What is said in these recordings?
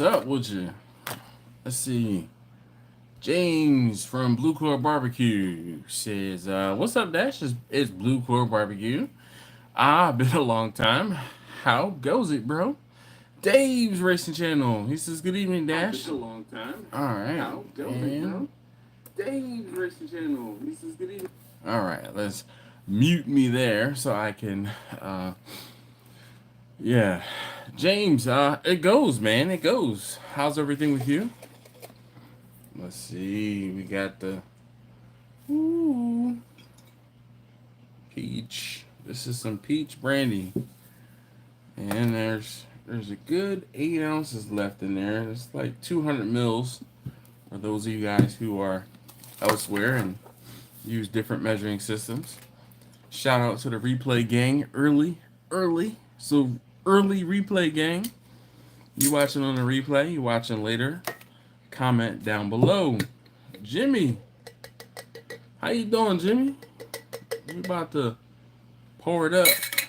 what's up with you? Let's see. James from Blue Quart Barbecue says, what's up, Dash? It's Blue Quart Barbecue. Been a long time. How goes it, bro? Dave's Racing Channel. He says, good evening, Dash. Been a long time. Alright. How goes it, bro? Dave's Racing Channel. He says, good evening. Alright, let's mute me there so I can, yeah. James, it goes, man. It goes. How's everything with you? Let's see. We got the peach. This is some peach brandy, and there's a good 8 ounces left in there. It's like 200 mils for those of you guys who are elsewhere and use different measuring systems. Shout out to the replay gang early. So early replay gang. You watching on the replay? You watching later? Comment down below. Jimmy, how you doing, Jimmy? We about to pour it up.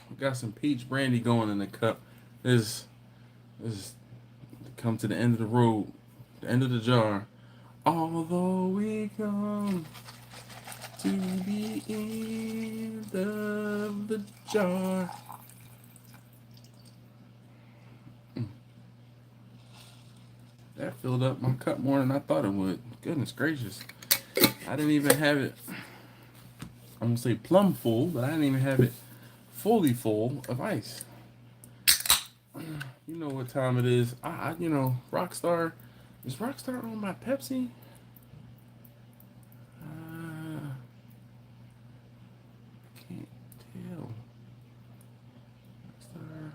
We got some peach brandy going in the cup. This come to the end of the road, the end of the jar. Although we come to the end of the jar. That filled up my cup more than I thought it would. Goodness gracious. I didn't even have it, I'm going to say plumb full, but I didn't even have it fully full of ice. You know what time it is. You know, Rockstar. Is Rockstar on my Pepsi? Can't tell. Rockstar.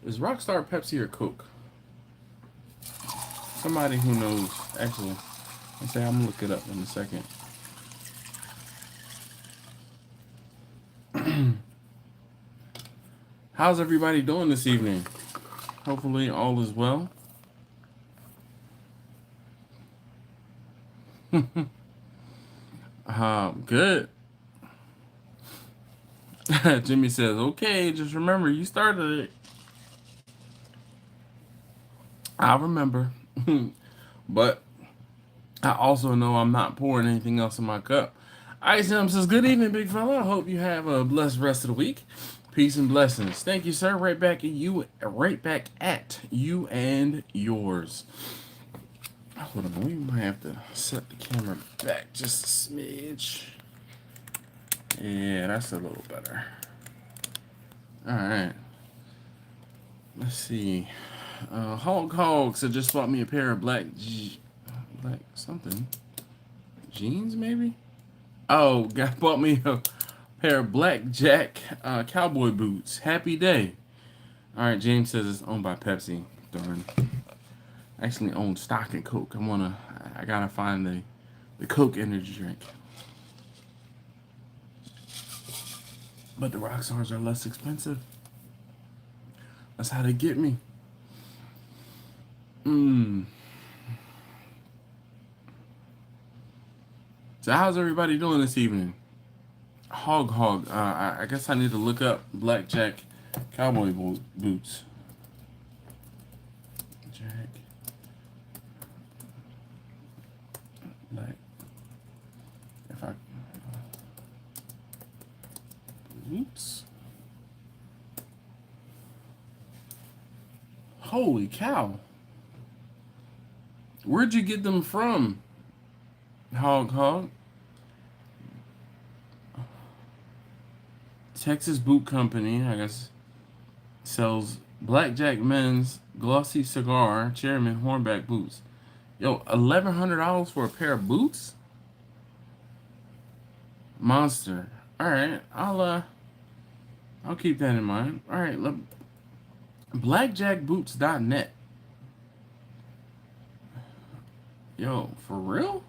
Is Rockstar Pepsi or Coke? Somebody who knows. Actually, let's say I'm gonna look it up in a second. How's everybody doing this evening? Hopefully all is well. Good. Jimmy says, okay, just remember you started it. I remember. But I also know I'm not pouring anything else in my cup. Ice Jam says, good evening, big fella. I hope you have a blessed rest of the week. Peace and blessings. Thank you, sir. Right back at you and yours. Hold on, we might have to set the camera back just a smidge. Yeah, that's a little better. Alright. Let's see. Hogs had just bought me a pair of black something. Jeans, maybe? Oh, bought me a pair of blackjack cowboy boots. Happy day. Alright, James says it's owned by Pepsi. Darn. Actually owned stock and Coke. I gotta find the Coke energy drink. But the Rockstars are less expensive. That's how they get me. So how's everybody doing this evening? Hog. I guess I need to look up blackjack cowboy boots. Jack. Black. If I. Oops. Holy cow. Where'd you get them from? Hog. Texas Boot Company, I guess, sells blackjack men's glossy cigar chairman hornback boots. Yo, $1,100 for a pair of boots? Monster. All right, I'll keep that in mind. All right, blackjackboots.net. Yo, for real?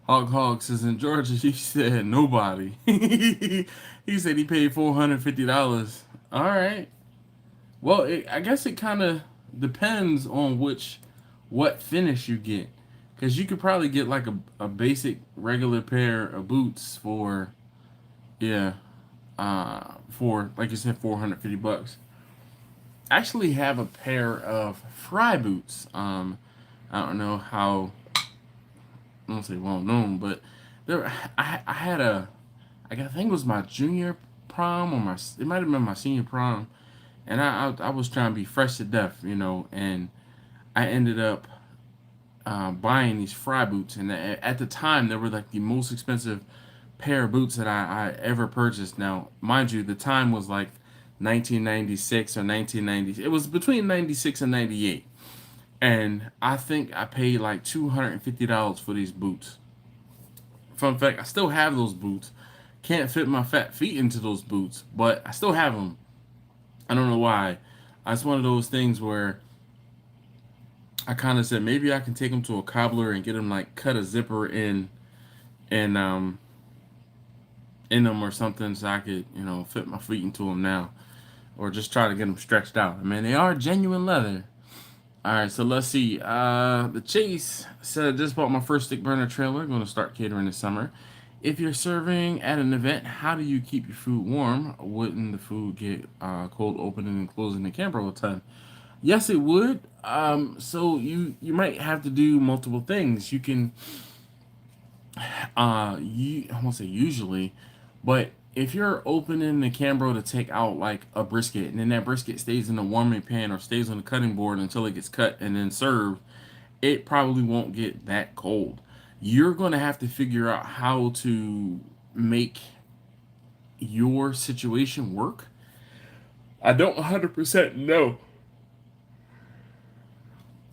Hog says in Georgia, he said nobody. He said he paid $450. All right. Well, I guess it kind of depends on what finish you get. because you could probably get like a basic regular pair of boots for, yeah, for like you said, $450. I actually have a pair of Fry boots. I don't know how, I don't say well known, but there I had I think it was my junior prom or it might have been my senior prom, and I was trying to be fresh to death, and I ended up buying these Fry boots, and at the time they were like the most expensive pair of boots that I ever purchased. Now, mind you, the time was like 1996 or 1990. It was between 96 and 98, and I think I paid like $250 for these boots. Fun fact: I still have those boots. Can't fit my fat feet into those boots, but I still have them. I don't know why. It's one of those things where I kind of said maybe I can take them to a cobbler and get them like cut a zipper and in them or something so I could fit my feet into them now, or just try to get them stretched out. I mean, they are genuine leather. All right, so let's see. The Chase said, just bought my first stick burner trailer. Going to start catering this summer. If you're serving at an event, how do you keep your food warm? Wouldn't the food get cold opening and closing the camper all the time? Yes, it would. So you might have to do multiple things. You can, I won't say usually, but if you're opening the Cambro to take out like a brisket, and then that brisket stays in the warming pan or stays on the cutting board until it gets cut and then served, it probably won't get that cold. You're going to have to figure out how to make your situation work. I don't 100% know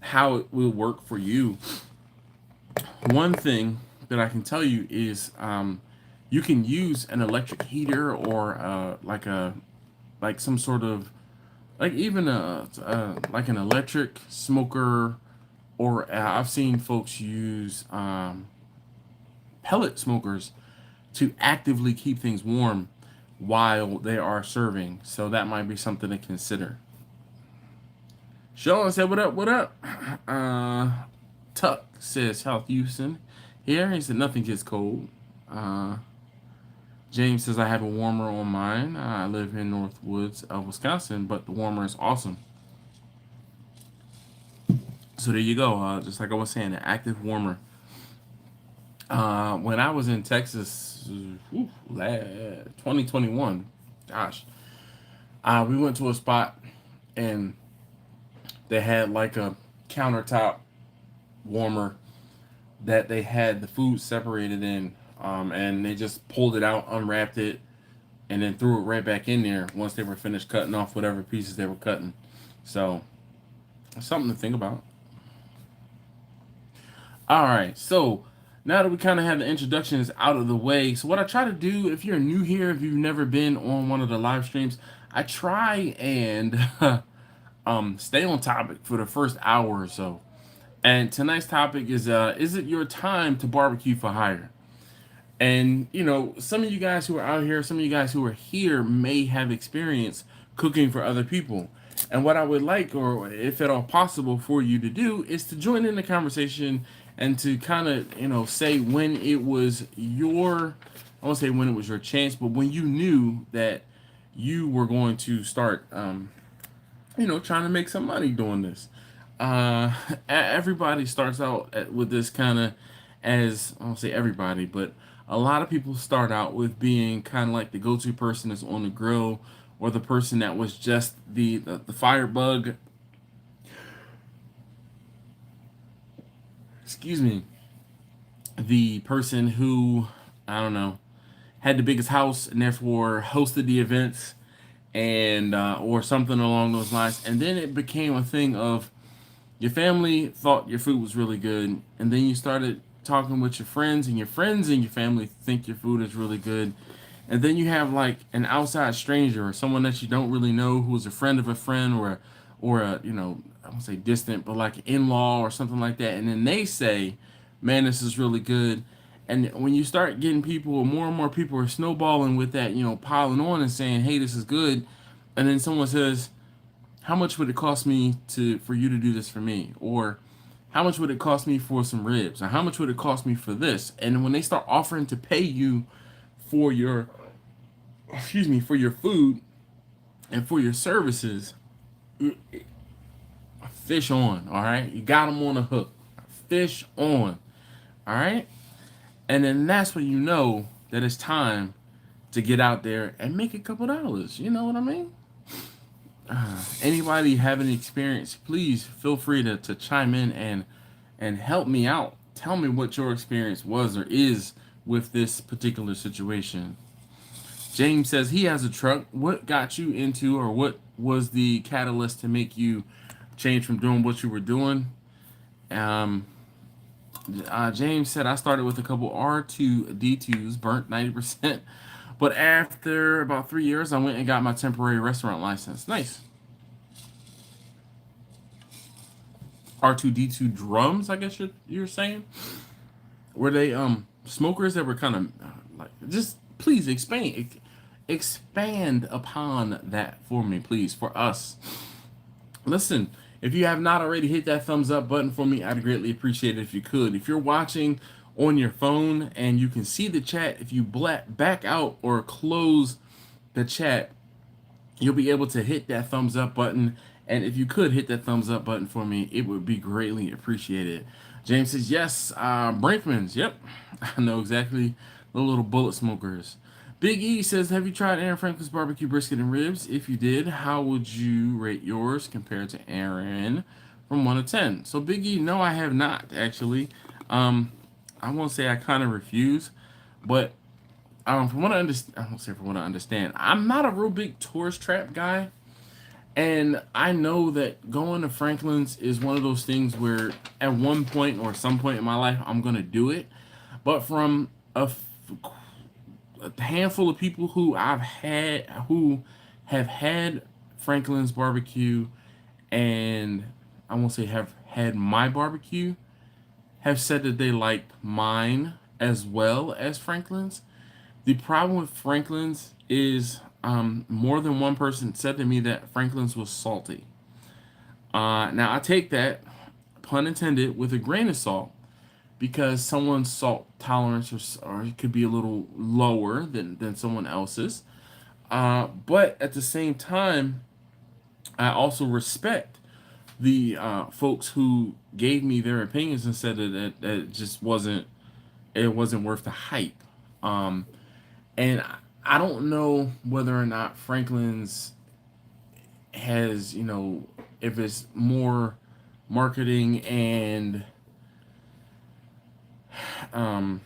how it will work for you. One thing that I can tell you is you can use an electric heater or like some sort of like even like an electric smoker, or I've seen folks use pellet smokers to actively keep things warm while they are serving. So that might be something to consider. Sean said, "What up? What up?" Tuck says, "South Houston." Here he said, "Nothing gets cold." James says, "I have a warmer on mine. I live in North Woods of Wisconsin, but the warmer is awesome." So there you go. Just like I was saying, an active warmer. When I was in Texas, 2021, gosh, we went to a spot and they had like a countertop warmer that they had the food separated in, and they just pulled it out, unwrapped it, and then threw it right back in there once they were finished cutting off whatever pieces they were cutting. So, something to think about. All right, so now that we kind of have the introductions out of the way, so what I try to do, if you're new here, if you've never been on one of the live streams, I try and stay on topic for the first hour or so. And tonight's topic is it your time to barbecue for hire? And, some of you guys who are out here, some of you guys who are here may have experience cooking for other people. And what I would like, or if at all possible for you to do, is to join in the conversation and to kind of, say when it was I won't say when it was your chance, but when you knew that you were going to start, trying to make some money doing this. Everybody starts out with this kind of, as I won't say everybody, but a lot of people start out with being kind of like the go-to person that's on the grill, or the person that was just the firebug. Excuse me. The person who, I don't know, had the biggest house and therefore hosted the events, and or something along those lines. And then it became a thing of your family thought your food was really good, and then you started talking with your friends, and your friends and your family think your food is really good. And then you have like an outside stranger or someone that you don't really know who's a friend of a friend, or a, I won't say distant, but like an in-law or something like that. And then they say, "Man, this is really good." And when you start getting people, more and more people are snowballing with that, piling on and saying, "Hey, this is good." And then someone says, "How much would it cost me for you to do this for me?" Or, how much would it cost me for some ribs? Or how much would it cost me for this? And when they start offering to pay you for your, excuse me, for your food and for your services, fish on, all right? You got them on a hook. Fish on, all right? And then that's when you know that it's time to get out there and make a couple dollars. You know what I mean? Anybody have any experience, please feel free to chime in and help me out. Tell me what your experience was or is with this particular situation. James says he has a truck. What got you into, or what was the catalyst to make you change from doing what you were doing? Um, James said, I started with a couple R2D2s, burnt 90%. But after about 3 years, I went and got my temporary restaurant license. Nice. R2D2 drums, I guess you're saying? Were they smokers that were kind of like, just please expand upon that for me, please, for us. Listen, if you have not already hit that thumbs up button for me, I'd greatly appreciate it if you could. If you're watching on your phone and you can see the chat, if you back out or close the chat, you'll be able to hit that thumbs up button. And if you could hit that thumbs up button for me, it would be greatly appreciated. James says, yes, Brinkman's. Yep, I know exactly, the little bullet smokers. Big E says, have you tried Aaron Franklin's barbecue brisket and ribs? If you did, how would you rate yours compared to Aaron from 1 to 10? So Big E, no, I have not, actually. I won't say I kind of refuse, but from what I understand, I won't say from what I understand, I'm not a real big tourist trap guy. And I know that going to Franklin's is one of those things where at one point or some point in my life, I'm going to do it. But from a handful of people who have had Franklin's barbecue, and I won't say have had my barbecue, have said that they liked mine as well as Franklin's. The problem with Franklin's is more than one person said to me that Franklin's was salty. Now, I take that, pun intended, with a grain of salt, because someone's salt tolerance or it could be a little lower than someone else's. But at the same time, I also respect the folks who gave me their opinions and said that it just wasn't worth the hype. And I don't know whether or not Franklin's has, if it's more marketing and, well,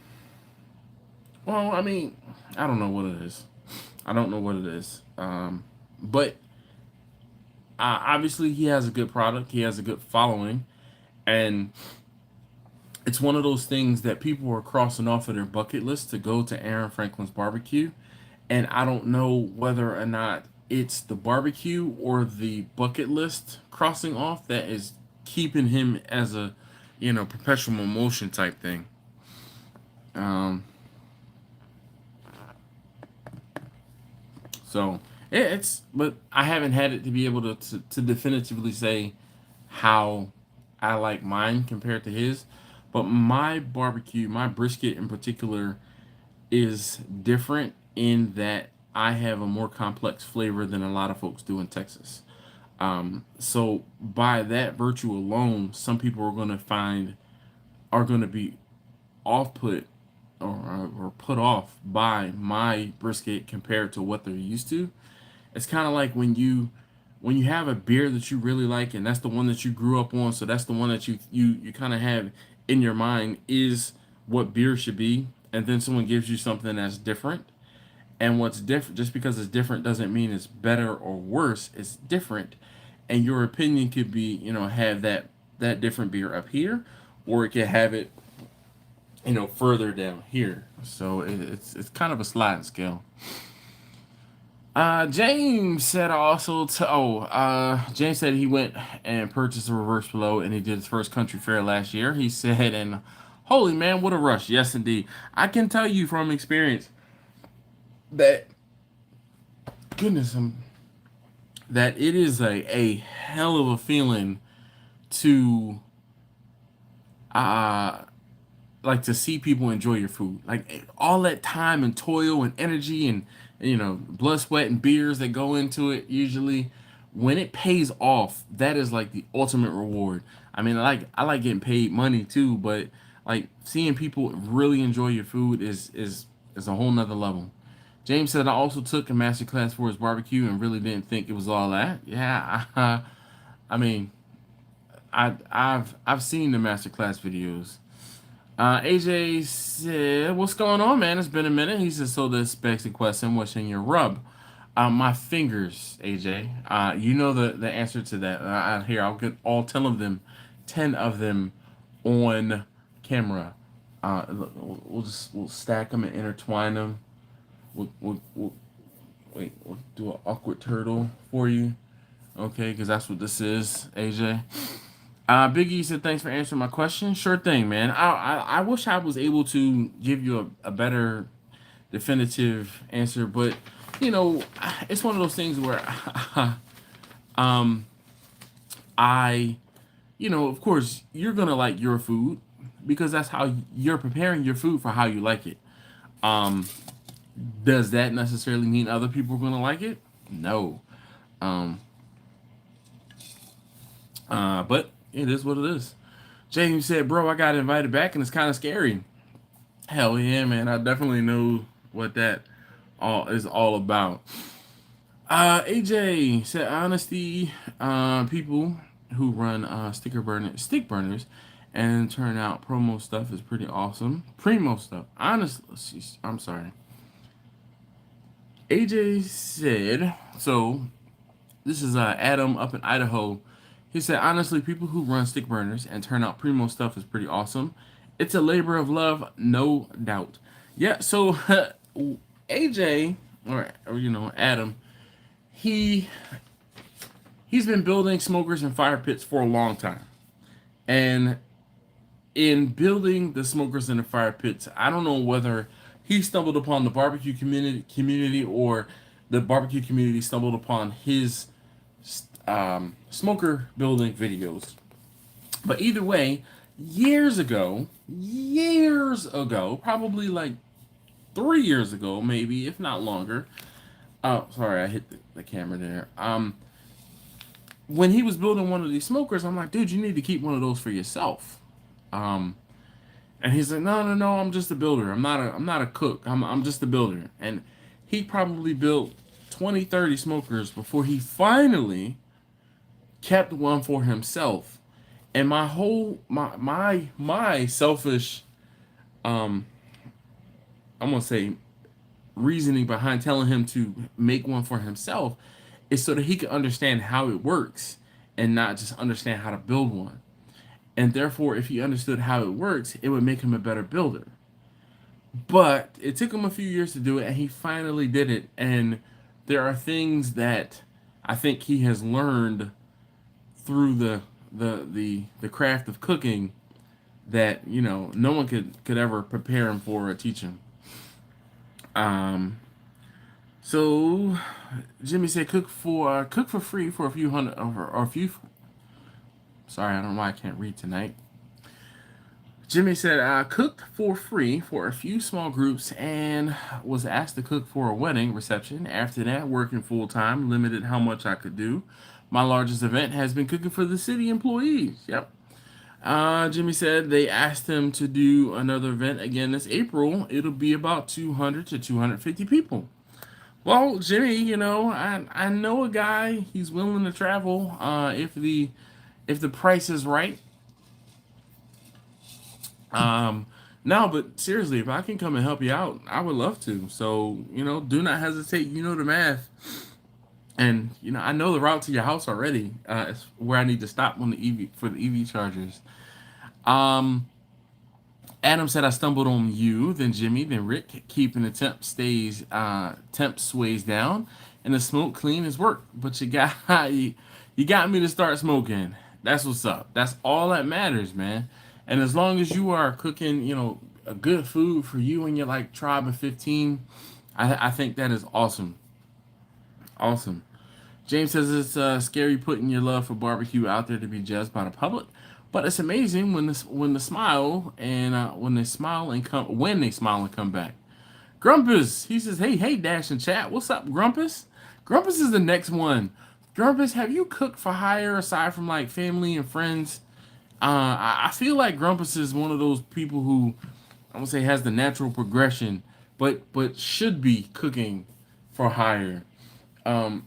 I mean, I don't know what it is. I don't know what it is. But obviously he has a good product. He has a good following. And it's one of those things that people are crossing off of their bucket list to go to Aaron Franklin's barbecue. And I don't know whether or not it's the barbecue or the bucket list crossing off that is keeping him as a, perpetual motion type thing. So but I haven't had it to be able to definitively say how I like mine compared to his. But my barbecue, my brisket in particular, is different in that I have a more complex flavor than a lot of folks do in Texas. So by that virtue alone, some people are going to be off put or put off by my brisket compared to what they're used to. It's kind of like when you have a beer that you really like and that's the one that you grew up on, so that's the one that you kind of have in your mind is what beer should be, and then someone gives you something that's different. And what's different, just because it's different doesn't mean it's better or worse. It's different, and your opinion could be, have that different beer up here, or it could have it, further down here. So it's kind of a sliding scale. James said also James said he went and purchased a reverse blow and he did his first country fair last year. He said, and holy man, what a rush. Yes, indeed. I can tell you from experience that, goodness, that it is a hell of a feeling to uh like to see people enjoy your food. Like all that time and toil and energy and blood, sweat, and beers that go into it. Usually, when it pays off, that is like the ultimate reward. I mean, I like getting paid money too, but like seeing people really enjoy your food is a whole nother level. James said I also took a master class for his barbecue and really didn't think it was all that. Yeah, I mean, I've seen the master class videos. AJ said, "What's going on, man? It's been a minute." He says, "So this begs the question: what's in your rub?" My fingers, AJ. You know the answer to that. Here, I'll get all 10 of them on camera. We'll stack them and intertwine them. We'll do an awkward turtle for you, okay? Because that's what this is, AJ. Big E said, "Thanks for answering my question." Sure thing, man. I wish I was able to give you a better definitive answer, but it's one of those things where um, I, of course, you're gonna like your food because that's how you're preparing your food for how you like it. Um, does that necessarily mean other people are gonna like it? No. Um, but it is what it is. James said, "Bro, I got invited back and it's kind of scary." Hell yeah, man. I definitely know what that all is all about. AJ said, "Honesty, people who run stick burners and turn out promo stuff is pretty awesome. Primo stuff. Honestly, I'm sorry." AJ said, so this is Adam up in Idaho. He said, "Honestly, people who run stick burners and turn out primo stuff is pretty awesome. It's a labor of love, no doubt." Yeah, so AJ, or Adam, he he's been building smokers and fire pits for a long time. And in building the smokers and the fire pits, I don't know whether he stumbled upon the barbecue community or the barbecue community stumbled upon his smoker building videos. But either way, years ago, probably like 3 years ago, maybe if not longer. Oh, sorry, I hit the camera there. When he was building one of these smokers, I'm like, dude, you need to keep one of those for yourself. Um, and he's like, no, no, no, I'm just a builder. I'm not a cook. I'm just a builder. And he probably built 20, 30 smokers before he finally kept one for himself. And my whole my selfish I'm gonna say reasoning behind telling him to make one for himself is so that he can understand how it works and not just understand how to build one. And therefore, if he understood how it works, it would make him a better builder. But it took him a few years to do it, and he finally did it. And there are things that I think he has learned through the craft of cooking that no one could ever prepare him for or teach him. Um, so Jimmy said, cook for free for a few hundred or a few. Sorry, I don't know why I can't read tonight. Jimmy said, "I cooked for free for a few small groups and was asked to cook for a wedding reception. After that, working full time limited how much I could do. My largest event has been cooking for the city employees." Yep. Jimmy said they asked him to do another event again this April. It'll be about 200 to 250 people. Well, Jimmy, I know a guy. He's willing to travel if the price is right. Um, no, but seriously, if I can come and help you out, I would love to. So, do not hesitate. You know the math. And, I know the route to your house already. It's where I need to stop on the EV for the EV chargers. Um, Adam said, "I stumbled on you, then Jimmy, then Rick, keeping the temp sways down, and the smoke clean as work. But you got me to start smoking. That's what's up. That's all that matters, man. And as long as you are cooking, a good food for you and your like tribe of 15, I think that is awesome. Awesome." James says it's scary putting your love for barbecue out there to be judged by the public. But it's amazing when the smile and when they smile and come back. Grumpus, he says, hey, Dash and chat. What's up, Grumpus? Grumpus is the next one. Grumpus, have you cooked for hire aside from like family and friends? I feel like Grumpus is one of those people who I would say has the natural progression, but should be cooking for hire.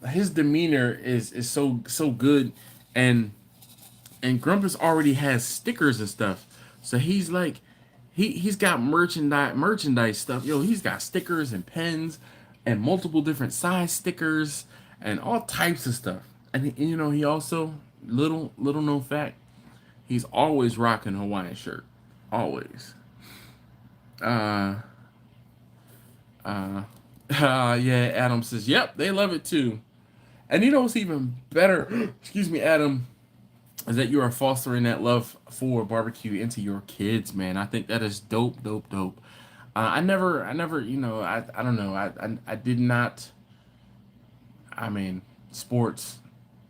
His demeanor is so good, and Grumpus already has stickers and stuff, so he's like he's got merchandise stuff. Yo, he's got stickers and pens and multiple different size stickers and all types of stuff. And you know, he also little known fact, he's always rocking a Hawaiian shirt, always. Uh, yeah, Adam says, yep, they love it too. And you know what's even better, excuse me, Adam, is that you are fostering that love for barbecue into your kids, man. I think that is dope. I never, you know, I don't know, I did not. I mean, sports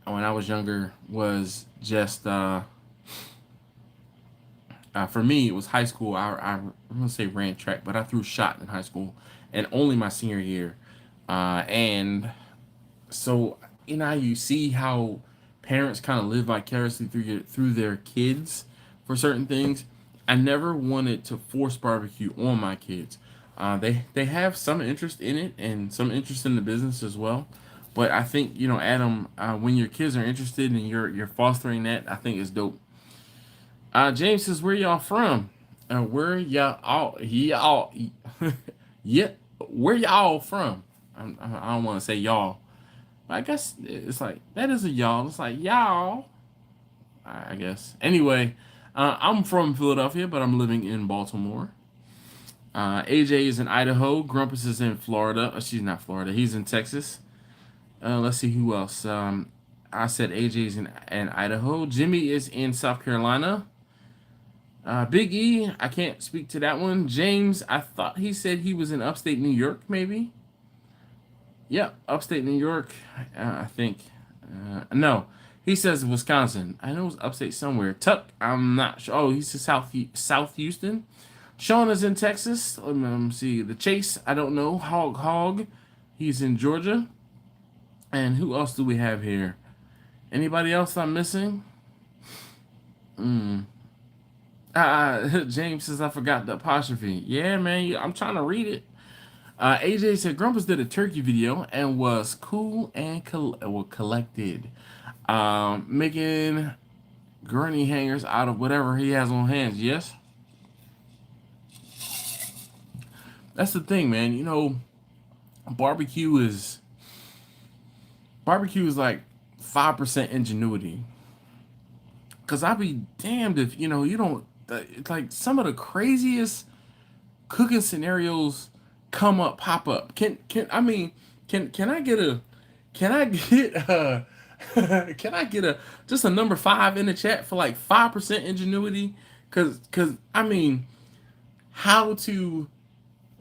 when I was younger was just for me, it was high school. I'm gonna say ran track, but I threw shot in high school, and only my senior year. And so you know, you see how parents kind of live vicariously through their kids for certain things. I never wanted to force barbecue on my kids. They have some interest in it and some interest in the business as well. But I think you know, Adam, when your kids are interested and you're fostering that, I think it's dope. James says, "Where y'all from? Where y'all yeah, where y'all from? I don't want to say y'all. I guess it's like that is a y'all. It's like y'all. I guess. Anyway, I'm from Philadelphia, but I'm living in Baltimore. AJ is in Idaho. Grumpus is in Florida. She's not Florida. He's in Texas. Let's see who else. I said AJ's in Idaho. Jimmy is in South Carolina. Big E, I can't speak to that one. James, I thought he said he was in upstate New York, maybe. Yeah, upstate New York, I think. No, he says Wisconsin. I know it's upstate somewhere. Tuck, I'm not sure. Oh, he's in South Houston. Sean is in Texas. Let me see. The Chase, I don't know. Hog, he's in Georgia. And who else do we have here? Anybody else I'm missing? James says I forgot the apostrophe. Yeah, man, I'm trying to read it. AJ said Grumpus did a turkey video and was cool and collected. Making gurney hangers out of whatever he has on hands. Yes, that's the thing, man. You know, barbecue is like 5% ingenuity. Cause I'd be damned if you know you don't like some of the craziest cooking scenarios pop up. Can I mean can I get a can I get can I get a just a number 5 in the chat for like 5% ingenuity? Cause I mean how to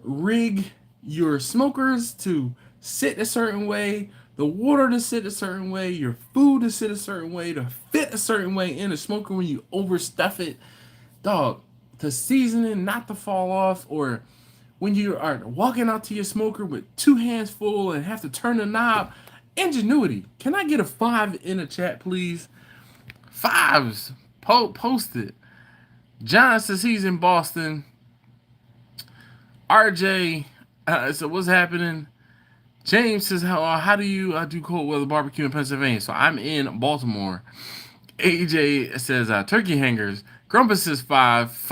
rig your smokers to sit a certain way, the water to sit a certain way, your food to sit a certain way, to fit a certain way in a smoker when you overstuff it, dog, to season it not to fall off, or when you are walking out to your smoker with 2 hands full and have to turn the knob. Ingenuity. Can I get a 5 in the chat, please? 5s. Post it. John says he's in Boston. RJ, so what's happening? James says, how do you do cold weather barbecue in Pennsylvania? So I'm in Baltimore. AJ says, turkey hangers. Grumpus says 5.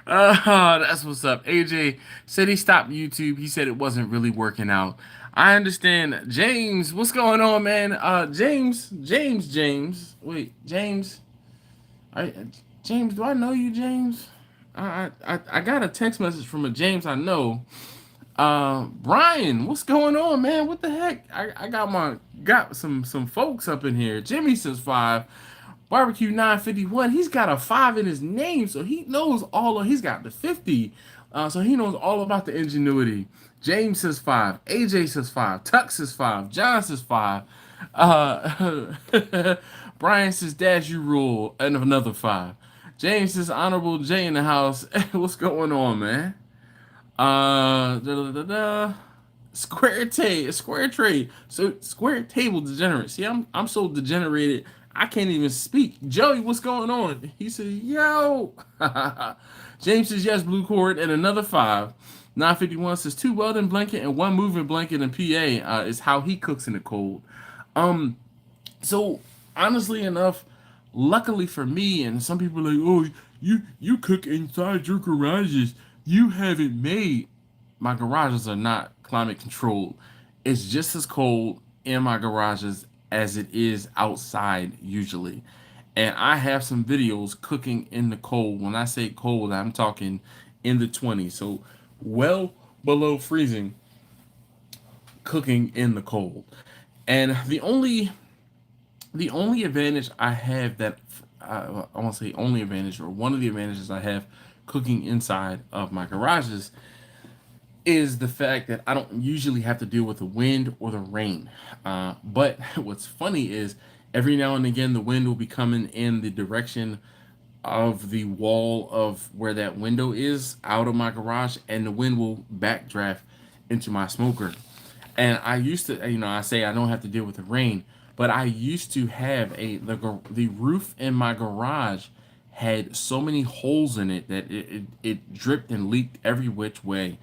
That's what's up. AJ said he stopped YouTube. He said it wasn't really working out. I understand. James, what's going on, man? James. Wait, James. James, do I know you, James? I got a text message from a James I know. Brian, what's going on, man? What the heck? I got some folks up in here. Jimmy says 5. Barbecue 951. He's got a 5 in his name, so he knows he's got the 50. So he knows all about the ingenuity. James says 5. AJ says 5. Tuck says 5. John says 5. Uh, Brian says, Dash, you rule. And another 5. James says, Honorable J in the house. What's going on, man? Da, da, da, da. Square trade. So square table degenerate. See, I'm so degenerated. I can't even speak. Joey, what's going on? He says, yo. James says yes, blue cord, and another 5. 951 says 2 welding blanket and 1 moving blanket in PA is how he cooks in the cold. So honestly enough, luckily for me, and some people are like, oh, you cook inside your garages. You haven't made. My garages are not climate controlled. It's just as cold in my garages as it is outside usually. And I have some videos cooking in the cold. When I say cold, I'm talking in the 20s. So well below freezing, cooking in the cold. And the only advantage I have that I won't say only advantage, or one of the advantages I have cooking inside of my garages is the fact that I don't usually have to deal with the wind or the rain. But what's funny is every now and again the wind will be coming in the direction of the wall of where that window is out of my garage, and the wind will backdraft into my smoker. And I used to, I say I don't have to deal with the rain, but I used to have the roof in my garage had so many holes in it that it dripped and leaked every which way.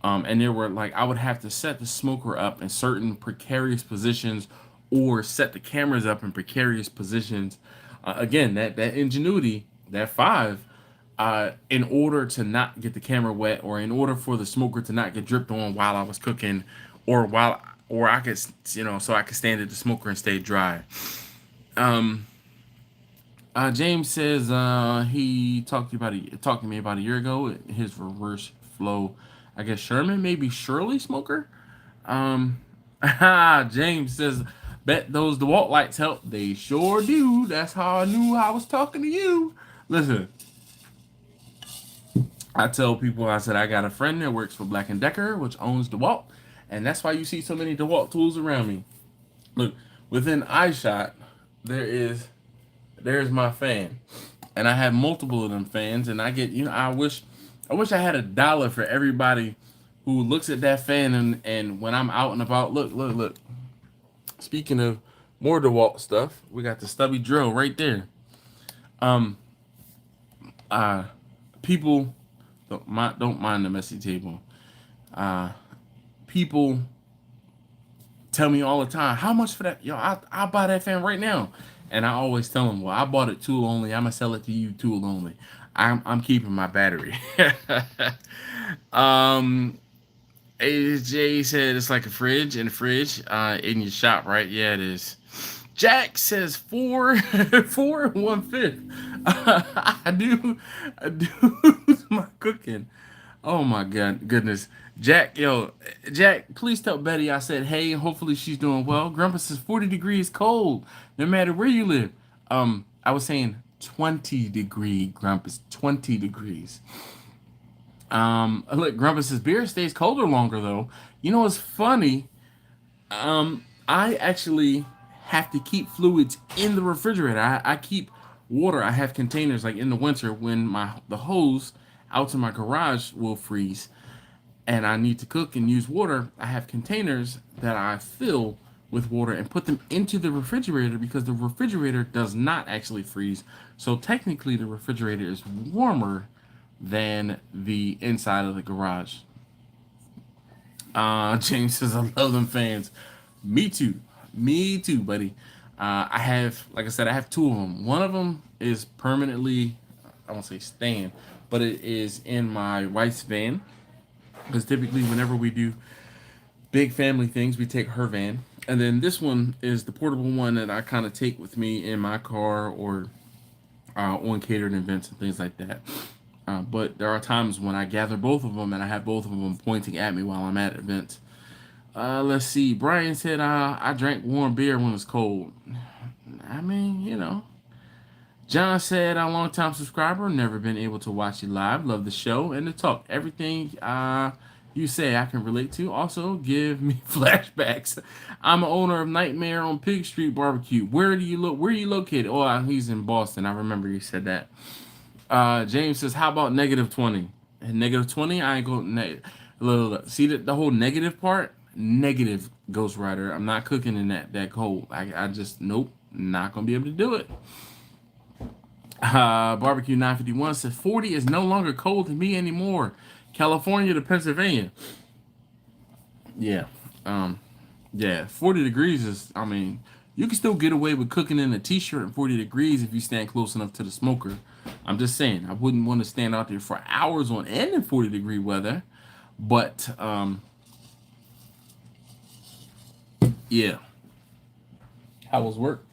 And there were like I would have to set the smoker up in certain precarious positions, or set the cameras up in precarious positions. Again, that ingenuity, that 5, in order to not get the camera wet, or in order for the smoker to not get dripped on while I was cooking, or I could, so I could stand at the smoker and stay dry. James says he talked to me about a year ago. His reverse flow, I guess Sherman, maybe Shirley smoker. James says, bet those DeWalt lights help. They sure do. That's how I knew I was talking to you. Listen, I tell people, I said I got a friend that works for Black and Decker, which owns DeWalt, and that's why you see so many DeWalt tools around me. Look, within eyeshot, there's my fan, and I have multiple of them fans, and I get, I wish I had $1 for everybody who looks at that fan, and when I'm out and about, look. Speaking of more DeWalt stuff, we got the stubby drill right there. Um, People don't mind the messy table. People tell me all the time, how much for that? Yo, I'll buy that fan right now. And I always tell them, well, I bought it tool only. I'm gonna sell it to you tool only. I'm keeping my battery. um, AJ said it's like a fridge in your shop, right? Yeah, it is. Jack says 4 4 and 1/5. I do my cooking. Oh my goodness. Jack, please tell Betty I said hey, and hopefully she's doing well. Grandpa says 40 degrees cold, no matter where you live. I was saying 20-degree, Grumpus, 20 degrees. Look, Grandpa says beer stays colder longer though. You know what's funny? I actually have to keep fluids in the refrigerator. I keep water. I have containers like in the winter when the hose out to my garage will freeze and I need to cook and use water. I have containers that I fill with water and put them into the refrigerator because the refrigerator does not actually freeze. So technically the refrigerator is warmer than the inside of the garage. James says, I love them fans. Me too. Me too, buddy. I have, like I said, I have 2 of them. One of them is permanently, I won't say staying, but it is in my wife's van. Because typically, whenever we do big family things, we take her van. And then this one is the portable one that I kind of take with me in my car or on catered events and things like that. But there are times when I gather both of them and I have both of them pointing at me while I'm at events. Let's see. Brian said, I drank warm beer when it's cold. I mean. John said, I'm a long-time subscriber. Never been able to watch you live. Love the show and the talk. Everything You say I can relate to. Also, give me flashbacks. I'm an owner of Nightmare on Pig Street Barbecue. Where do you look? Where are you located? Oh, he's in Boston. I remember you said that. James says, "How about -20?" And -20, I ain't go. Look. See the whole negative part. Negative Ghost Rider. I'm not cooking in that cold. I just nope. Not gonna be able to do it. Barbecue 951 says 40 is no longer cold to me anymore. California to Pennsylvania. Yeah. Yeah, 40 degrees is, I mean, you can still get away with cooking in a t-shirt at 40 degrees if you stand close enough to the smoker. I'm just saying, I wouldn't want to stand out there for hours on end in 40-degree weather. But, yeah. How was work?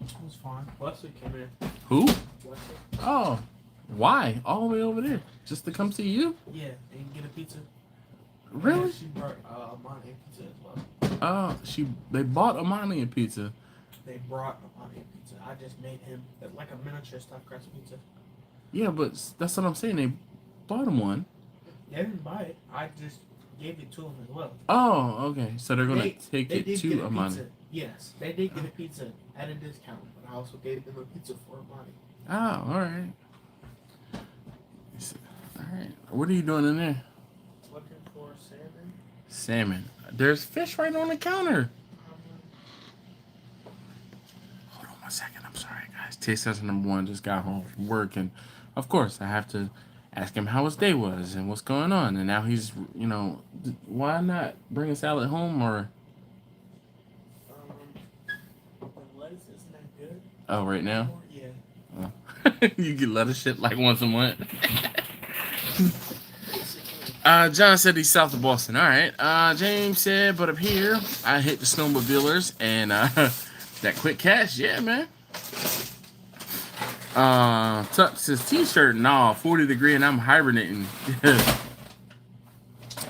It was fine. Wesley came in. Who? Wesley. Oh, why? All the way over there? Just to come see you? Yeah, and get a pizza. Really? And she brought Amani pizza as well. They bought Amani a pizza. They brought Amani a pizza. I just made him like a miniature stuffed crust pizza. Yeah, but that's what I'm saying. They bought him one. They didn't buy it. I just gave it to him as well. Oh, okay. So they're gonna take it to Amani. Pizza. Yes, they did get a pizza at a discount, but I also gave them a pizza for Amani. Oh, all right. All right. What are you doing in there? Looking for salmon. Salmon. There's fish right on the counter. Hold on 1 second. I'm sorry, guys. Taste test number 1 just got home from work, and of course I have to ask him how his day was and what's going on. And now he's, why not bring a salad home or? The lettuce isn't that good. Oh, right now. Yeah. Oh. You get lettuce shit like once a month. John said he's south of Boston. All right. James said, but up here, I hit the snowmobilers and that quick cash. Yeah, man. Tuck says t-shirt. Nah, 40 degree and I'm hibernating.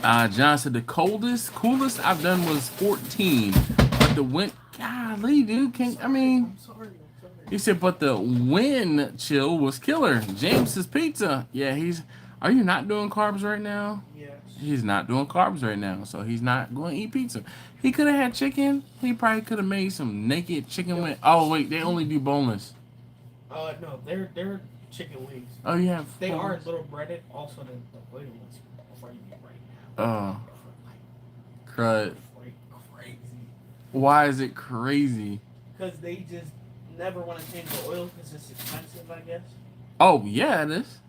John said the coolest I've done was 14. But the wind, golly, dude. I'm sorry. He said, but the wind chill was killer. James's pizza. Yeah, are you not doing carbs right now? Yes. He's not doing carbs right now, so he's not going to eat pizza. He could have had chicken. He probably could have made some naked chicken wings. Oh, wait, they only do boneless. No, they're chicken wings. Oh, you have. They are a little breaded. Also, the oil is crazy right now. Oh. Crud. Crazy. Why is it crazy? Because they just never want to change the oil because it's expensive, I guess. Oh, yeah, it is.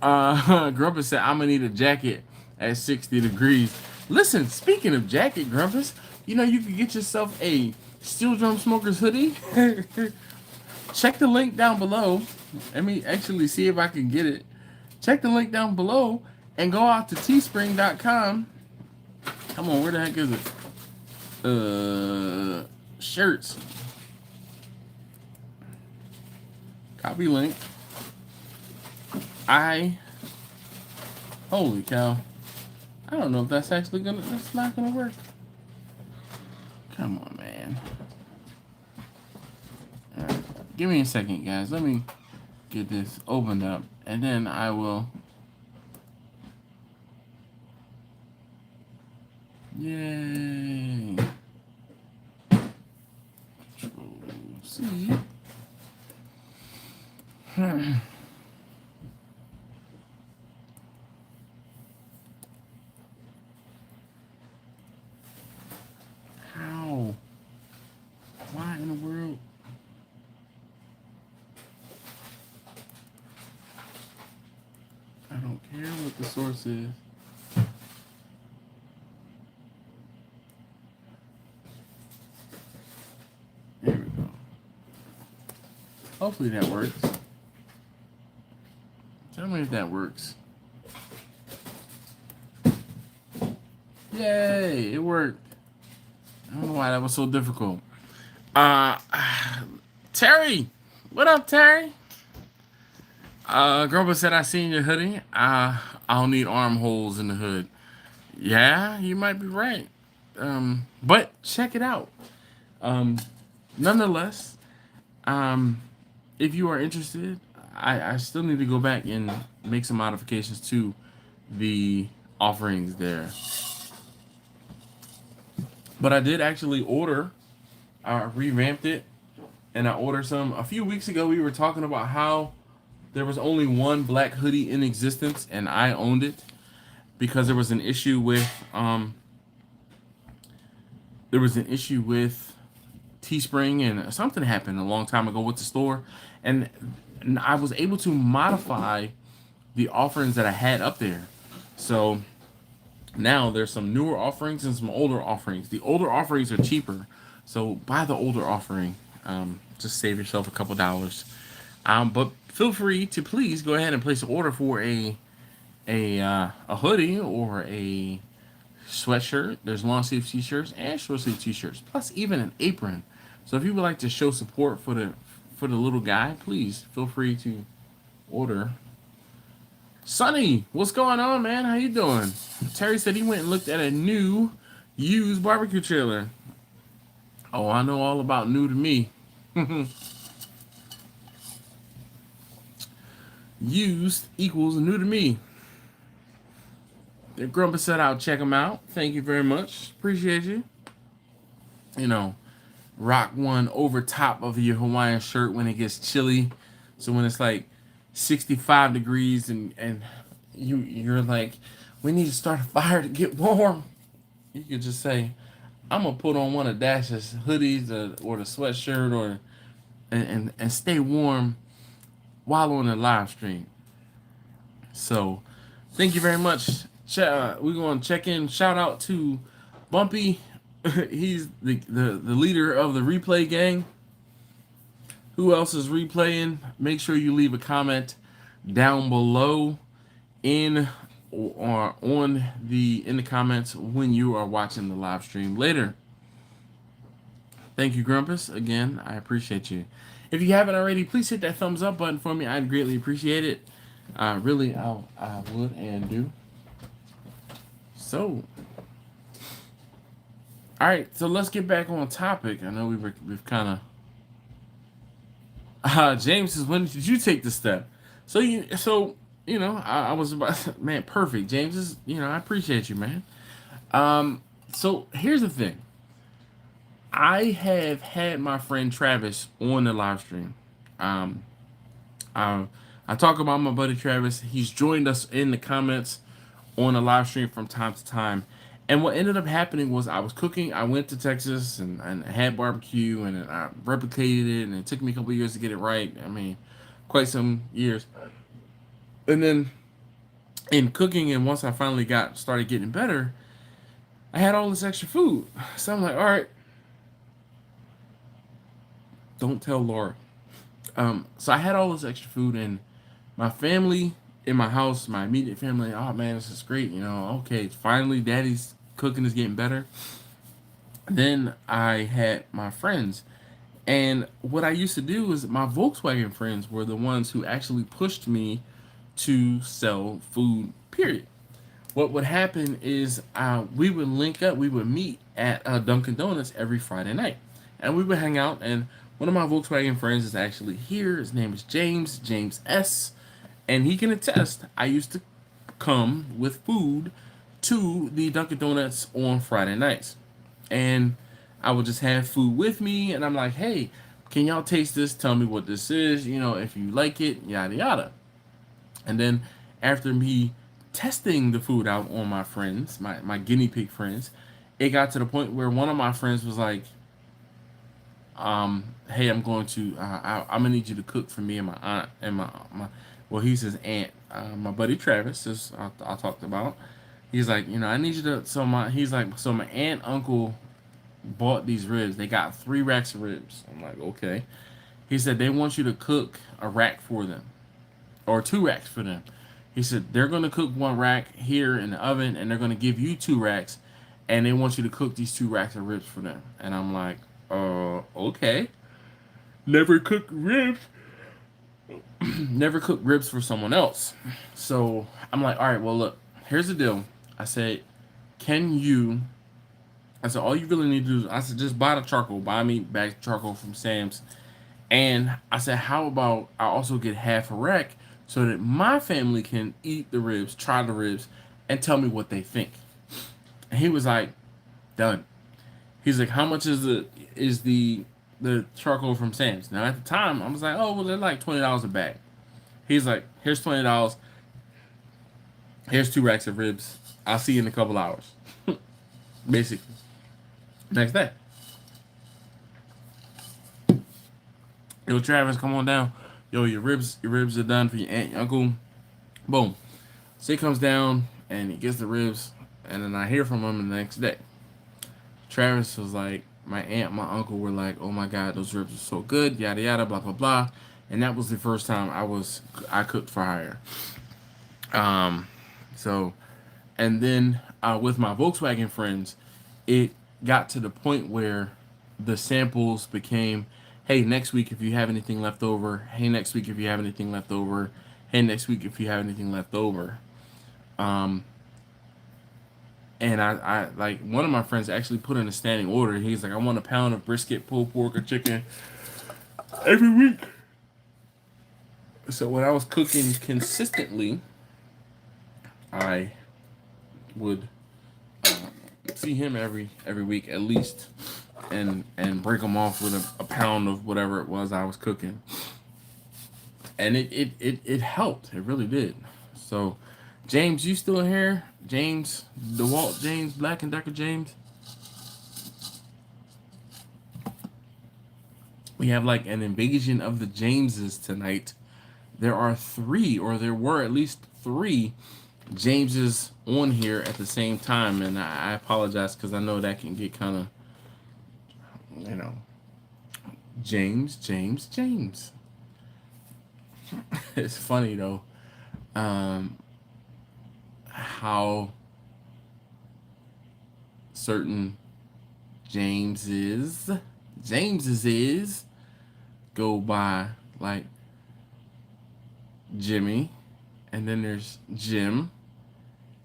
Grumpus said, I'm going to need a jacket at 60 degrees. Listen, speaking of jacket, Grumpus, you can get yourself a Steel Drum Smokers hoodie. Check the link down below. Let me actually see if I can get it. Check the link down below and go out to teespring.com. Come on, where the heck is it? Shirts. Copy link. Holy cow. I don't know if that's actually that's not gonna work. Come on, man. All right. Give me a second, guys. Let me get this opened up, and then I will. Yay. Control-C. How? Why in the world? I don't care what the source is. There we go. Hopefully that works. Tell me if that works. Yay, it worked. I don't know why that was so difficult. Terry! What up, Terry? Grumpa said, I seen your hoodie. I don't need armholes in the hood. Yeah, you might be right. But check it out. Nonetheless, if you are interested, I still need to go back and make some modifications to the offerings there. But I did actually order. I revamped it, and I ordered some a few weeks ago. We were talking about how there was only one black hoodie in existence, and I owned it because there was an issue with Teespring, and something happened a long time ago with the store, and I was able to modify the offerings that I had up there. So now there's some newer offerings and some older offerings. The older offerings are cheaper, so buy the older offering. Just save yourself a couple dollars. But feel free to please go ahead and place an order for a hoodie or a sweatshirt. There's long sleeve t-shirts and short sleeve t-shirts, plus even an apron. So if you would like to show support for the little guy, please feel free to order. Sonny, what's going on, man? How you doing? Terry said he went and looked at a new used barbecue trailer. Oh, I know all about new to me. Used equals new to me. The Grumpa said I'll check them out. Thank you very much. Appreciate you. You know, rock one over top of your Hawaiian shirt when it gets chilly. So when it's like 65 degrees and you're like, we need to start a fire to get warm. You could just say, I'm gonna put on one of Dash's hoodies or the sweatshirt or and stay warm while on the live stream. So thank you very much. We're gonna check in. Shout out to Bumpy. He's the leader of the replay gang. Who else is replaying? Make sure you leave a comment down below in the comments when you are watching the live stream later. Thank you, Grumpus. Again, I appreciate you. If you haven't already, please hit that thumbs up button for me. I'd greatly appreciate it. Really, I would and do. So, all right. So let's get back on topic. I know we've kind of. James says, when did you take the step? So I was about, man, perfect. James is, I appreciate you, man. So here's the thing. I have had my friend Travis on the live stream. I talk about my buddy Travis. He's joined us in the comments on the live stream from time to time. And what ended up happening was I was cooking. I went to Texas and had barbecue and I replicated it. And it took me a couple of years to get it right. I mean, quite some years. And then in cooking, and once I finally started getting better, I had all this extra food. So I'm like, all right, don't tell Laura. So I had all this extra food, and my family in my house, my immediate family, oh man, this is great. Okay, finally Daddy's cooking is getting better. Then I had my friends. And what I used to do is my Volkswagen friends were the ones who actually pushed me to sell food, period. What would happen is we would link up, we would meet at Dunkin' Donuts every Friday night. And we would hang out, and one of my Volkswagen friends is actually here. His name is James S. And he can attest, I used to come with food to the Dunkin' Donuts on Friday nights. And I would just have food with me, and I'm like, hey, can y'all taste this? Tell me what this is, if you like it, yada yada. And then after me testing the food out on my friends, my guinea pig friends, it got to the point where one of my friends was like, hey, I'm gonna need you to cook for me and my aunt and my well, he says aunt, my buddy Travis, is I talked about. He's like, I need you to. So my aunt, uncle bought these ribs. They got 3 racks of ribs. I'm like, okay. He said they want you to cook a rack for them, or 2 racks for them. He said they're gonna cook 1 rack here in the oven, and they're gonna give you 2 racks, and they want you to cook these 2 racks of ribs for them. And I'm like, okay. Never cook ribs. Never cook ribs for someone else. So I'm like, all right, well, look, here's the deal. I said, all you really need to do is, I said, just buy the charcoal. Buy me back charcoal from Sam's. And I said, how about I also get half a rack so that my family can eat the ribs, try the ribs, and tell me what they think. And he was like, done. He's like, how much is the charcoal from Sam's? Now at the time, I was like, oh well, they're like $20 a bag. He's like, here's $20. Here's 2 racks of ribs. I'll see you in a couple hours. Basically, next day. Yo, Travis, come on down. Yo, your ribs are done for your aunt, your uncle. Boom. So he comes down and he gets the ribs, and then I hear from him the next day. Travis was like, my aunt, my uncle were like, oh my god, those ribs are so good, yada yada, blah blah blah. And that was the first time I cooked for hire. So, and then with my Volkswagen friends, it got to the point where the samples became, hey, next week if you have anything left over, hey, next week if you have anything left over, hey, next week if you have anything left over. And I like one of my friends actually put in a standing order. He's like, I want a pound of brisket, pulled pork, or chicken every week. So when I was cooking consistently, I would see him every week at least, and break him off with a pound of whatever it was I was cooking. And it helped. It really did. So, James, you still here? James, DeWalt James, Black and Decker James. We have like an invasion of the Jameses tonight. There are 3, or there were at least 3 Jameses on here at the same time, and I apologize because I know that can get kind of, James. It's funny though, how certain Jameses go by like Jimmy, and then there's Jim,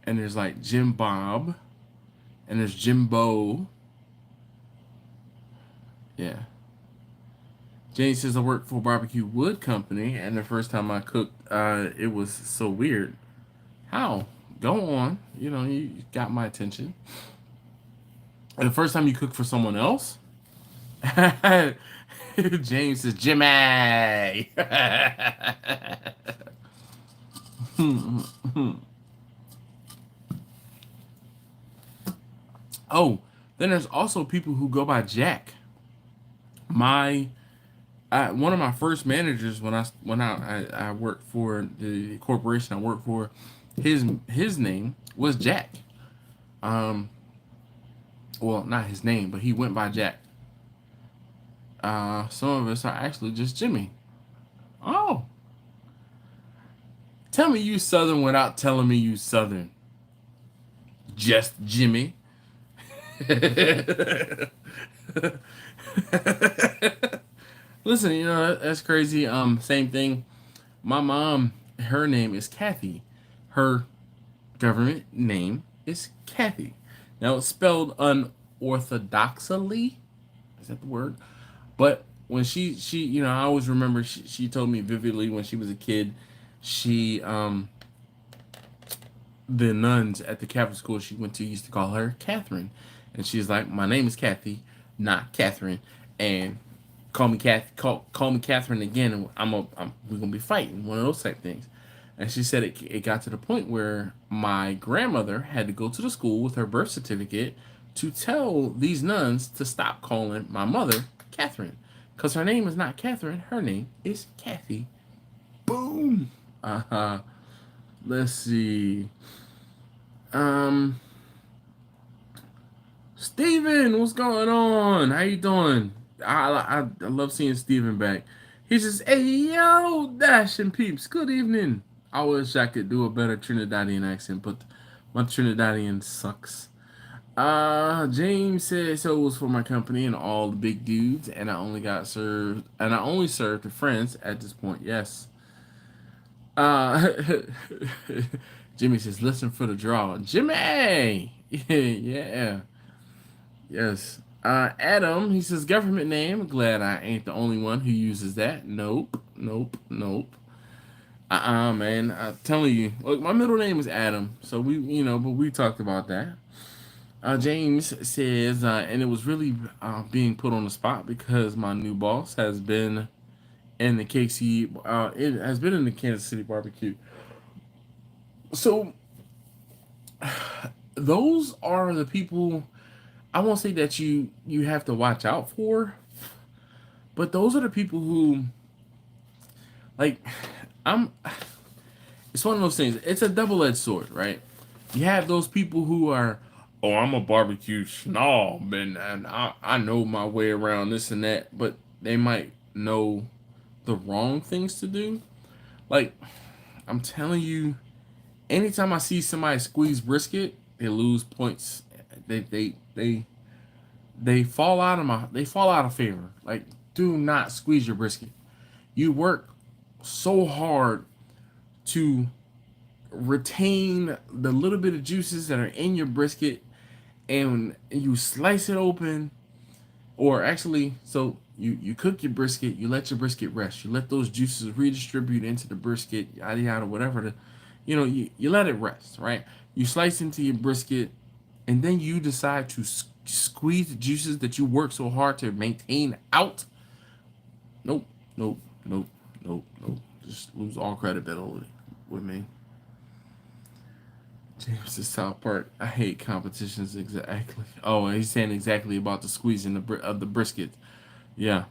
and there's like Jim Bob, and there's Jimbo. Yeah. James says I work for a barbecue wood company, and the first time I cooked, it was so weird. How? Go on. You got my attention. And the first time you cooked for someone else? James says, Jimmy! Oh, then there's also people who go by Jack. One of my first managers when I worked for the corporation I worked for, his name was Jack. Well, not his name, but he went by Jack. Some of us are actually just Jimmy. Oh, tell me you Southern without telling me you Southern. Just Jimmy. Listen, that's crazy. Same thing. My mom, her name is Kathy. Her government name is Kathy. Now it's spelled unorthodoxly. Is that the word? But when she I always remember she told me vividly when she was a kid, the nuns at the Catholic school she went to used to call her Catherine, and she's like, my name is Kathy, not Catherine, and call me Catherine again, and we're gonna be fighting, one of those type things. And she said it got to the point where my grandmother had to go to the school with her birth certificate to tell these nuns to stop calling my mother Catherine, because her name is not Catherine, her name is Kathy. Boom. Let's see. Steven, what's going on? How you doing? I love seeing Steven back. He says, hey, yo, Dash and peeps, good evening. I wish I could do a better Trinidadian accent, but my Trinidadian sucks. James says, so it was for my company and all the big dudes, and I only served to friends at this point, yes. Jimmy says, listen for the draw. Jimmy! Yeah. Yes. Adam, he says, government name. Glad I ain't the only one who uses that. Nope. Man. I'm telling you. Look, my middle name is Adam, so but we talked about that. James says, and it was really being put on the spot because my new boss has been in the KC, it has been in the Kansas City barbecue. So those are the people I won't say that you have to watch out for, but those are the people who like I'm. It's one of those things. It's a double-edged sword, right? You have those people who are, oh, I'm a barbecue snob and I know my way around this and that, but they might know the wrong things to do. Like, I'm telling you, anytime I see somebody squeeze brisket, they lose points. They fall out of favor. Like, do not squeeze your brisket. You work so hard to retain the little bit of juices that are in your brisket, and you slice it open, or actually, so you cook your brisket, you let your brisket rest, you let those juices redistribute into the brisket, yada yada, whatever you let it rest, right? You slice into your brisket, and then you decide to squeeze the juices that you work so hard to maintain out. Nope, nope, nope, nope, nope. Just lose all credibility with me. James the South Park. I hate competitions exactly. Oh, and he's saying exactly about the squeezing of the brisket. Yeah,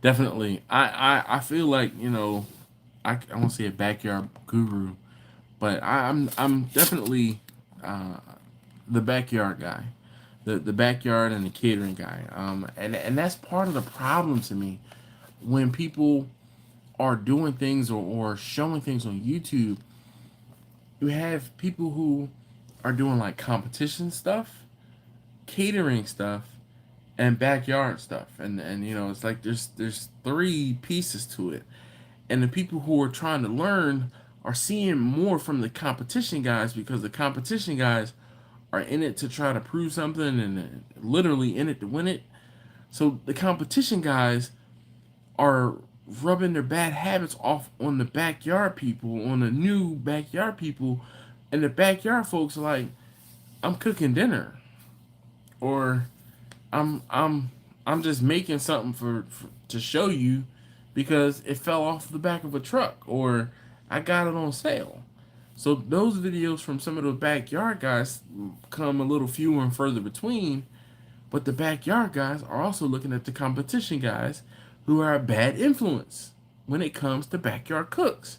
definitely. I feel like I won't say a backyard guru, but I'm definitely uh, the backyard guy, the backyard and the catering guy. And that's part of the problem to me when people are doing things or showing things on YouTube. You have people who are doing like competition stuff, catering stuff, and backyard stuff, and it's like there's three pieces to it, and the people who are trying to learn are seeing more from the competition guys because the competition guys are in it to try to prove something and literally in it to win it. So the competition guys are rubbing their bad habits off on the backyard people, on the new backyard people, and the backyard folks are like, I'm cooking dinner, or I'm I'm I'm just making something for to show you because it fell off the back of a truck, or I got it on sale. So those videos from some of those backyard guys come a little fewer and further between, but the backyard guys are also looking at the competition guys who are a bad influence when it comes to backyard cooks.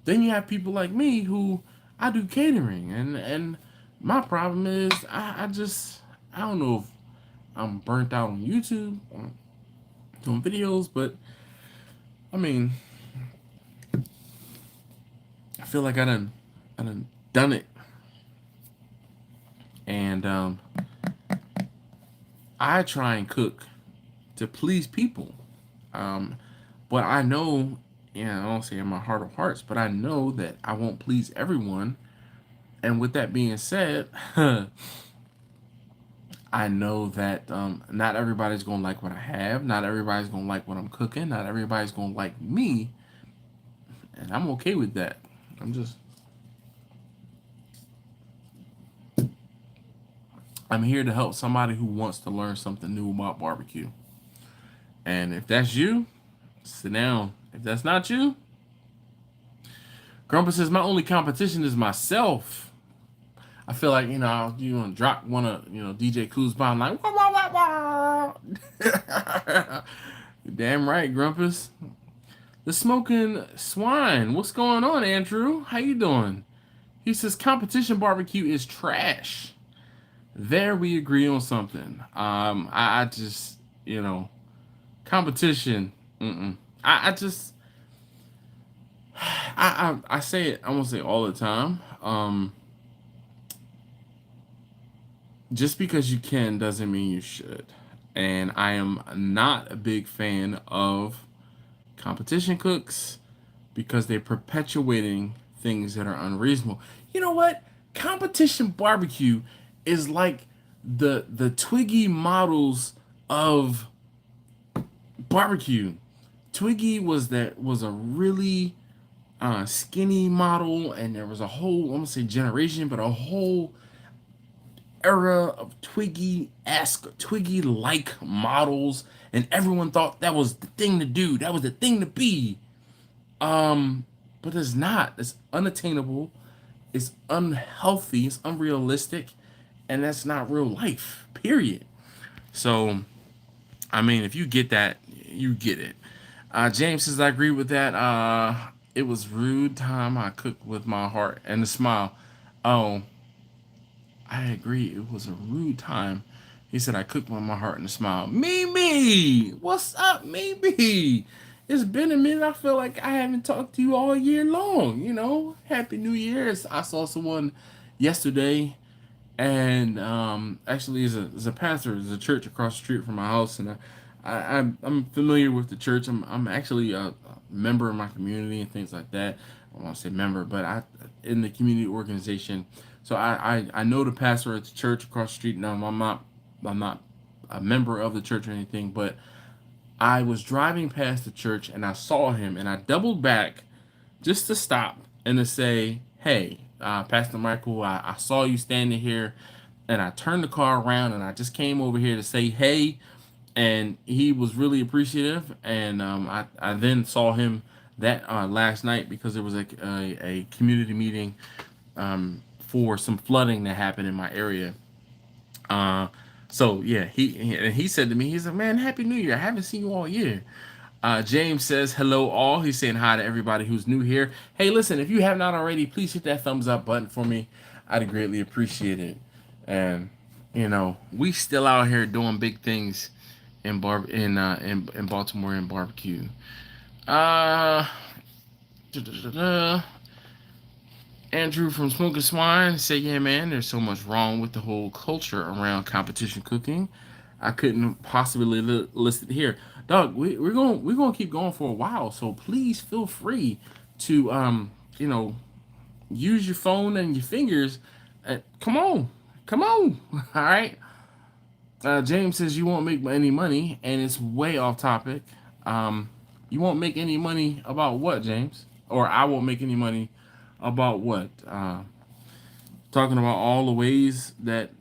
Then you have people like me who I do catering, and my problem is I don't know if I'm burnt out on YouTube or doing videos, but I mean I feel like I done it, and I try and cook to please people. Um, but I know, I don't say in my heart of hearts, but I know that I won't please everyone. And with that being said, I know that not everybody's gonna like what I have. Not everybody's gonna like what I'm cooking. Not everybody's gonna like me, and I'm okay with that. I'm here to help somebody who wants to learn something new about barbecue. And if that's you, sit down. If that's not you, Grumpa says my only competition is myself. I feel like you want to drop one of DJ Cool's bomb like wah, wah, wah, wah. Damn right, Grumpus. The smoking swine. What's going on, Andrew? How you doing? He says competition barbecue is trash. There we agree on something. I just competition. I just I say it. I won't say all the time. Just because you can doesn't mean you should. And I am not a big fan of competition cooks because they're perpetuating things that are unreasonable. You know what? Competition barbecue is like the Twiggy models of barbecue. Twiggy was a really skinny model, and there was a whole, I'm gonna say generation, but a whole era of Twiggy-esque, Twiggy-like models, and everyone thought that was the thing to do. That was the thing to be. But it's not. It's unattainable. It's unhealthy. It's unrealistic, and that's not real life. Period. So, I mean, if you get that, you get it. James says I agree with that. It was rude time I cooked with my heart and a smile. Oh, I agree. It was a rude time. He said I cooked with my heart and a smile. Mimi, what's up, Mimi? It's been a minute. I feel like I haven't talked to you all year long. You know, Happy New Year's. I saw someone yesterday, and actually, is a pastor. There's a church across the street from my house, and I'm familiar with the church. I'm actually a member of my community and things like that. I don't want to say member, but I in the community organization. So I know the pastor at the church across the street. Now I'm not a member of the church or anything, but I was driving past the church and I saw him, and I doubled back just to stop and to say, "Hey, Pastor Michael, I saw you standing here," and I turned the car around and I just came over here to say, "Hey." And he was really appreciative. And I then saw him that last night because there was a community meeting for some flooding that happened in my area. So yeah, he said to me, he said, "Man, Happy New Year! I haven't seen you all year." James says, "Hello, all." He's saying hi to everybody who's new here. Hey, listen, if you have not already, please hit that thumbs up button for me. I'd greatly appreciate it. And we still out here doing big things in Baltimore in barbecue. Uh, Andrew from Smoking Swine said, "Yeah, man, there's so much wrong with the whole culture around competition cooking. I couldn't possibly list it here, Doug. We're gonna keep going for a while, so please feel free to use your phone and your fingers. Come on, come on, all right." James says you won't make any money, and it's way off topic. You won't make any money about what, James? Or I won't make any money about what? Talking about all the ways that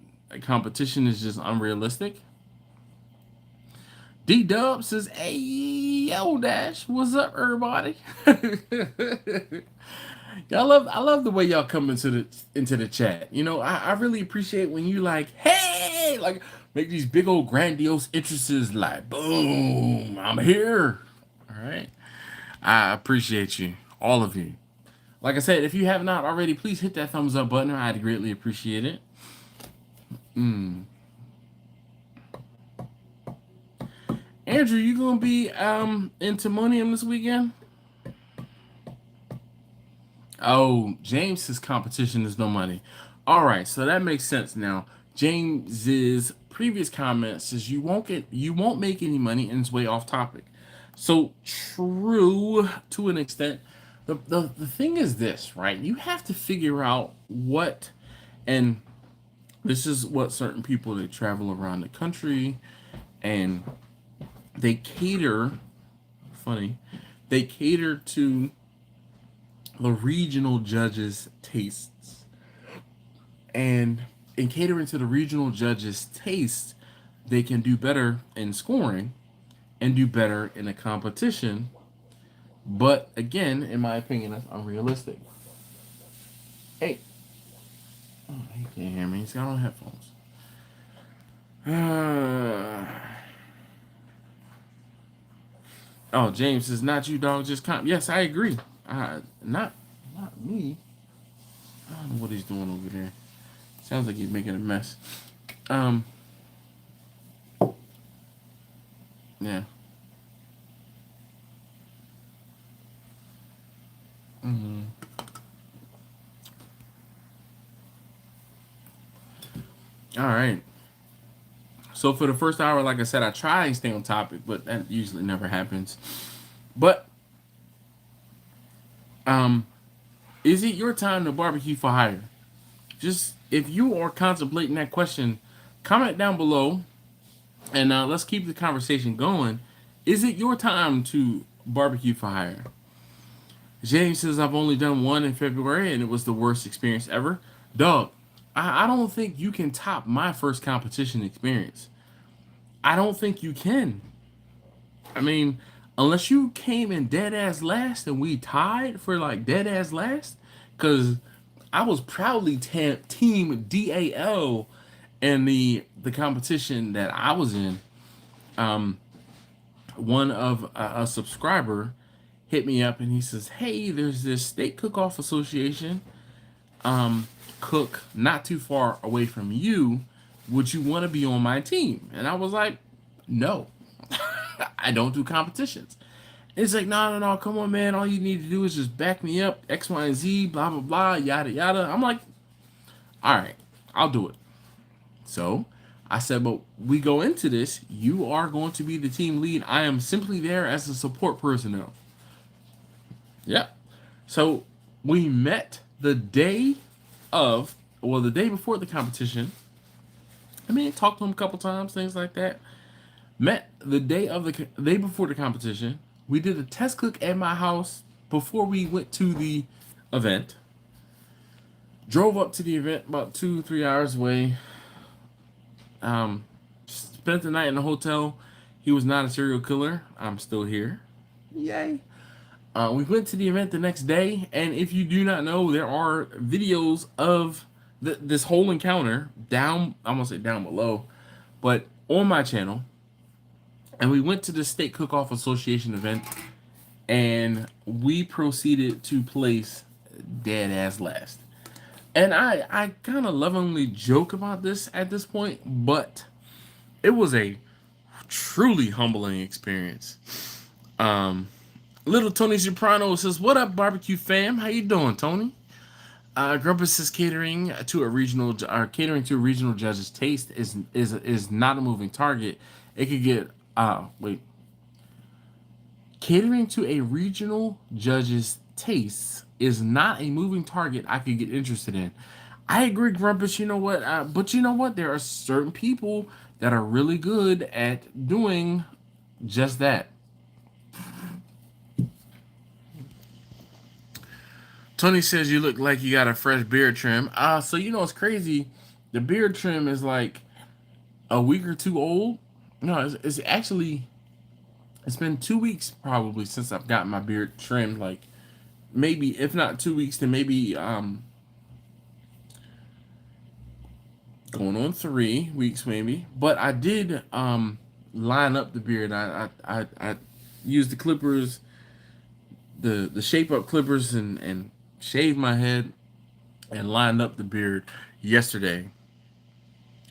competition is just unrealistic. D Dub says, "Hey, yo, Dash, what's up, everybody?" I love the way y'all come into the chat. I really appreciate when you like, "Hey," like make these big old grandiose entrances, like, "Boom, I'm here." All right, I appreciate you, all of you. Like I said, if you have not already, please hit that thumbs up button. I'd greatly appreciate it. Andrew, you gonna be in Timonium this weekend? Oh, James's competition is no money. All right, so that makes sense now. James's previous comment says you won't make any money, and it's way off topic. So true to an extent. The thing is this, right? You have to figure out what, and this is what certain people that travel around the country and they cater. Funny, they cater to the regional judges' tastes. And in catering to the regional judges' tastes, they can do better in scoring and do better in a competition. But again, in my opinion, that's unrealistic. Hey. Oh, he can't hear me. He's got on headphones. Oh, James says, "Not you, dog. Just Yes, I agree. Not me. I don't know what he's doing over there. Sounds like he's making a mess. Yeah. All right. So for the first hour, like I said, I try and stay on topic, but that usually never happens. But is it your time to barbecue for hire? Just if you are contemplating that question, comment down below, and let's keep the conversation going. Is it your time to barbecue for hire? James says I've only done one in February and it was the worst experience ever. Dog, I don't think you can top my first competition experience. I don't think you can. I mean, unless you came in dead ass last and we tied for like dead ass last, because I was proudly team DAL in the competition that I was in. One of a subscriber hit me up and he says, "Hey, there's this steak cook-off association cook not too far away from you. Would you want to be on my team?" And I was like, "No, I don't do competitions." It's like, no, no, no, come on, man. All you need to do is just back me up, X, Y, and Z, blah, blah, blah, yada, yada. I'm like, all right, I'll do it. So I said, but we go into this, you are going to be the team lead. I am simply there as a support personnel. Yeah. So we met the day of, well, the day before the competition. I mean, talked to him a couple times, things like that. Met the day before the competition. We did a test cook at my house before we went to the event. Drove up to the event about 2-3 hours away. Spent the night in the hotel. He was not a serial killer. I'm still here. Yay. We went to the event the next day, and if you do not know, there are videos of this whole encounter down. I'm gonna say down below, but on my channel. And we went to the Steak Cook-Off Association event, and we proceeded to place dead ass last. And I kind of lovingly joke about this at this point, but it was a truly humbling experience. Little Tony Soprano says, "What up, barbecue fam? How you doing, Tony?" Grumpus says catering to a regional judge's taste is not a moving target. It could get catering to a regional judge's tastes is not a moving target I could get interested in. I agree, Grumpus. You know what? But you know what? There are certain people that are really good at doing just that. Tony says you look like you got a fresh beard trim. So you know it's crazy. The beard trim is like a week or two old. No, it's actually, it's been 2 weeks probably since I've gotten my beard trimmed. Like maybe, if not 2 weeks, then maybe going on 3 weeks maybe. But I did line up the beard. I used the clippers, the shape up clippers, and shaved my head and lined up the beard yesterday.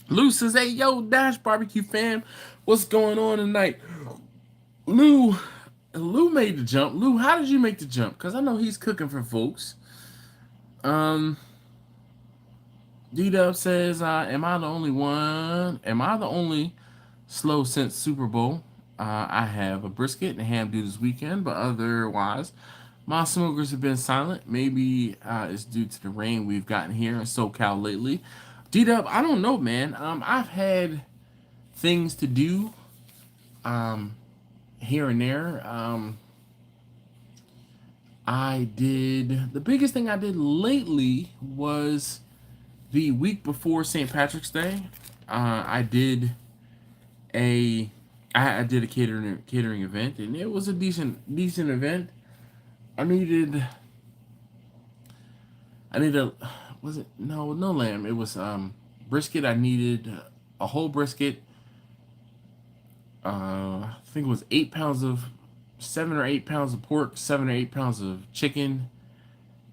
Lou says, "Hey, yo, Dash Barbecue fam, what's going on tonight?" Lou made the jump. Lou, how did you make the jump? Because I know he's cooking for folks. D-Dub says, am I the only one? Am I the only slow since Super Bowl? I have a brisket and a ham due this weekend, but otherwise, my smokers have been silent. Maybe it's due to the rain we've gotten here in SoCal lately. D-Dub, I don't know, man. I've had things to do here and there. The biggest thing I did lately was the week before St. Patrick's Day. I did a catering event, and it was a decent event. I needed was it no lamb? It was brisket. I needed a whole brisket. I think it was 7 or 8 pounds of pork, 7 or 8 pounds of chicken,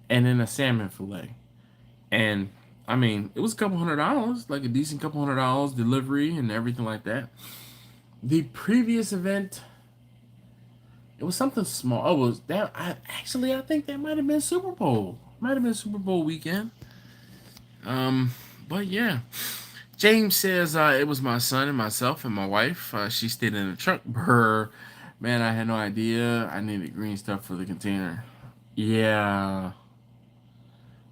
and then a salmon fillet. And I mean, it was a couple $100, like a decent couple $100, delivery and everything like that. The previous event, it was something small. Oh, was that? I think that might have been Super Bowl. Might have been Super Bowl weekend. But yeah. James says it was my son and myself and my wife. She stayed in the truck. Brr. Man, I had no idea. I needed green stuff for the container. Yeah.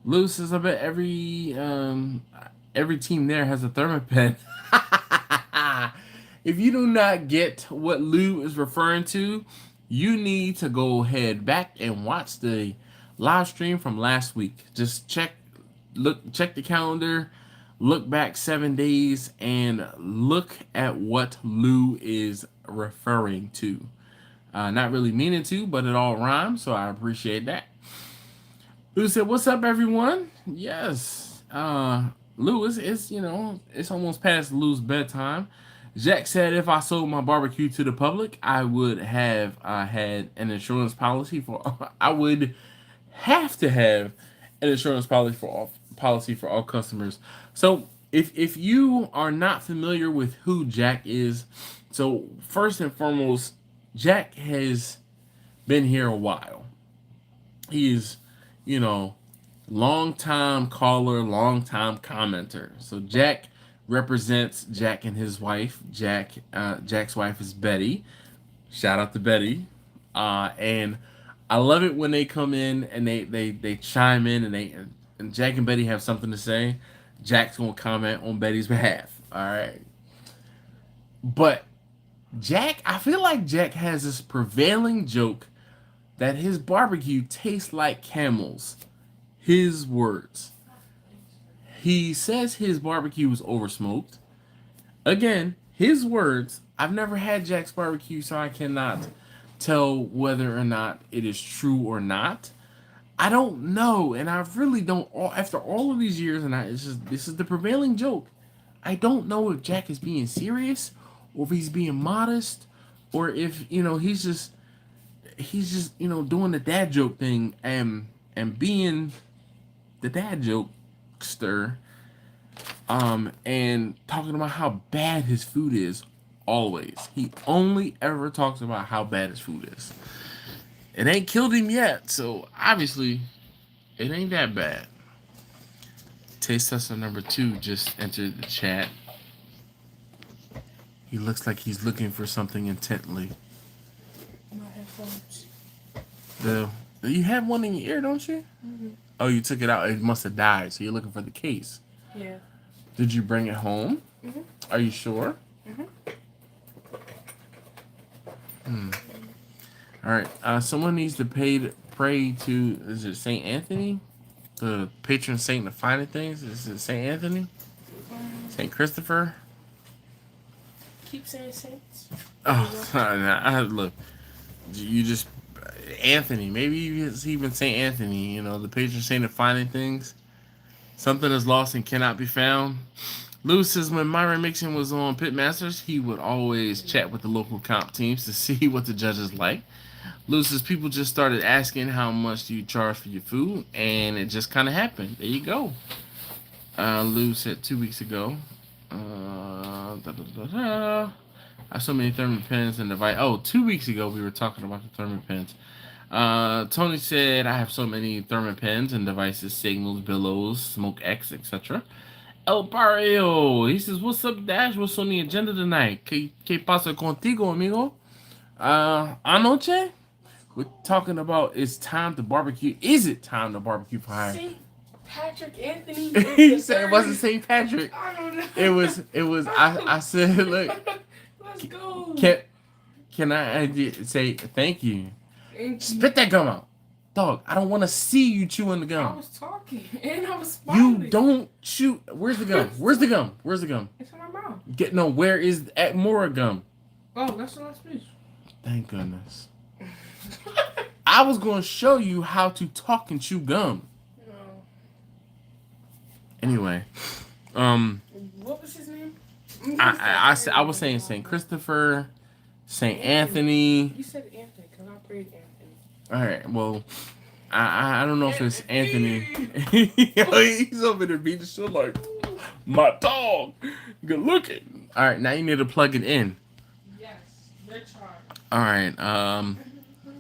Lou says, I bet every team there has a Thermopet. If you do not get what Lou is referring to, you need to go ahead back and watch the live stream from last week. Just check the calendar, look back 7 days, and look at what Lou is referring to. Not really meaning to, but it all rhymes, so I appreciate that. Lou said, "What's up, everyone?" Yes, Lou, it's almost past Lou's bedtime. Jack said, "If I sold my barbecue to the public, I would have had an insurance policy for. I would have to have an insurance policy for all customers." So, if you are not familiar with who Jack is, so first and foremost, Jack has been here a while. He's, you know, long time caller, long time commenter. So Jack represents Jack and his wife. Jack's wife is Betty. Shout out to Betty. And I love it when they come in and they chime in and Jack and Betty have something to say. Jack's gonna comment on Betty's behalf. All right. But Jack, I feel like Jack has this prevailing joke that his barbecue tastes like camels. His words. He says his barbecue is oversmoked. Again, his words. I've never had Jack's barbecue, so I cannot tell whether or not it is true or not. I don't know, and I really don't. After all of these years, and this is the prevailing joke. I don't know if Jack is being serious, or if he's being modest, or if he's just doing the dad joke thing and being the dad jokester, and talking about how bad his food is. Always, he only ever talks about how bad his food is. It ain't killed him yet, so obviously it ain't that bad. Taste tester number 2 just entered the chat. He looks like he's looking for something intently. My headphones. You have one in your ear, don't you? Mm-hmm. Oh, you took it out. It must have died, so you're looking for the case. Yeah. Did you bring it home? Mm-hmm. Are you sure? Mm-hmm. All right. Someone needs to pray to. Is it Saint Anthony, the patron saint of finding things? Is it Saint Anthony? Saint Christopher? Keep saying saints. Oh, nah, look. You just Anthony. Maybe it's even Saint Anthony. The patron saint of finding things. Something is lost and cannot be found. Lou says when Myron Mixon was on Pitmasters, he would always chat with the local comp teams to see what the judges like. Lou says people just started asking how much do you charge for your food, and it just kind of happened. There you go. Lou said 2 weeks ago. I have so many thermal pens and device. Oh, 2 weeks ago we were talking about the thermal pens. Tony said I have so many thermal pens and devices, signals, billows, smoke X, etc. El Barrio, he says, "What's up, Dash? What's on the agenda tonight? ¿Qué pasa contigo, amigo?" Anoche, we're talking about it's time to barbecue. Is it time to barbecue for hire? St. Patrick Anthony. He said it wasn't St. Patrick. I don't know. It was. I said, look. Let's go. Can I say thank you? Spit that gum out. Dog, I don't want to see you chewing the I gum. was talking and I was smiling. You don't chew. Where's the gum? Where's the gum? Where's the gum? It's in my mouth. Where is more gum? Oh, that's the last piece. Thank goodness. I was going to show you how to talk and chew gum. No. Anyway, What was his name? I was saying Saint Christopher, Saint Anthony. You said Anthony because I prayed Anthony. All right, well, I don't know if it's Anthony. He's over there beating the shit like my dog. Good looking. All right, now you need to plug it in. Yes, they're charged. All right,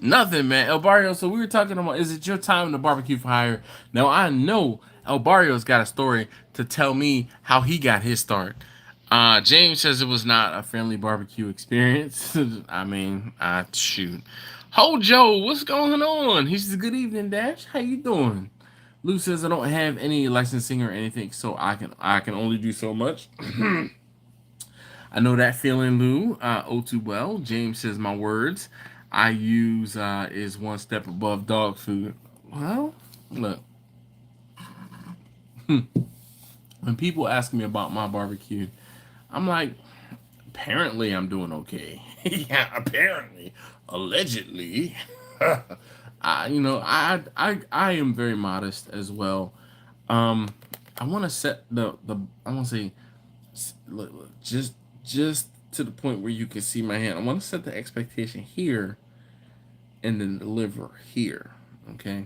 nothing, man. El Barrio. So we were talking about, is it your time to barbecue for hire? Now I know El Barrio's got a story to tell me how he got his start. James says it was not a friendly barbecue experience. I mean, shoot. Ho Joe, what's going on? He says, "Good evening, Dash. How you doing?" Lou says, "I don't have any licensing or anything, so I can only do so much." I know that feeling, Lou. Oh, too well. James says, "My words. I use is one step above dog food. Well, look, when people ask me about my barbecue, I'm like, apparently I'm doing okay. Yeah, apparently, allegedly. I am very modest as well. Um, I want to set the I want to say look, just to the point where you can see my hand. I want to set the expectation here and then deliver here. Okay.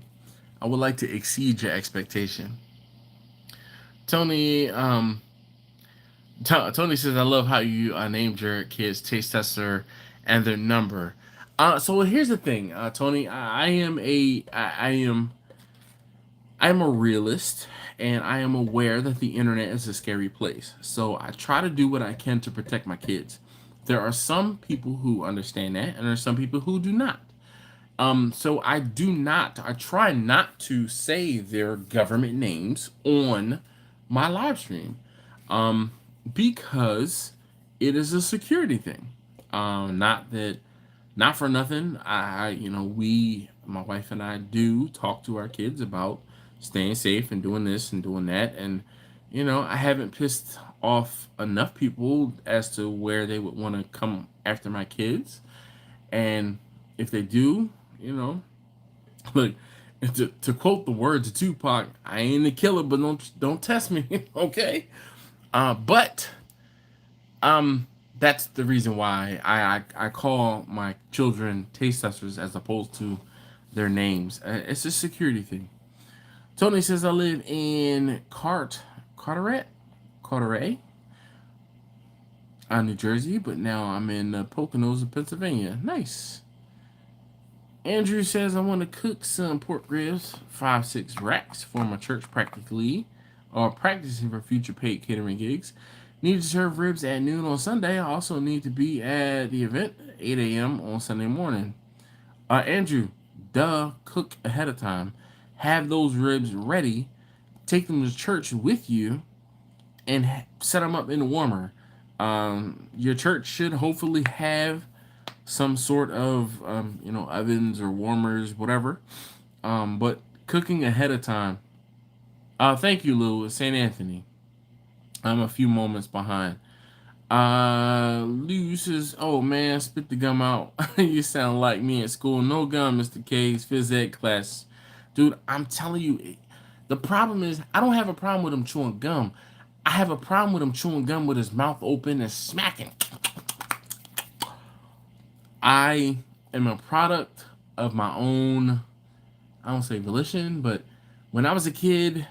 I would like to exceed your expectation. Tony, Tony says, I love how you named your kids Taste Tester and their number. So here's the thing, Tony. I am a realist, and I am aware that the internet is a scary place. So I try to do what I can to protect my kids. There are some people who understand that, and there are some people who do not. So I try not to say their government names on my live stream, um, because it is a security thing. Not that, not for nothing. My wife and I do talk to our kids about staying safe and doing this and doing that, and I haven't pissed off enough people as to where they would want to come after my kids, and if they do, you know, look, to quote the words of Tupac, I ain't a killer, but don't test me, okay? But that's the reason why I call my children taste testers as opposed to their names. It's a security thing. Tony says I live in Carteret, New Jersey, but now I'm in Poconos, Pennsylvania. Nice. Andrew says I want to cook some pork ribs, 5-6 racks for my church practically, or practicing for future paid catering gigs. Need to serve ribs at noon on Sunday. I also need to be at the event 8 a.m. on Sunday morning. Andrew, cook ahead of time. Have those ribs ready. Take them to church with you and set them up in the warmer. Your church should hopefully have some sort of ovens or warmers, whatever. But cooking ahead of time. Thank you, Lou. St. Anthony. I'm a few moments behind. Lou says, "Oh man, spit the gum out. You sound like me at school. No gum, Mr. K's phys ed class, dude. I'm telling you, the problem is I don't have a problem with him chewing gum. I have a problem with him chewing gum with his mouth open and smacking. I am a product of my own, I don't say volition, but when I was a kid,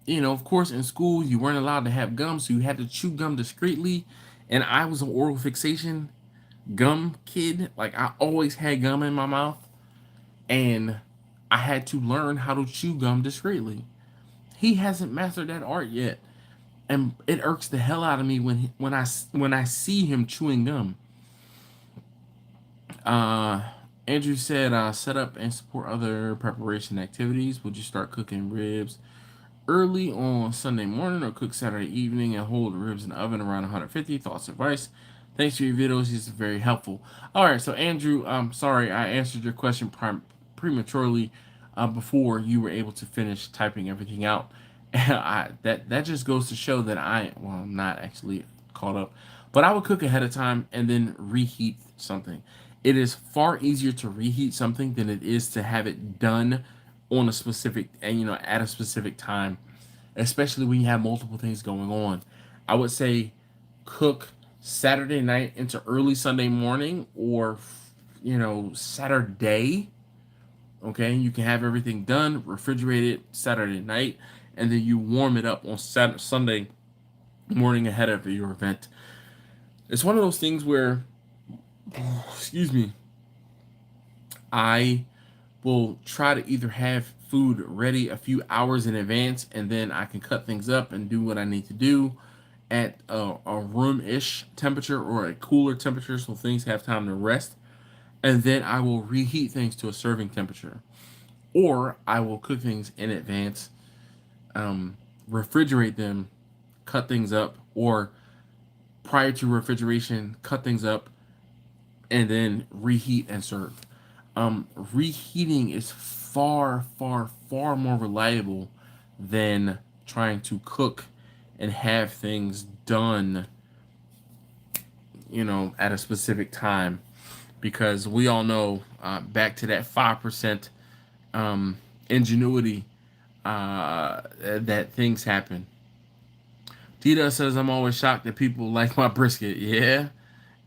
of course, in school, you weren't allowed to have gum, so you had to chew gum discreetly. And I was an oral fixation gum kid. Like, I always had gum in my mouth, and I had to learn how to chew gum discreetly. He hasn't mastered that art yet, and it irks the hell out of me when I see him chewing gum. Andrew said, set up and support other preparation activities. Would you start cooking ribs early on Sunday morning or cook Saturday evening and hold the ribs in the oven around 150? Thoughts, advice? Thanks for your videos. It's very helpful. All right, so Andrew, I'm sorry I answered your question prematurely before you were able to finish typing everything out. That just goes to show that I'm not actually caught up, but I would cook ahead of time and then reheat something. It is far easier to reheat something than it is to have it done on a specific and at a specific time, especially when you have multiple things going on. I would say cook Saturday night into early Sunday morning, or Saturday. Okay, you can have everything done, refrigerated Saturday night, and then you warm it up on Sunday morning ahead of your event. It's one of those things where, excuse me, I will try to either have food ready a few hours in advance, and then I can cut things up and do what I need to do at a room-ish temperature or a cooler temperature so things have time to rest. And then I will reheat things to a serving temperature. Or I will cook things in advance, refrigerate them, cut things up, or prior to refrigeration, cut things up, and then reheat and serve. reheating is far, far, far more reliable than trying to cook and have things done, at a specific time. Because we all know, back to that 5% ingenuity, that things happen. Tita says, I'm always shocked that people like my brisket. Yeah.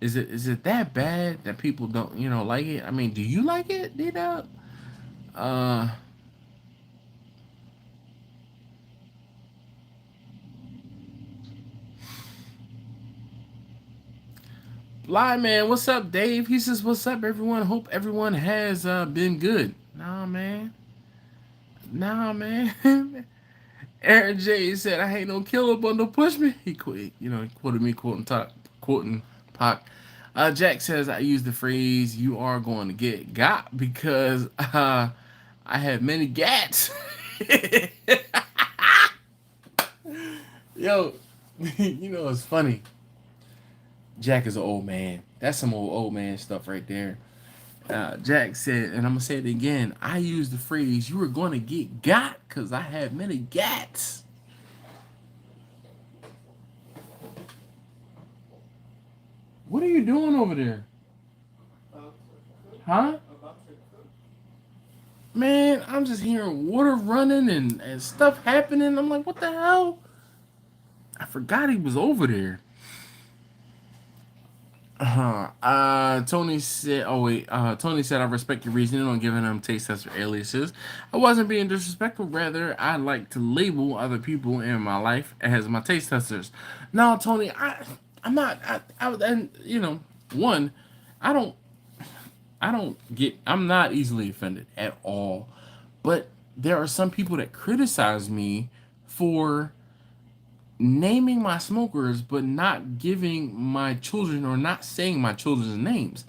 Is it that bad that people don't, like it? I mean, do you like it, Tita? Blind man, what's up, Dave? He says, what's up, everyone? Hope everyone has been good. Nah, man. Nah, man. Aaron J said, I ain't no killer, but no push me. He quoted me, quoting Pac. Jack says, I use the phrase, you are going to get got because I have many gats. Yo, it's funny. Jack is an old man. That's some old man stuff right there. Jack said, and I'm going to say it again, I use the phrase, you are going to get got because I have many gats. What are you doing over there? Huh? Man, I'm just hearing water running and stuff happening. I'm like, what the hell? I forgot he was over there. Tony said, Tony said, I respect your reasoning on giving them taste tester aliases. I wasn't being disrespectful. Rather, I like to label other people in my life as my taste testers. No, Tony, I'm not, one, I'm not easily offended at all, but there are some people that criticize me for naming my smokers, but not giving my children or not saying my children's names.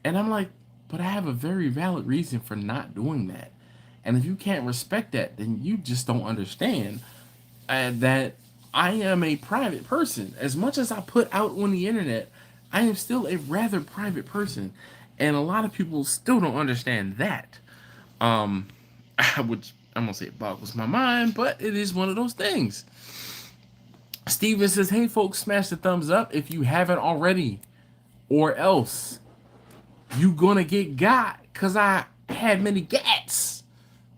And I'm like, but I have a very valid reason for not doing that. And if you can't respect that, then you just don't understand that I am a private person. As much as I put out on the internet, I am still a rather private person. And a lot of people still don't understand that. Which I'm going to say it boggles my mind, but it is one of those things. Steven says, hey folks, smash the thumbs up if you haven't already. Or else you gonna get got because I had many gats.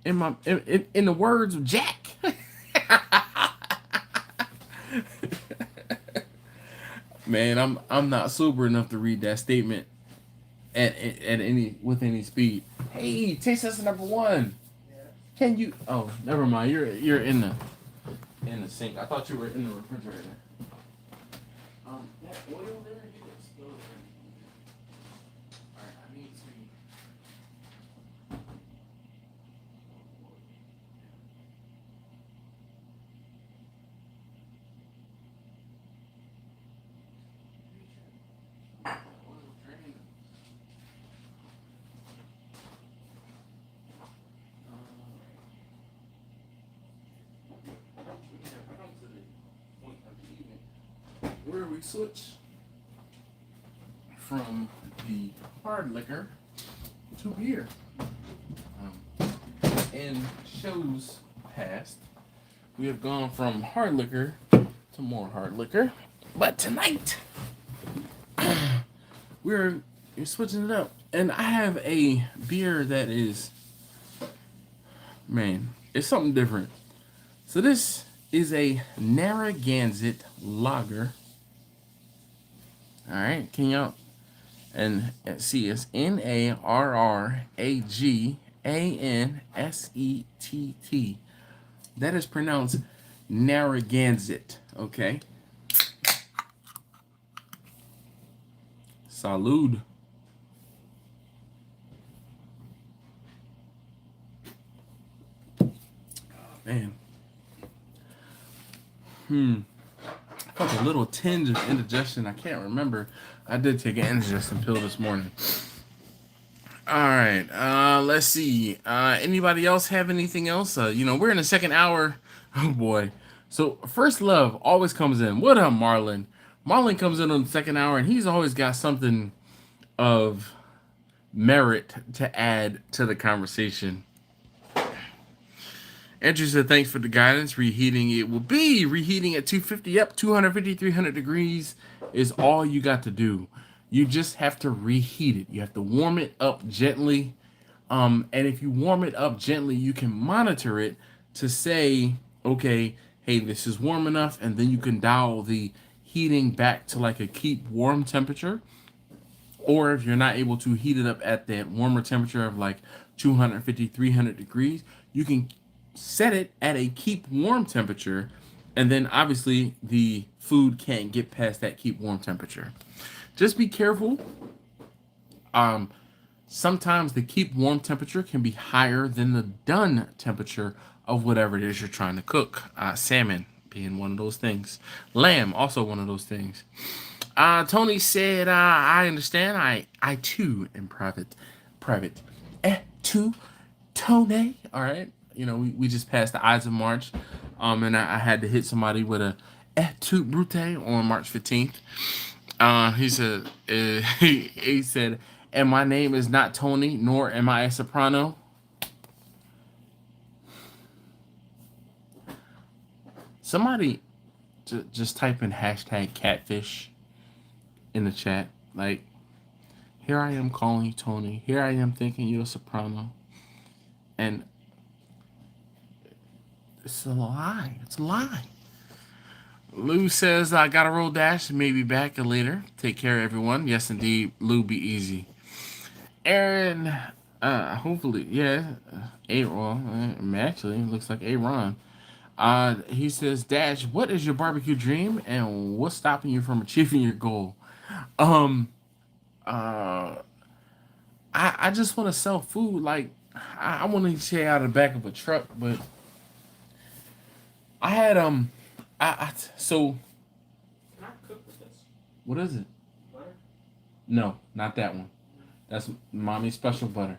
In the words of Jack. Man, I'm not sober enough to read that statement with any speed. Hey, taste test number 1. Yeah. Can you? Oh, never mind. You're in the sink. I thought you were in the refrigerator. That oil there, you just go there. Alright, I need to. Where we switch from the hard liquor to beer. In shows past, we have gone from hard liquor to more hard liquor, but tonight we're switching it up, and I have a beer that is, man, it's something different. So this is a Narragansett lager. All right, can y'all and see it's Narragansett. That is pronounced Narragansett. Okay. Salud. Oh, man. I felt a little tinge of indigestion. I can't remember. I did take an indigestion pill this morning. Alright, let's see. Anybody else have anything else? We're in the second hour. Oh boy. So, First Love always comes in. What up, Marlon? Marlon comes in on the second hour, and he's always got something of merit to add to the conversation. Andrew said, thanks for the guidance. Reheating it will be reheating at 250. Yep, 250, 300 degrees is all you got to do. You just have to reheat it. You have to warm it up gently. And if you warm it up gently, you can monitor it to say, okay, hey, this is warm enough. And then you can dial the heating back to like a keep warm temperature. Or if you're not able to heat it up at that warmer temperature of like 250, 300 degrees, you can set it at a keep warm temperature. And then obviously the food can't get past that keep warm temperature. Just be careful. Sometimes the keep warm temperature can be higher than the done temperature of whatever it is you're trying to cook. Salmon being one of those things. Lamb, also one of those things. Tony said, I understand. I too am private. Too, Tony. All right. You know, we just passed the Ides of March. And I had to hit somebody with a tout brute on March 15th. He said, he said, and my name is not Tony, nor am I a soprano. Somebody just type in hashtag catfish in the chat. Like, here I am calling you Tony. Here I am thinking you're a soprano. And it's a lie. It's a lie. Lou says, I got a roll dash. Maybe back later. Take care, everyone. Yes, indeed. Lou, be easy. Aaron, hopefully, yeah. Actually, it looks like Aaron. He says, Dash, what is your barbecue dream and what's stopping you from achieving your goal? I just want to sell food. Like, I want to stay out of the back of a truck, but I had, so. Can I cook with this? What is it? Butter? No, not that one. That's Mommy's special butter.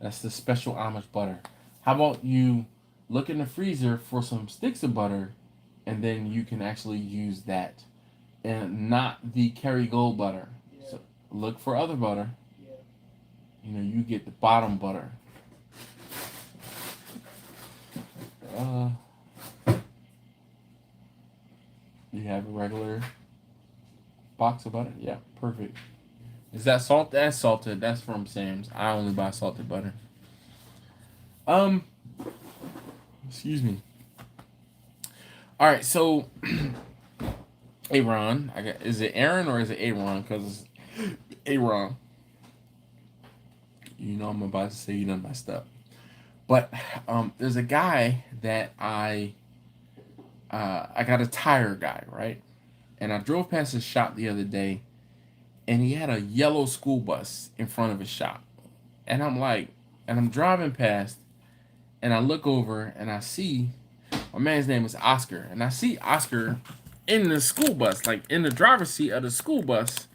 That's the special Amish butter. How about you look in the freezer for some sticks of butter, and then you can actually use that, and not the Kerrygold butter. Yeah. So look for other butter. Yeah. You know, you get the bottom butter. You have a regular box of butter? Yeah, perfect. Is that salt? That's salted. That's from Sam's. I only buy salted butter. Excuse me. All right, so Aaron, is it Aaron or is it Aaron? Because Aaron. You know I'm about to say you done messed up. But there's a guy that I got a tire guy, right? And I drove past his shop the other day, and he had a yellow school bus in front of his shop. And I'm driving past, and I look over, and I see, my man's name is Oscar, and I see Oscar in the school bus, like in the driver's seat of the school bus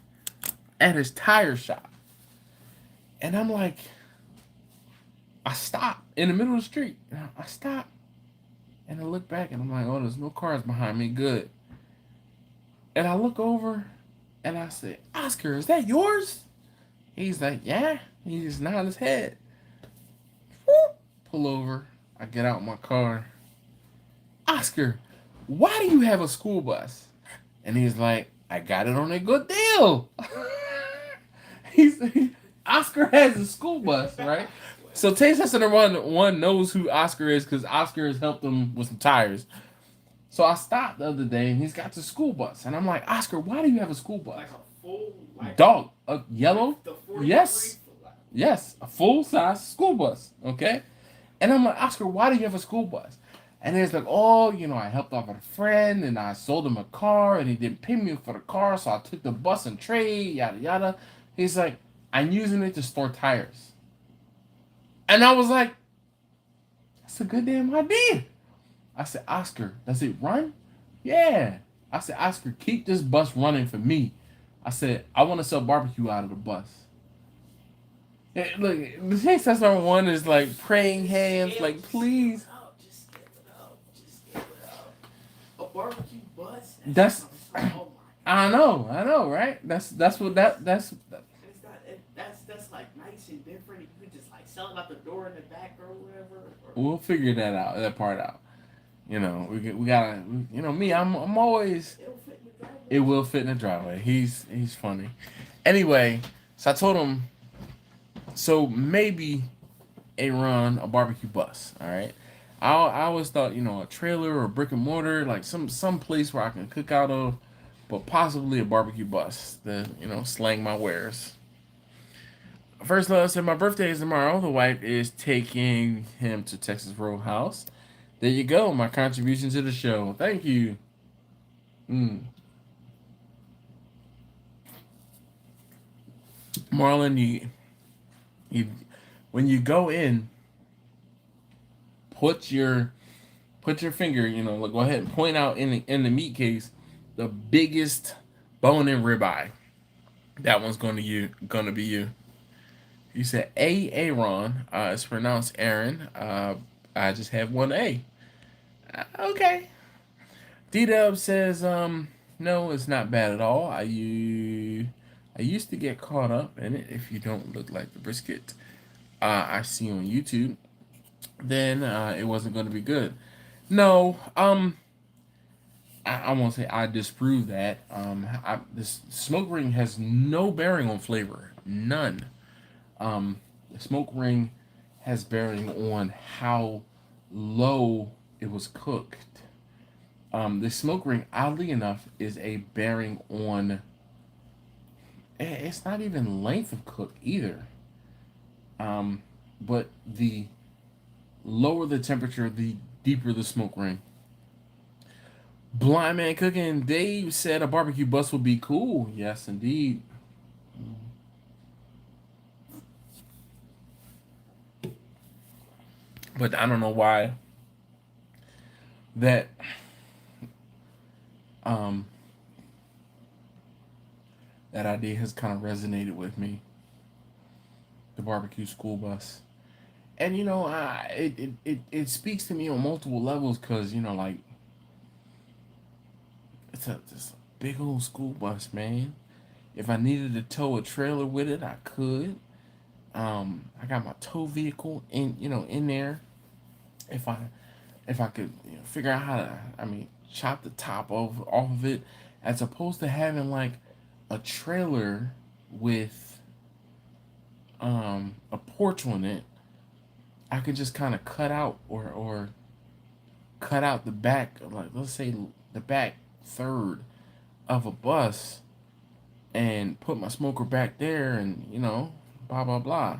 at his tire shop. And I'm like, I stop in the middle of the street. I stop, and I look back, and I'm like, oh, there's no cars behind me, good. And I look over, and I say, Oscar, is that yours? He's like, yeah. He just nodded his head. Whoop. Pull over. I get out my car. Oscar, why do you have a school bus? And he's like, I got it on a good deal. Oscar has a school bus, right? So Taste Tester one knows who Oscar is because Oscar has helped him with some tires. So I stopped the other day, and he's got the school bus. And I'm like, Oscar, why do you have a school bus? Like a full... Like, dog. A yellow? Yes. Yes. A full-size school bus. Okay? And I'm like, Oscar, why do you have a school bus? And he's like, oh, you know, I helped off a friend, and I sold him a car, and he didn't pay me for the car, so I took the bus and trade, yada, yada. He's like, I'm using it to store tires. And I was like, that's a good damn idea. I said, Oscar, does it run? Yeah. I said, Oscar, keep this bus running for me. I said, I want to sell barbecue out of the bus. Look, the Taste Tester one is like praying hands, like, please. Just give it up. Just give it up. A barbecue bus? That's oh my I know, right? That's what that's that's like nice pricing different? You could just like sell it out the door in the back or whatever. Or... We'll figure that part out. You know, we gotta. You know me. I'm always. It will fit in the driveway. He's funny. Anyway, so I told him. So maybe a barbecue bus. All right. I always thought, you know, a trailer or a brick and mortar, like some place where I can cook out of, but possibly a barbecue bus to, you know, slang my wares. First love said my birthday is tomorrow. The wife is taking him to Texas Roadhouse. There you go, my contribution to the show. Thank you. Marlon, you when you go in, put your finger, you know, go ahead and point out in the meat case the biggest bone in ribeye. That one's gonna be you. You said Aaron. It's pronounced Aaron. I just have one A. Okay. D-Dub says, no, it's not bad at all. I used to get caught up in it. If you don't look like the brisket I see on YouTube, then it wasn't going to be good. No, I won't say I disprove that. This smoke ring has no bearing on flavor. None. The smoke ring has bearing on how low it was cooked. The smoke ring, oddly enough, is a bearing on. It's not even length of cook either. But the lower the temperature, the deeper the smoke ring. Blind Man Cooking Dave said a barbecue bus would be cool. Yes, indeed. But I don't know why that that idea has kind of resonated with me. The barbecue school bus. And you know, it speaks to me on multiple levels because, you know, like it's a big old school bus, man. If I needed to tow a trailer with it, I could. I got my tow vehicle in there. If I could, you know, figure out how to, chop the top off of it, as opposed to having like a trailer with a porch on it, I could just kind of cut out or cut out the back, like let's say the back third of a bus, and put my smoker back there, and you know, blah blah blah.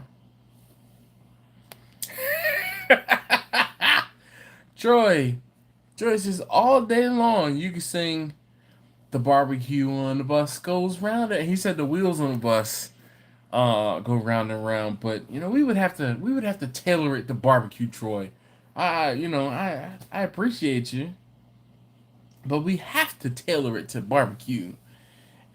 Joy says all day long you can sing the barbecue on the bus goes round it. He said the wheels on the bus go round and round, but you know, we would have to tailor it to barbecue, Troy. I appreciate you, but we have to tailor it to barbecue.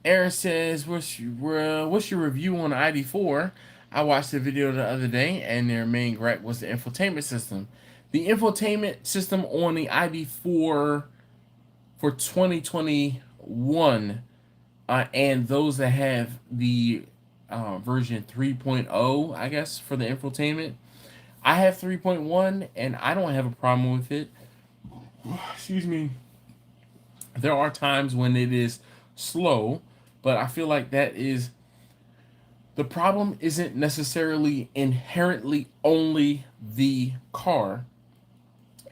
Aaron says, what's your review on the ID4? I watched the video the other day, and their main gripe was the infotainment system. The infotainment system on the ID4 for 2021, and those that have the version 3.0, I guess, for the infotainment. I have 3.1, and I don't have a problem with it. Excuse me. There are times when it is slow, but I feel like that is... The problem isn't necessarily inherently only the car.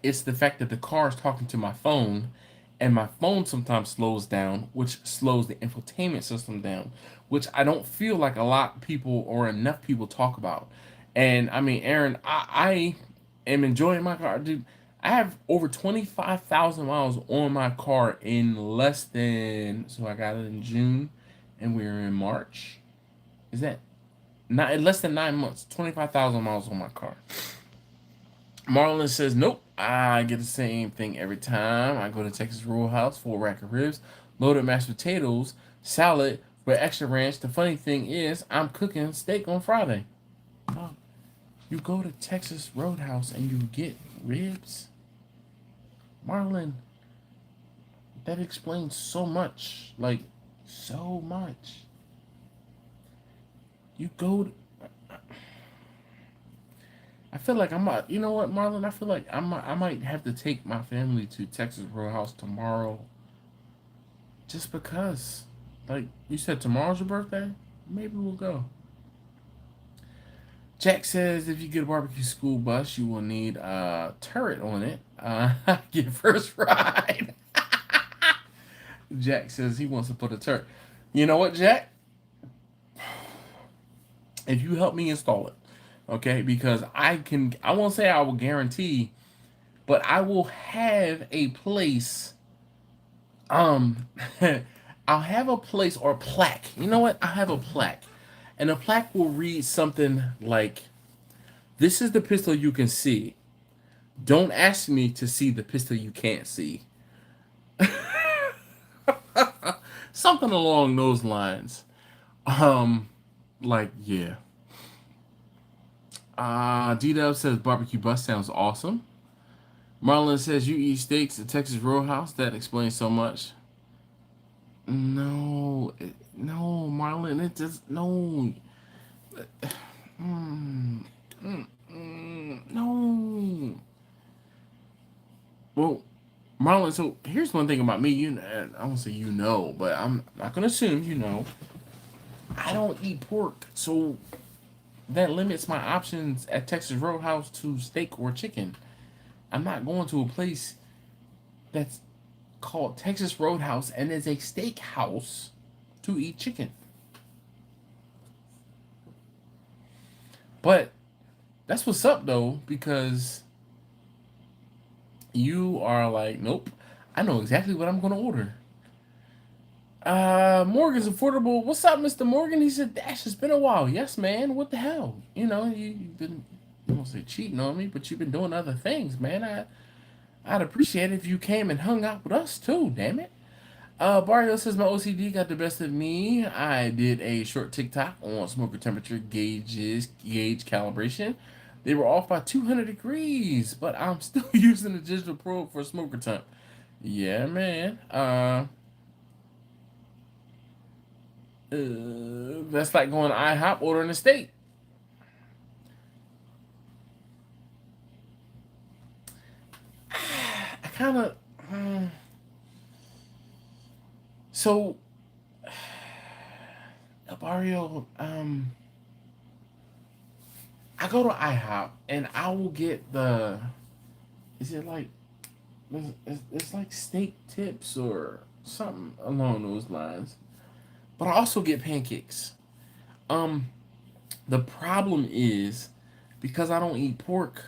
It's the fact that the car is talking to my phone, and my phone sometimes slows down, which slows the infotainment system down, which I don't feel like a lot of people or enough people talk about. And I mean, Aaron, I am enjoying my car, dude. I have over 25,000 miles on my car in less than, so I got it in June, and we're in March. Is that not in less than 9 months? 25,000 miles on my car. Marlon says, nope, I get the same thing every time. I go to Texas Roadhouse for a rack of ribs, loaded mashed potatoes, salad with extra ranch. The funny thing is, I'm cooking steak on Friday. Oh, you go to Texas Roadhouse and you get ribs? Marlon, that explains so much. Like, so much. You go to... I feel like you know what, Marlon? I feel like I might have to take my family to Texas Roadhouse tomorrow, just because. Like you said, tomorrow's your birthday. Maybe we'll go. Jack says if you get a barbecue school bus, you will need a turret on it. Get first ride. Jack says he wants to put a turret. You know what, Jack? If you help me install it, okay? Because I won't say I will guarantee, but I will have a place. Um, I'll have a place or a plaque. You know what? I'll have a plaque, and the plaque will read something like, "This is the pistol you can see. Don't ask me to see the pistol you can't see." Something along those lines. Um, like yeah. D-Dub says barbecue bus sounds awesome. Marlon says you eat steaks at Texas Roadhouse. That explains so much. No, no, Marlon. It just no. No. Well, Marlon. So here's one thing about me. I won't say you know, but I'm not gonna assume you know. I don't eat pork, so that limits my options at Texas Roadhouse to steak or chicken. I'm not going to a place that's called Texas Roadhouse and is a steakhouse to eat chicken. But that's what's up though, because you are like, nope, I know exactly what I'm gonna order. Morgan's affordable. What's up, Mr. Morgan? He said, Dash, it's been a while. Yes, man. What the hell? You know, you've been, I won't say cheating on me, but you've been doing other things, man. I'd appreciate it if you came and hung out with us too, damn it. Barrio says my OCD got the best of me. I did a short TikTok on smoker temperature gauge calibration. They were off by 200 degrees, but I'm still using the digital probe for smoker temp. Yeah, man. That's like going to IHOP ordering a steak. I kind of. So, Barrio, I go to IHOP and I will get the. Is it like. It's like steak tips or something along those lines. But I also get pancakes. The problem is because I don't eat pork,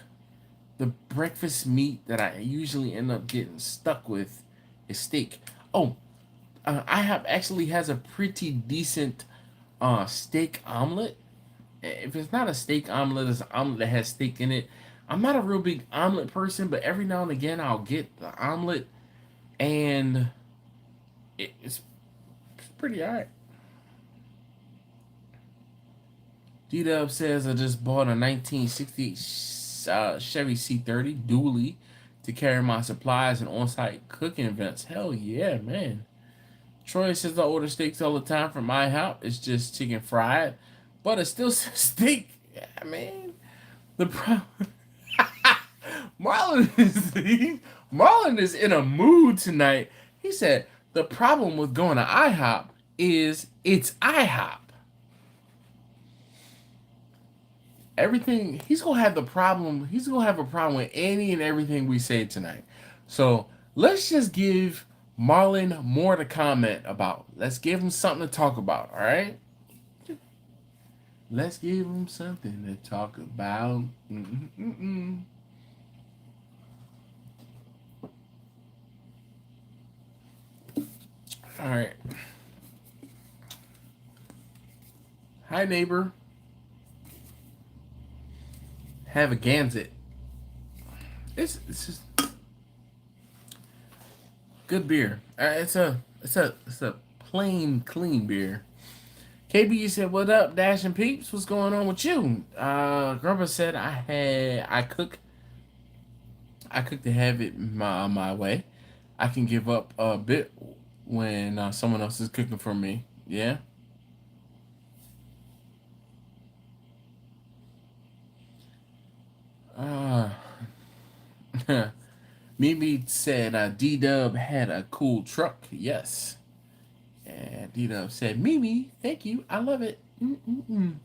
the breakfast meat that I usually end up getting stuck with is steak. Oh, IHOP actually has a pretty decent steak omelet. If it's not a steak omelet, it's an omelet that has steak in it. I'm not a real big omelet person, but every now and again I'll get the omelet, and it's pretty alright. D-Dub says I just bought a 1968 Chevy C30 dually to carry my supplies and on-site cooking events. Hell yeah, man. Troy says I order steaks all the time from IHOP. It's just chicken fried, but it still says steak. Yeah, man. The problem. Marlon is in a mood tonight. He said the problem with going to IHOP is it's IHOP. Everything he's gonna have a problem with any and everything we say tonight. So let's just give Marlon more to comment about. Let's give him something to talk about, all right? Let's give him something to talk about. All right. Hi, neighbor. Have a Gansett. It's just good beer. It's a plain clean beer. KB said, "What up, Dash and Peeps? What's going on with you?" Grumpa said, "I cook to have it my way. I can give up a bit when someone else is cooking for me." Yeah. Uh, Mimi said D-Dub had a cool truck. Yes. And D-Dub said, Mimi, thank you. I love it. Mm-mm-mm.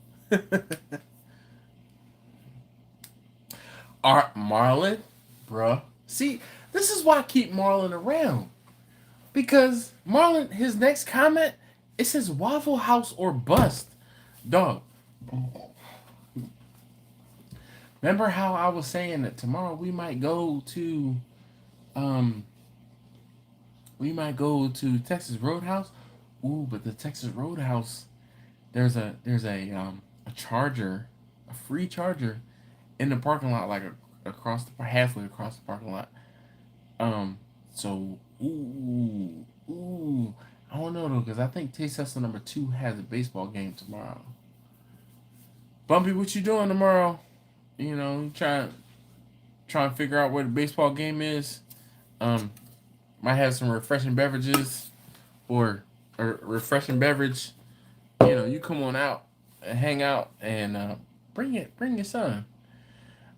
Art Marlon, bruh. See, this is why I keep Marlon around. Because Marlon, his next comment, it says Waffle House or bust. Dog. Remember how I was saying that tomorrow um we might go to Texas Roadhouse? Ooh, but the Texas Roadhouse, there's a charger, a free charger in the parking lot, like across the halfway across the parking lot. So I don't know though, because I think Taste Tester number 2 has a baseball game tomorrow. Bumpy, what you doing tomorrow? You know, trying to figure out where the baseball game is. Um, might have some refreshing beverages or refreshing beverage. You know, you come on out and hang out and bring your son.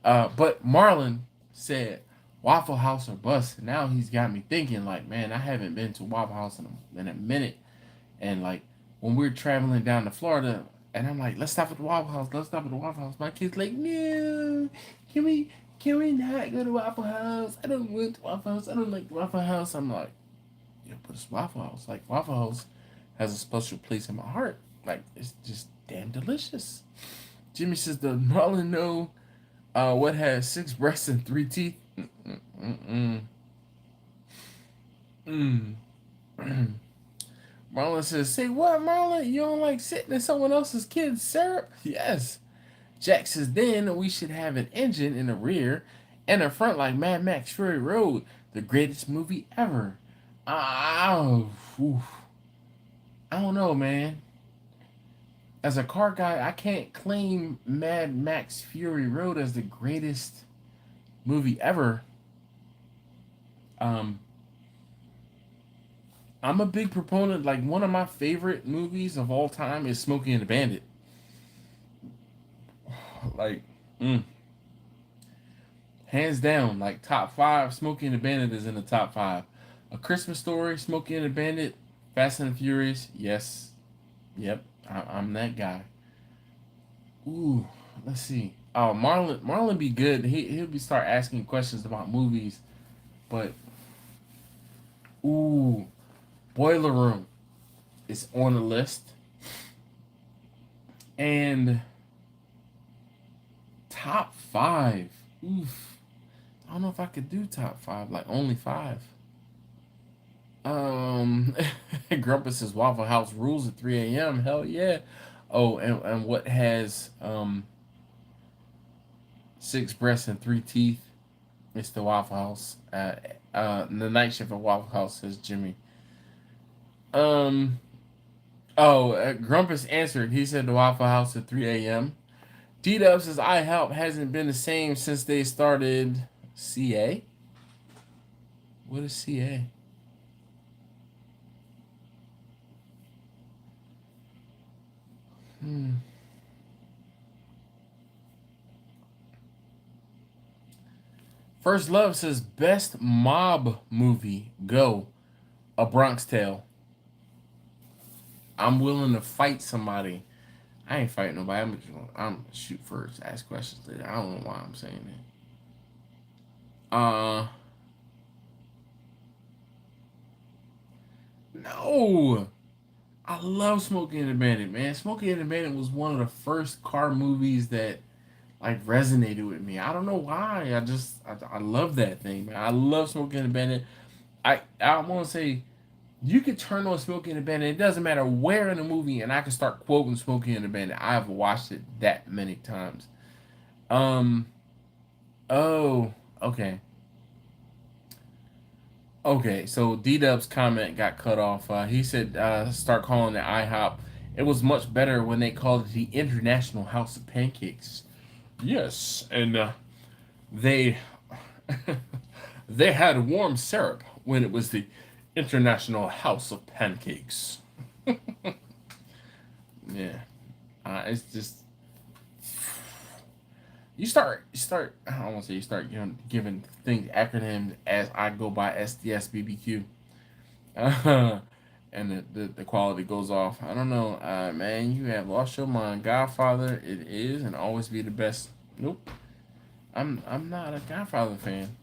But Marlon said Waffle House or bust. Now he's got me thinking like, man, I haven't been to Waffle House in a minute. And like when we're traveling down to Florida, and I'm like, let's stop at the Waffle House. Let's stop at the Waffle House. My kid's like, no, can we can we not go to Waffle House? I don't want Waffle House. I don't like Waffle House. I'm like, yeah, but it's Waffle House. Like Waffle House has a special place in my heart. Like it's just damn delicious. Jimmy says, does Marlon know what has 6 breasts and 3 teeth? Mm. Marlon says, say what, Marlon? You don't like sitting in someone else's kid's syrup? Yes. Jack says, then we should have an engine in the rear and a front like Mad Max Fury Road, the greatest movie ever. Oh, oof. I don't know, man. As a car guy, I can't claim Mad Max Fury Road as the greatest movie ever. Um, I'm a big proponent. Like one of my favorite movies of all time is Smokey and the Bandit. Like, hands down, like top 5. Smokey and the Bandit is in the top 5. A Christmas Story, Smokey and the Bandit, Fast and the Furious. Yes, yep, I'm that guy. Ooh, let's see. Oh, Marlon be good. He'll be start asking questions about movies, but ooh, Boiler Room is on the list, and top 5. Oof, I don't know if I could do top 5. Like only 5. Grumpus says Waffle House rules at 3 a.m. Hell yeah. Oh, and what has 6 breasts and 3 teeth? It's the Waffle House. The night shift at Waffle House, says Jimmy. Grumpus answered. He said the Waffle House at 3 a.m. D-Dub says iHelp hasn't been the same since they started CA. What is CA? First Love says best mob movie. Go. A Bronx Tale. I'm willing to fight somebody. I ain't fighting nobody. I'm shoot first, ask questions later. I don't know why I'm saying that. No. I love Smokey and the Bandit, man. Smokey and the Bandit was one of the first car movies that like resonated with me. I don't know why. I love that thing, man. I love Smokey and the Bandit. I want to say you could turn on Smokey and the Bandit. It doesn't matter where in the movie, and I can start quoting Smokey and the Bandit. I've watched it that many times. Um. Oh. Okay. Okay. So D-Dub's comment got cut off. He said, "Start calling it IHOP. It was much better when they called it the International House of Pancakes." Yes, and they they had warm syrup when it was the International House of Pancakes. Yeah, it's just You start. I don't want to say you start, giving things acronyms as I go by SDSBBQ, and the quality goes off. I don't know, man. You have lost your mind. Godfather, it is and always be the best. Nope, I'm not a Godfather fan.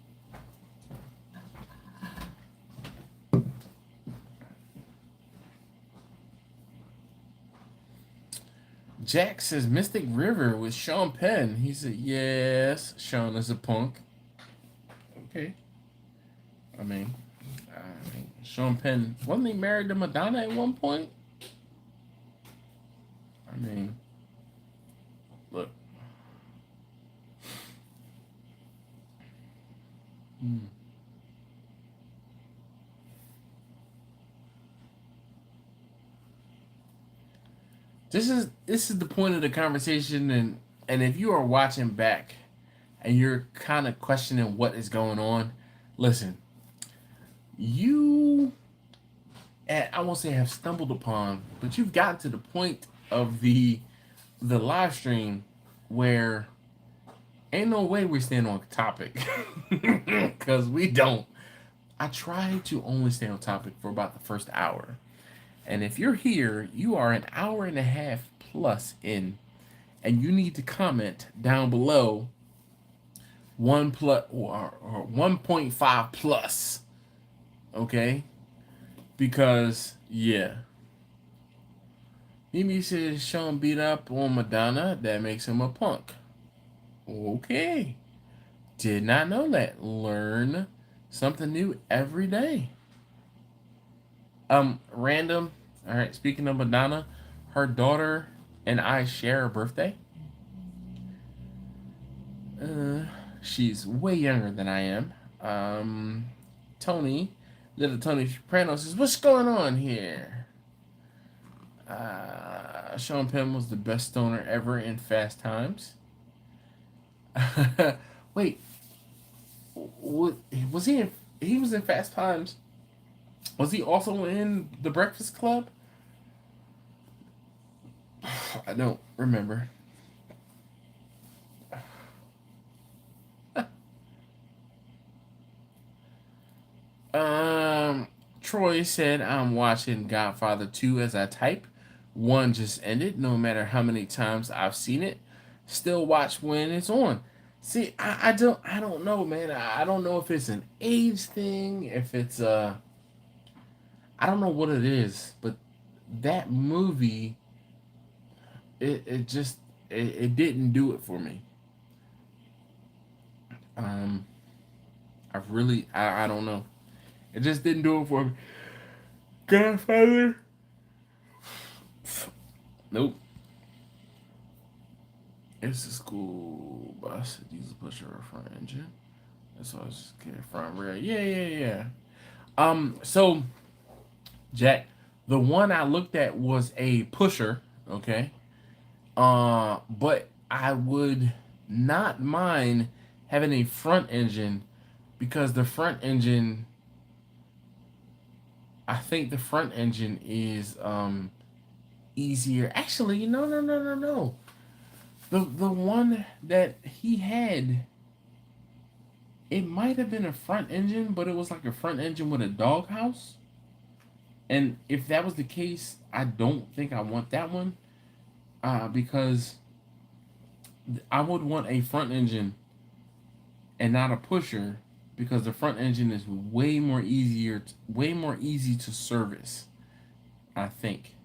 Jack says Mystic River with Sean Penn. He said, yes, Sean is a punk. Okay. I mean, Sean Penn, wasn't he married to Madonna at one point? I mean, look. Hmm. This is the point of the conversation, and if you are watching back and you're kind of questioning what is going on, listen, you, and I won't say have stumbled upon, but you've gotten to the point of the live stream where ain't no way we're staying on topic, because we don't. I try to only stay on topic for about the first hour. And if you're here, you are an hour and a half plus in, and you need to comment down below 1 plus or 1.5 plus. Okay? Because, yeah. Mimi says Sean beat up on Madonna. That makes him a punk. Okay. Did not know that. Learn something new every day. Random. All right. Speaking of Madonna, her daughter and I share a birthday. She's way younger than I am. Tony, little Tony Soprano says, "What's going on here?" Sean Penn was the best stoner ever in Fast Times. Wait, what was he in? He was in Fast Times. Was he also in The Breakfast Club? I don't remember. Troy said, I'm watching Godfather 2 as I type. 1 just ended. No matter how many times I've seen it, still watch when it's on. See, I don't know, man. I don't know if it's an age thing, if it's I don't know what it is, but that movie, it just it didn't do it for me. I don't know. It just didn't do it for me. Godfather? Nope. It's a school bus. Diesel pusher or front engine. That's why I was getting front rear. Yeah. So Jack, the one I looked at was a pusher, okay? But I would not mind having a front engine because the front engine, I think the front engine is easier. Actually, no. The one that he had, it might have been a front engine, but it was like a front engine with a doghouse. And if that was the case, I don't think I want that one. Because I would want a front engine and not a pusher, because the front engine is way more easy to service, I think.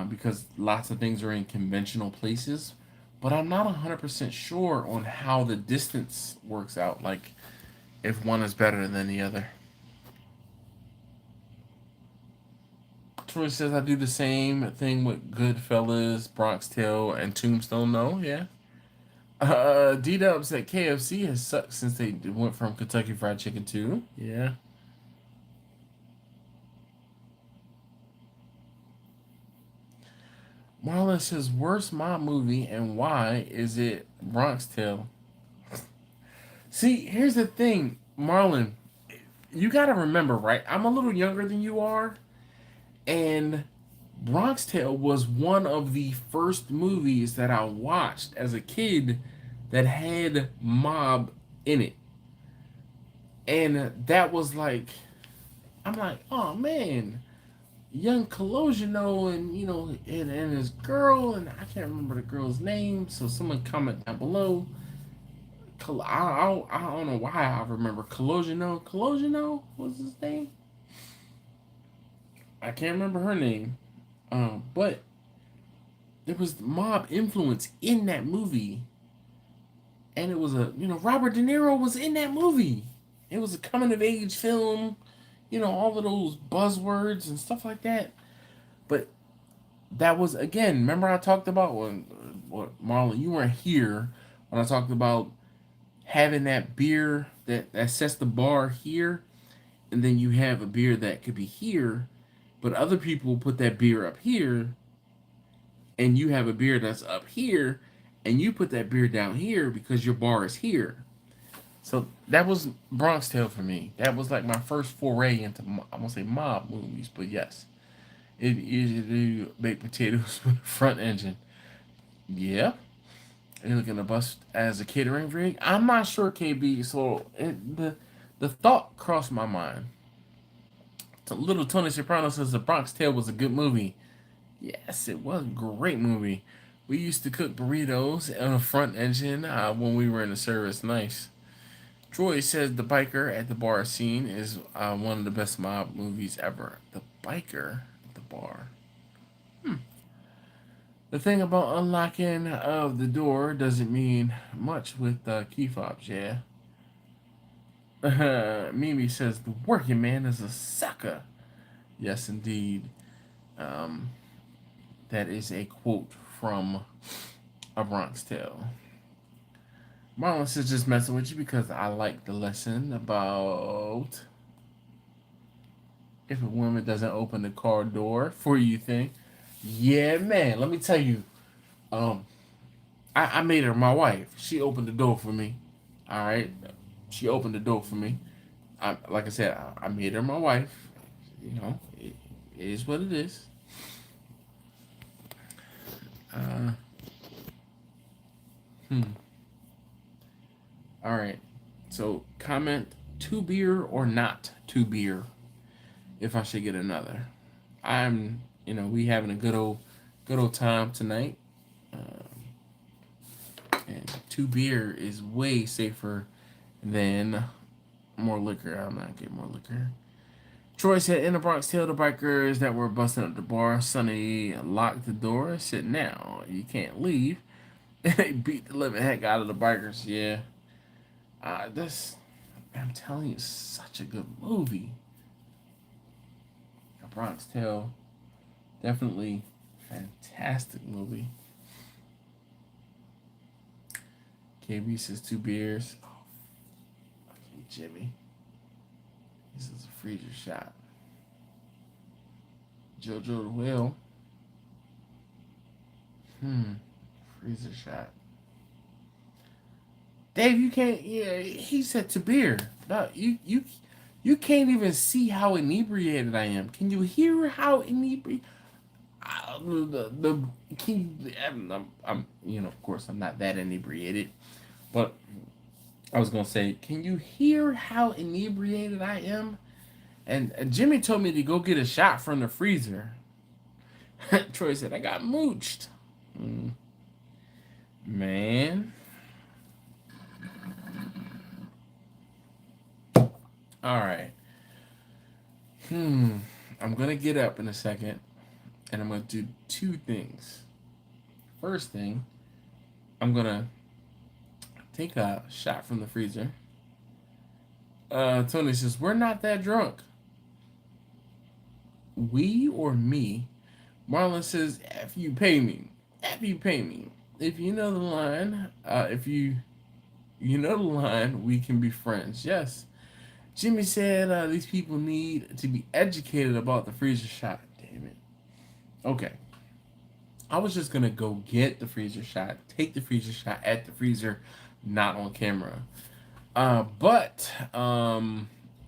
Because lots of things are in conventional places, but I'm not 100% sure on how the distance works out, like if one is better than the other. Troy says I do the same thing with Goodfellas, Bronx Tale, and Tombstone. No, yeah. D-Dub said KFC has sucked since they went from Kentucky Fried Chicken to, yeah. Marlon says, worst mob movie and why is it Bronx Tale? See, here's the thing, Marlon. You gotta remember, right? I'm a little younger than you are, and Bronx Tale was one of the first movies that I watched as a kid that had Mob in it. And that was like, I'm like, oh man, young Colosino and and his girl, and I can't remember the girl's name, so someone comment down below. I don't know why I remember Colosino. Colosino was his name. I can't remember her name. But there was Mob influence in that movie, and it was Robert De Niro was in that movie. It was a coming of age film, all of those buzzwords and stuff like that. But that was, again, remember I talked about what Marlon, you weren't here when I talked about having that beer that sets the bar here, and then you have a beer that could be here, but other people put that beer up here, and you have a beer that's up here, and you put that beer down here because your bar is here. So that was Bronx Tale for me. That was like my first foray into, I won't say mob movies, but yes. It usually baked potatoes with a front engine. Yeah. Are you looking to bust as a catering rig? I'm not sure, KB. So the thought crossed my mind. Little Tony Soprano says The Bronx Tale was a good movie. Yes, it was a great movie. We used to cook burritos on a front engine when we were in the service. Nice. Troy says the biker at the bar scene is one of the best mob movies ever. The biker at the bar. The thing about unlocking of the door doesn't mean much with key fobs, yeah. Mimi says the working man is a sucker. Yes, indeed. That is a quote from A Bronx Tale. Marlon says just messing with you because I like the lesson about if a woman doesn't open the car door for you think. Yeah, man. Let me tell you. I made her my wife. She opened the door for me. All right, she opened the door for me. Like I said, I made her my wife. It is what it is. All right. So comment to beer or not to beer. If I should get another, we having a good old time tonight. And 2 beer is way safer than more liquor. I'm not getting more liquor. Troy said, in the Bronx Tale, the bikers that were busting up the bar, Sonny locked the door, said, now you can't leave. And they beat the living heck out of the bikers. Yeah. I'm telling you, it's such a good movie. The Bronx Tale, definitely fantastic movie. KB says 2 beers. Oh, okay, Jimmy. This is a freezer shot. Jojo the Whale. Freezer shot. Dave, you can't. Yeah, he said to beer. No, you can't even see how inebriated I am. Can you hear how inebriated? Of course, I'm not that inebriated. But I was gonna say, can you hear how inebriated I am? And Jimmy told me to go get a shot from the freezer. Troy said, I got mooched. Man. Alright. I'm gonna get up in a second, and I'm gonna do 2 things. First thing, I'm gonna take a shot from the freezer. Tony says, we're not that drunk. We or me? Marlon says, if you pay me. If you pay me. If you know the line, you know the line, we can be friends. Yes. Jimmy said these people need to be educated about the freezer shot. Damn it. Okay. I was just going to go get the freezer shot, take the freezer shot at the freezer, not on camera. But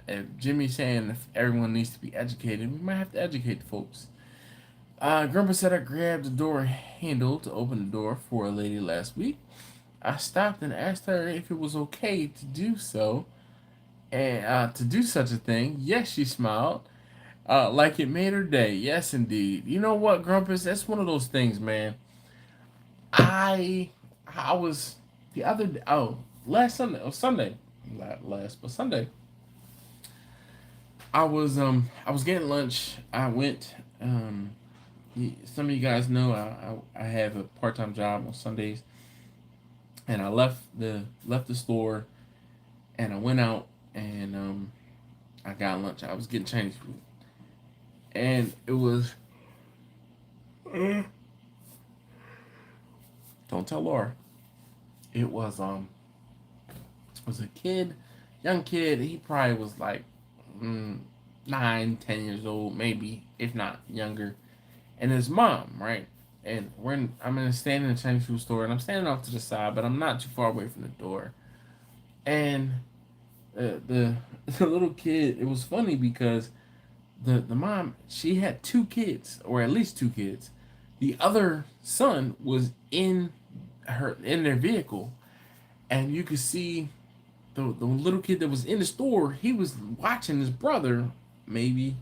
if Jimmy's saying if everyone needs to be educated, we might have to educate the folks. Grandpa said I grabbed the door handle to open the door for a lady last week. I stopped and asked her if it was okay to do so, and to do such a thing. Yes, she smiled, like it made her day. Yes, indeed. You know what, Grumpus? That's one of those things, man. I I was the other day, last Sunday, Sunday, not last, but Sunday. I was getting lunch. I went. Some of you guys know I have a part time job on Sundays, and I left the store, and I went out, and I got lunch. I was getting Chinese food, and it was don't tell Laura. It was a kid, young kid. He probably was like 9, 10 years old, maybe if not younger, and his mom, right? And I'm standing in a Chinese food store, and I'm standing off to the side, but I'm not too far away from the door. And the the little kid, it was funny because the mom, she had two kids, or at least two kids. The other son was in their vehicle, and you could see the little kid that was in the store. He was watching his brother, maybe,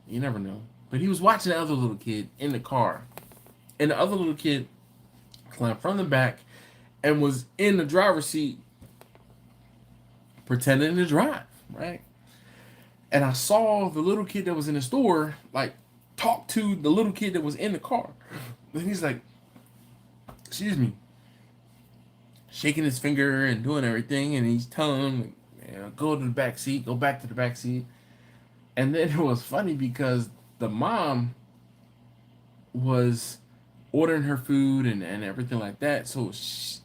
you never know, but he was watching the other little kid in the car, and the other little kid climbed from the back and was in the driver's seat pretending to drive, right? And I saw the little kid that was in the store like talk to the little kid that was in the car, and he's like, excuse me, shaking his finger and doing everything, and he's telling him, go to the back seat, go back to the back seat. And then it was funny because the mom was ordering her food and everything like that,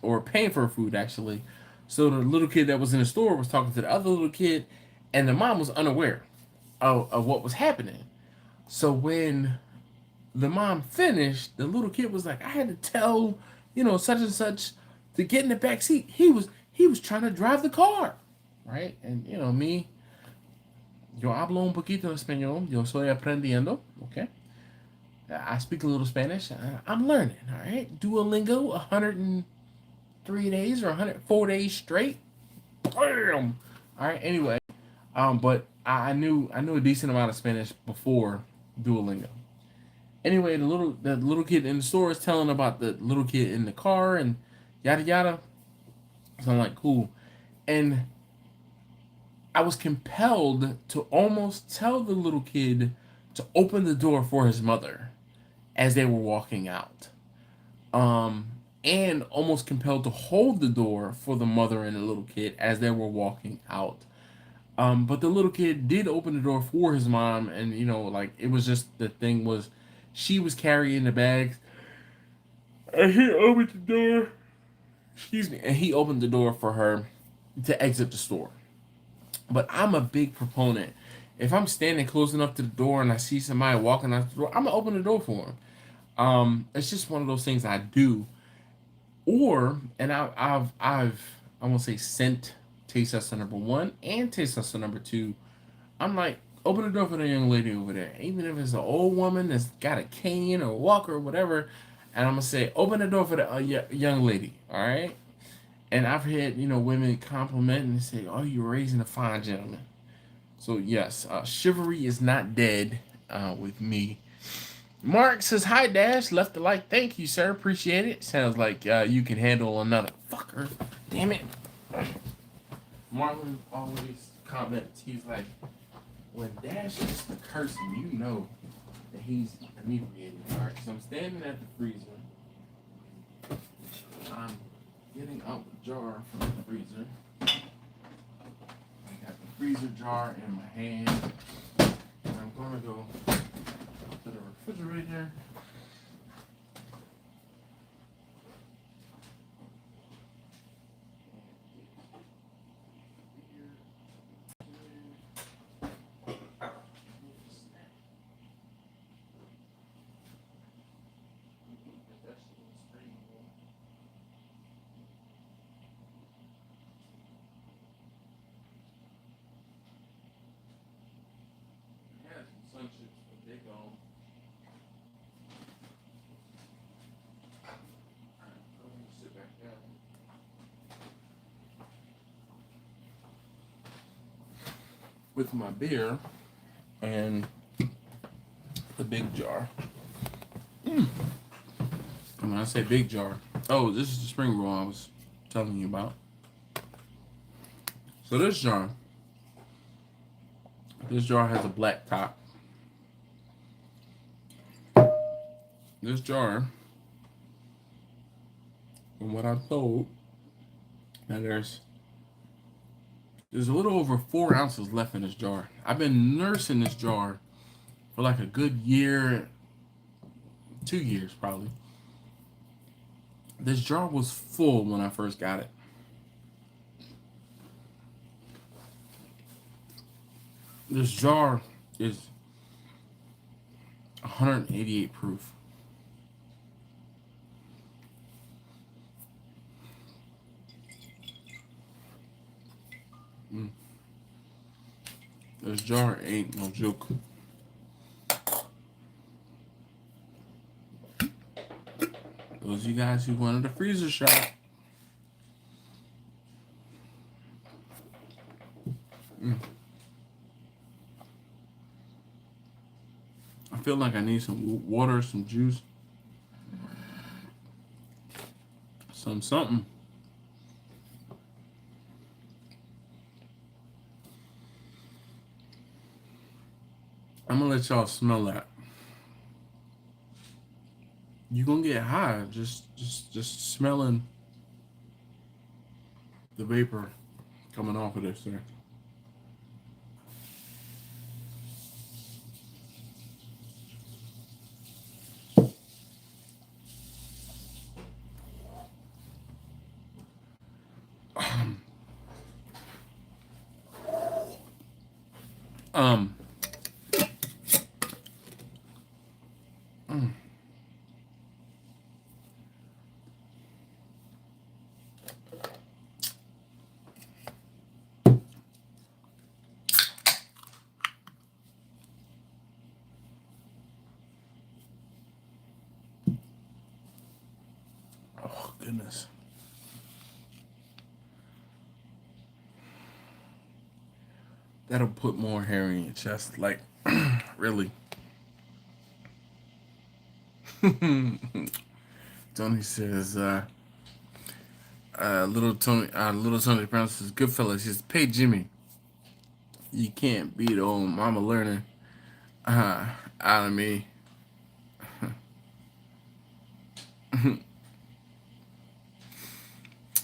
or paying for her food actually. So the little kid that was in the store was talking to the other little kid, and the mom was unaware of what was happening. So when the mom finished, the little kid was like, I had to tell, such and such to get in the back seat. He was trying to drive the car, right? And me, yo hablo un poquito español. Yo soy aprendiendo, okay? I speak a little Spanish. I'm learning, all right? Duolingo, 103 days or 104 days straight. Bam! All right. Anyway, but I knew a decent amount of Spanish before Duolingo. Anyway, the little kid in the store is telling about the little kid in the car and yada yada. So I'm like, cool. And I was compelled to almost tell the little kid to open the door for his mother as they were walking out. And almost compelled to hold the door for the mother and the little kid as they were walking out. But the little kid did open the door for his mom, and like it was just the thing was, she was carrying the bags, and he opened the door. Excuse me, and he opened the door for her to exit the store. But I'm a big proponent. If I'm standing close enough to the door and I see somebody walking out the door, I'm gonna open the door for them. It's just one of those things I do. And I won't say sent taste tester number one and taste tester number two. I'm like, open the door for the young lady over there, even if it's an old woman that's got a cane or a walker or whatever. And I'm gonna say, open the door for the young lady, all right? And I've had women compliment and say, "Oh, you're raising a fine gentleman." So yes, chivalry is not dead with me. Mark says, "Hi, Dash. Left a like. Thank you, sir. Appreciate it. Sounds like you can handle another fucker. Damn it." Marlon always comments. He's like, "When Dash is the cursing, you know that he's inebriated." All right, so I'm standing at the freezer. I'm getting out the jar from the freezer. I got the freezer jar in my hand. And I'm going to go to the refrigerator. Sun chips, but they gone. with my beer and the big jar. And when I say big jar, oh, this is the spring roll I was telling you about. So this jar has a black top. This jar, from what I'm told, now there's a little over 4 ounces left in this jar. I've been nursing this jar for like a good year, 2 years probably. This jar was full when I first got it. This jar is 188 proof. This jar ain't no joke. Those of you guys who wanted a freezer shot. I feel like I need some water, some juice, something. I'm gonna let y'all smell that. You gonna get high just smelling the vapor coming off of this thing. Oh, goodness. That'll put more hair in your chest, like, really. Tony says, little Tony Brown says, Goodfellas, he says, pay Jimmy. You can't beat old mama learning out of me.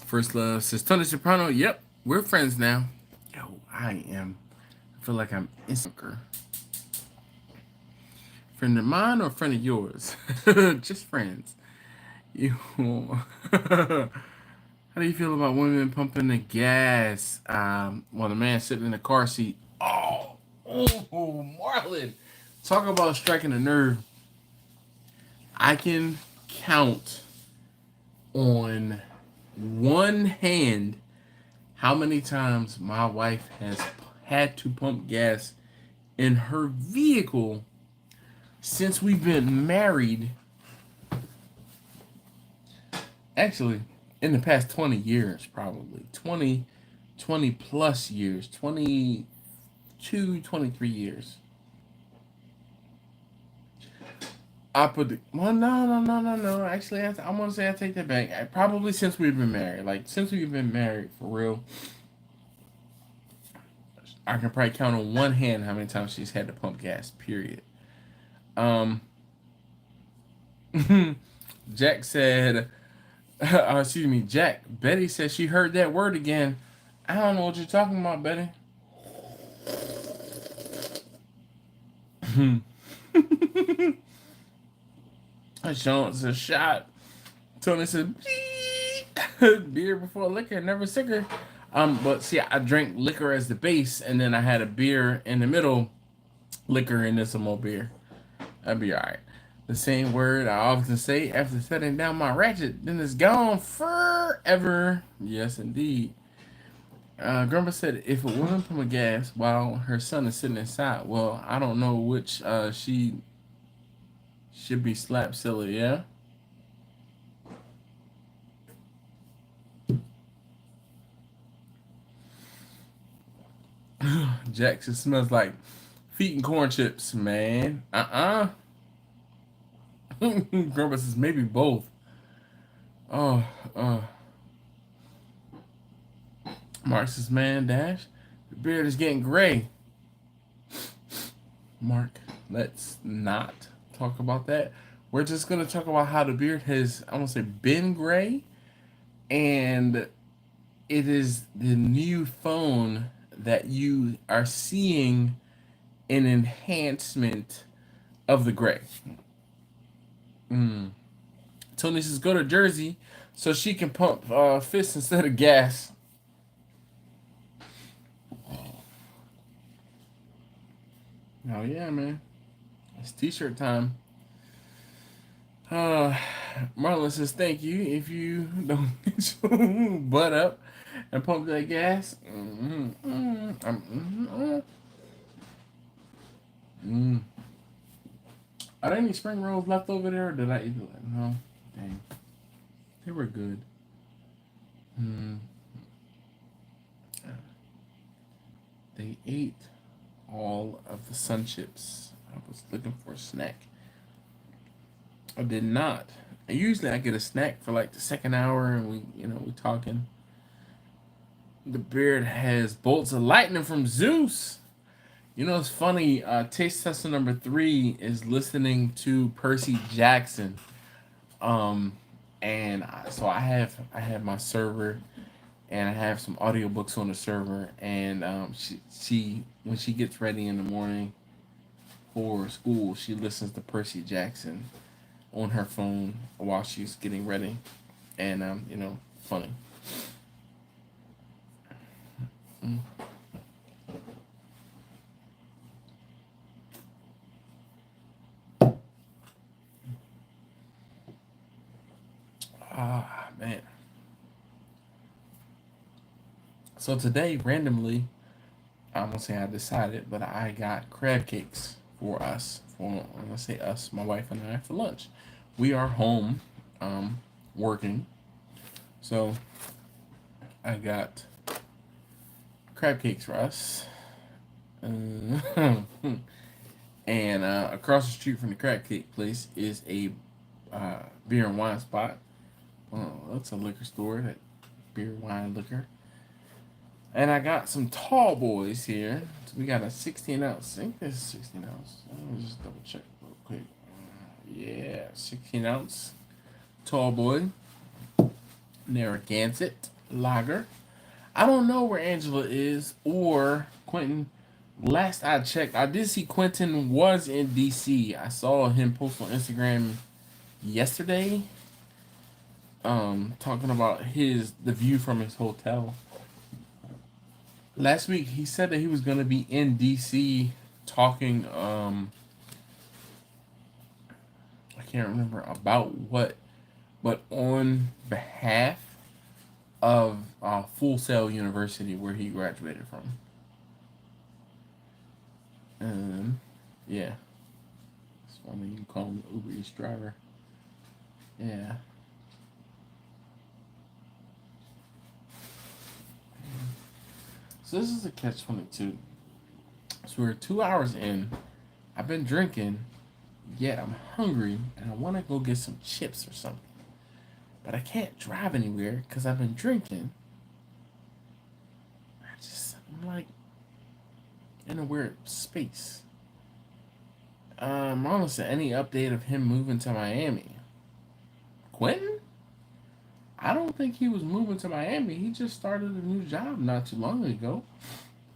First Love says, Tony Soprano, yep, we're friends now. Yo, I am. I feel like I'm insecure. Friend of mine or friend of yours? Just friends. How do you feel about women pumping the gas while the man sitting in the car seat? Oh, Marlon. Talk about striking a nerve. I can count on one hand how many times my wife has had to pump gas in her vehicle since we've been married. Actually, in the past 20 years, probably 20 plus years, 22, 23 years. I put the, well, no. Actually, I'm going to say I take that back. Probably since we've been married. Like, since we've been married, for real, I can probably count on one hand how many times she's had to pump gas, period. Jack said, excuse me, Jack, Betty said she heard that word again. I don't know what you're talking about, Betty. Sean said, shot. Tony said, beer before liquor, never sicker. But see, I drank liquor as the base, and then I had a beer in the middle, liquor, and then some more beer. That'd be alright. The same word I often say after setting down my ratchet, then it's gone forever. Yes, indeed. Grandpa said, if a woman pump a gas while her son is sitting inside, well, I don't know which she should be slapped silly, yeah? Jax, it smells like feet and corn chips, man. Grandpa says maybe both. Oh, Mark says, man, Dash, the beard is getting gray. Mark, let's not talk about that. We're just going to talk about how the beard has, I won't say been gray, and it is the new phone that you are seeing an enhancement of the gray. Tony says, go to Jersey so she can pump fists instead of gas. Oh, yeah, man. It's t-shirt time. Marlon says, thank you. If you don't get your butt up and pump that gas. Are there any spring rolls left over there, or did I eat it? No. Dang. They were good. They ate all of the sun chips. I was looking for a snack. I did not. Usually I get a snack for like the second hour and we talking. The beard has bolts of lightning from Sous. It's funny, taste tester number 3 is listening to Percy Jackson. So I have my server and I have some audiobooks on the server, and she when she gets ready in the morning for school, she listens to Percy Jackson on her phone while she's getting ready, and funny. Man. So today, randomly, I'm gonna say I decided, but I got crab cakes for us. I'm gonna say us, my wife and I, for lunch. We are home, working. So I got crab cakes for us. And across the street from the crab cake place is a beer and wine spot. That's a liquor store, that beer, wine, liquor. And I got some tall boys here. So we got a 16 ounce. I think this is 16 ounce. Let me just double check real quick. Yeah, 16 ounce tall boy Narragansett lager. I don't know where Angela is or Quentin. Last I checked, I did see Quentin was in DC. I saw him post on Instagram yesterday, talking about the view from his hotel. Last week he said that he was gonna be in DC talking. I can't remember about what, but on behalf of Full Sail University, where he graduated from. Yeah, it's funny you call him the Uber Eats driver. Yeah. So this is a catch-22. So we're 2 hours in. I've been drinking, yet I'm hungry, and I want to go get some chips or something. But I can't drive anywhere because I've been drinking. I'm like in a weird space. Honestly, any update of him moving to Miami? Quentin? I don't think he was moving to Miami. He just started a new job not too long ago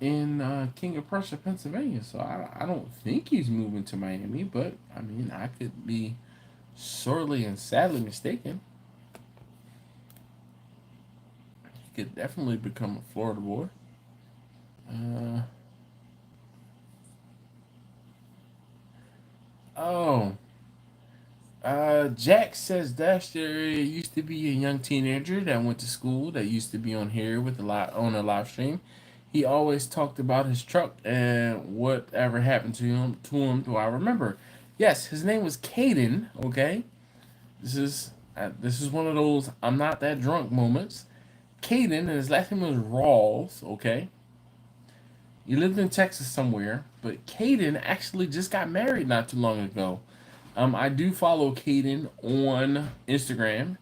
in King of Prussia, Pennsylvania. So I don't think he's moving to Miami, but I mean, I could be sorely and sadly mistaken. He could definitely become a Florida boy. Jack says Dash there used to be a young teenager that went to school that used to be on here with on a live stream. He always talked about his truck and whatever happened to him. Do I remember? Yes, his name was Caden. Okay, this is one of those I'm not that drunk moments. Caden, and his last name was Rawls. Okay, He lived in Texas somewhere, but Caden actually just got married not too long ago. I do follow Caden on Instagram,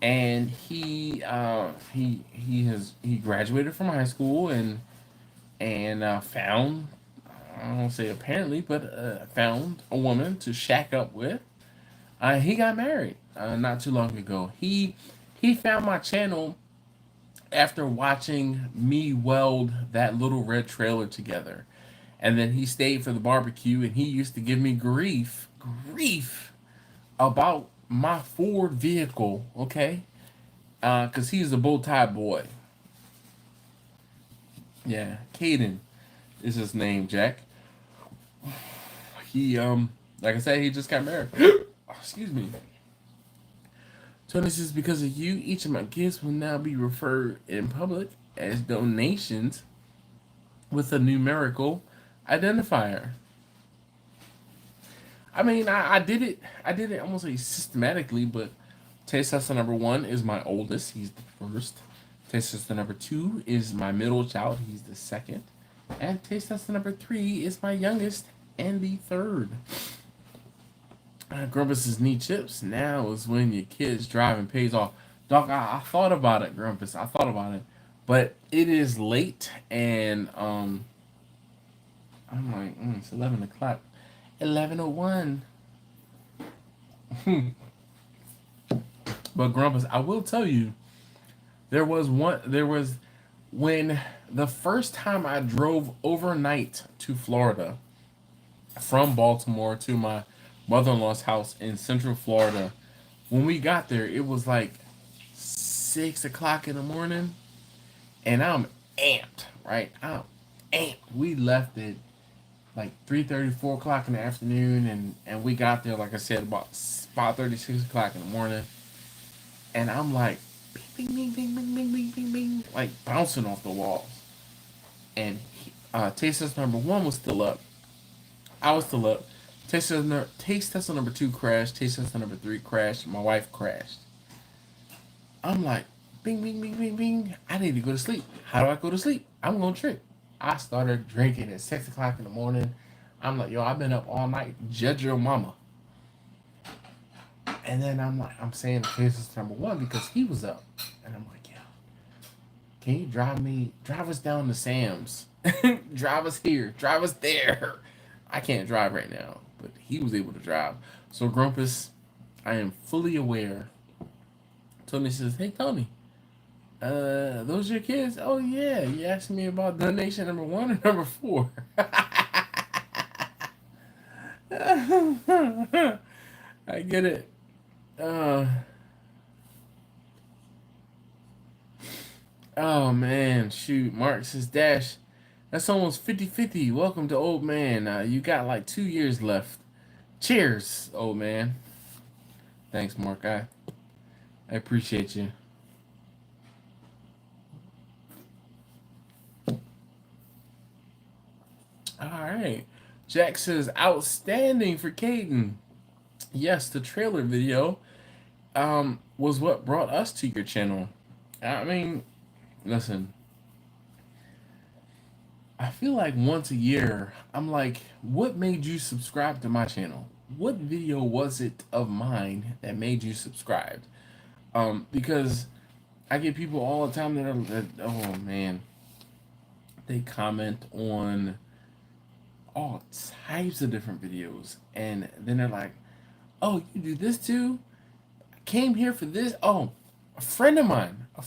and he graduated from high school and found, I don't say apparently, but found a woman to shack up with. He got married not too long ago. He found my channel after watching me weld that little red trailer together. And then he stayed for the barbecue, and he used to give me grief about my Ford vehicle, okay? Because he's a bow tie boy. Yeah, Caden is his name, Jack. He, like I said, he just got married. Excuse me. Tony says, because of you, each of my gifts will now be referred in public as donations with a numerical identifier. I mean, I did it. I won't say systematically, but taste tester number 1 is my oldest. He's the first. Taste tester number 2 is my middle child. He's the second. And taste tester number 3 is my youngest and the third. Grumpus' need chips. Now is when your kids driving pays off. Doc, I thought about it, Grumpus. I thought about it. But it is late, and I'm like, it's 11 o'clock. 11:01. But Grumpus, I will tell you, there was when the first time I drove overnight to Florida from Baltimore to my mother-in-law's house in Central Florida. When we got there, it was like 6 o'clock in the morning, and I'm amped, right? I'm amped. We left it like 3:30, 4 o'clock in the afternoon, and we got there, like I said, about 5:30, 6 o'clock in the morning, and I'm like, bing, bing, bing, bing, bing, bing, bing, bing, like bouncing off the walls. And taste test number 1 was still up. I was still up. Taste test number 2 crashed. Taste test number 3 crashed. My wife crashed. I'm like, bing, bing, bing, bing, bing. I need to go to sleep. How do I go to sleep? I'm going to trip. I started drinking at 6 o'clock in the morning. I'm like, yo, I've been up all night. Judge your mama. And then I'm saying taste test number 1 because he was up. And I'm like, yo, can you drive us down to Sam's? Drive us here. Drive us there. I can't drive right now, but he was able to drive. So Grumpus, I am fully aware. Tony says, hey Tony, those your kids? Oh yeah, you asked me about donation number 1 or number 4. I get it. Oh man, shoot. Mark says, Dash, that's almost 50-50. Welcome to old man. You got like 2 years left. Cheers, old man. Thanks, Mark. I appreciate you. All right. Jack says, outstanding for Caden. Yes, the trailer video was what brought us to your channel. I mean, listen. I feel like once a year, I'm like, what made you subscribe to my channel? What video was it of mine that made you subscribe? Because I get people all the time that oh man, they comment on all types of different videos, and then they're like, oh, you do this too? I came here for this. Oh, a friend of mine, a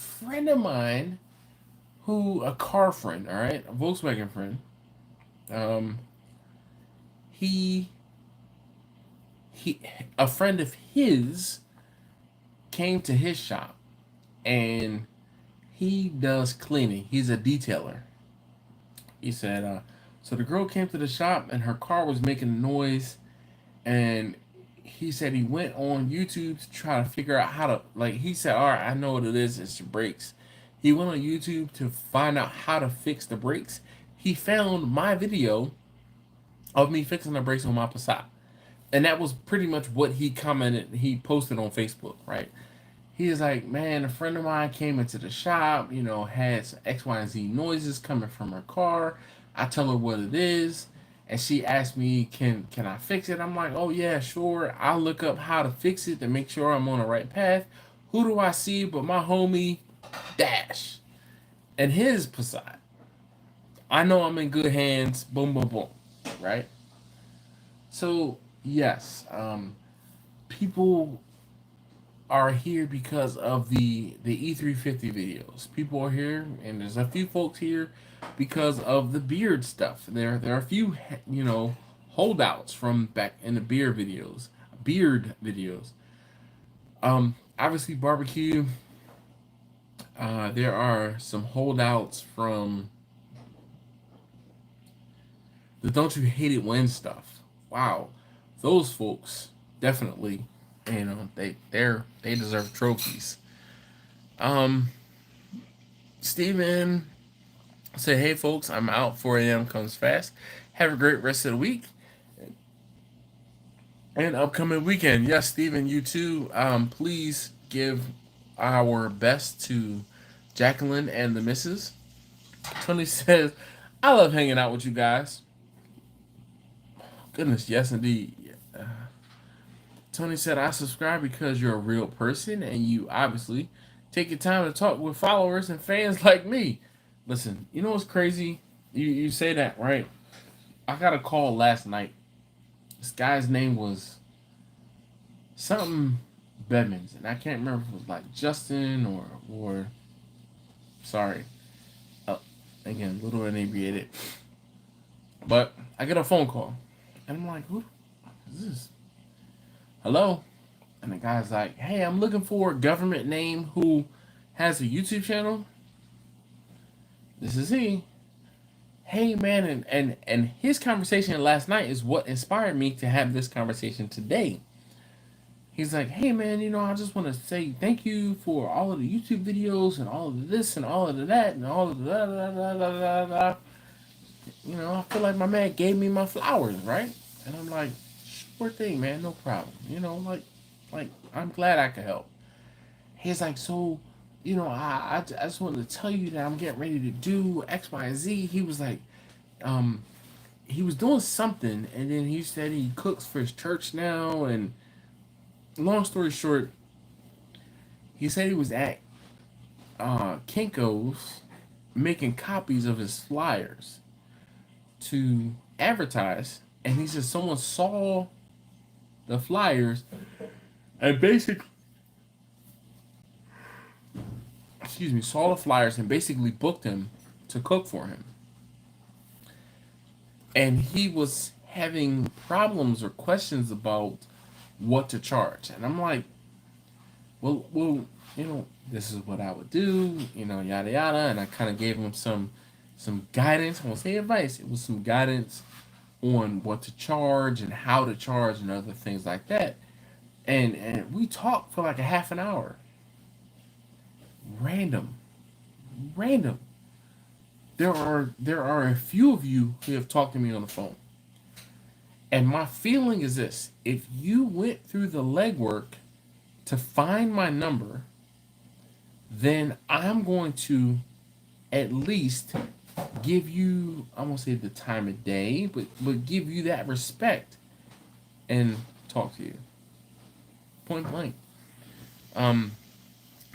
car friend, all right, a Volkswagen friend. A friend of his came to his shop, and he does cleaning. He's a detailer. He said, so the girl came to the shop, and her car was making a noise, and he said he went on YouTube to try to figure out how to, like, he said, all right, I know what it is. It's your brakes. He went on YouTube to find out how to fix the brakes. He found my video of me fixing the brakes on my Passat. And that was pretty much what he posted on Facebook, right? He was like, man, a friend of mine came into the shop, had some X, Y, and Z noises coming from her car. I tell her what it is, and she asks me, can I fix it? I'm like, oh yeah, sure. I'll look up how to fix it to make sure I'm on the right path. Who do I see but my homie Dash and his Passat? I know I'm in good hands. Boom, boom, boom. Right? So yes, people are here because of the E350 videos. People are here, and there's a few folks here because of the beard stuff. There are a few holdouts from back in the beard videos. Obviously barbecue. There are some holdouts from the Don't You Hate It When stuff. Wow, those folks definitely, they deserve trophies. Steven said, "Hey folks, I'm out. 4 a.m. comes fast. Have a great rest of the week and upcoming weekend." Yes, Steven, you too. Please give our best to Jacqueline and the missus. Tony says, "I love hanging out with you guys." Goodness, yes indeed. Tony said, "I subscribe because you're a real person and you obviously take your time to talk with followers and fans like me." Listen, you know what's crazy? You say that, right? I got a call last night. This guy's name was something Bedmans, and I can't remember if it was like Justin or sorry. Again, a little inebriated. But I get a phone call. And I'm like, who is this? Hello? And the guy's like, hey, I'm looking for a government name who has a YouTube channel. This is he. Hey man, and his conversation last night is what inspired me to have this conversation today. He's like, hey man, I just want to say thank you for all of the YouTube videos and all of this and all of that and all of that. I feel like my man gave me my flowers, right? And I'm like, sure thing, man, no problem. Like I'm glad I could help. He's like, so, I just wanted to tell you that I'm getting ready to do X, Y, and Z. He was like, he was doing something, and then he said he cooks for his church now. And long story short, he said he was at Kinko's making copies of his flyers to advertise, and he said someone saw the flyers and basically saw the flyers and basically booked him to cook for him. And he was having problems or questions about what to charge. And I'm like, well, this is what I would do, yada yada. And I kind of gave him some guidance. I won't say advice. It was some guidance on what to charge and how to charge and other things like that. And we talked for like a half an hour. Random. There are a few of you who have talked to me on the phone. And my feeling is this: if you went through the legwork to find my number, then I'm going to at least give you, I won't say the time of day, but give you that respect and talk to you. Point blank.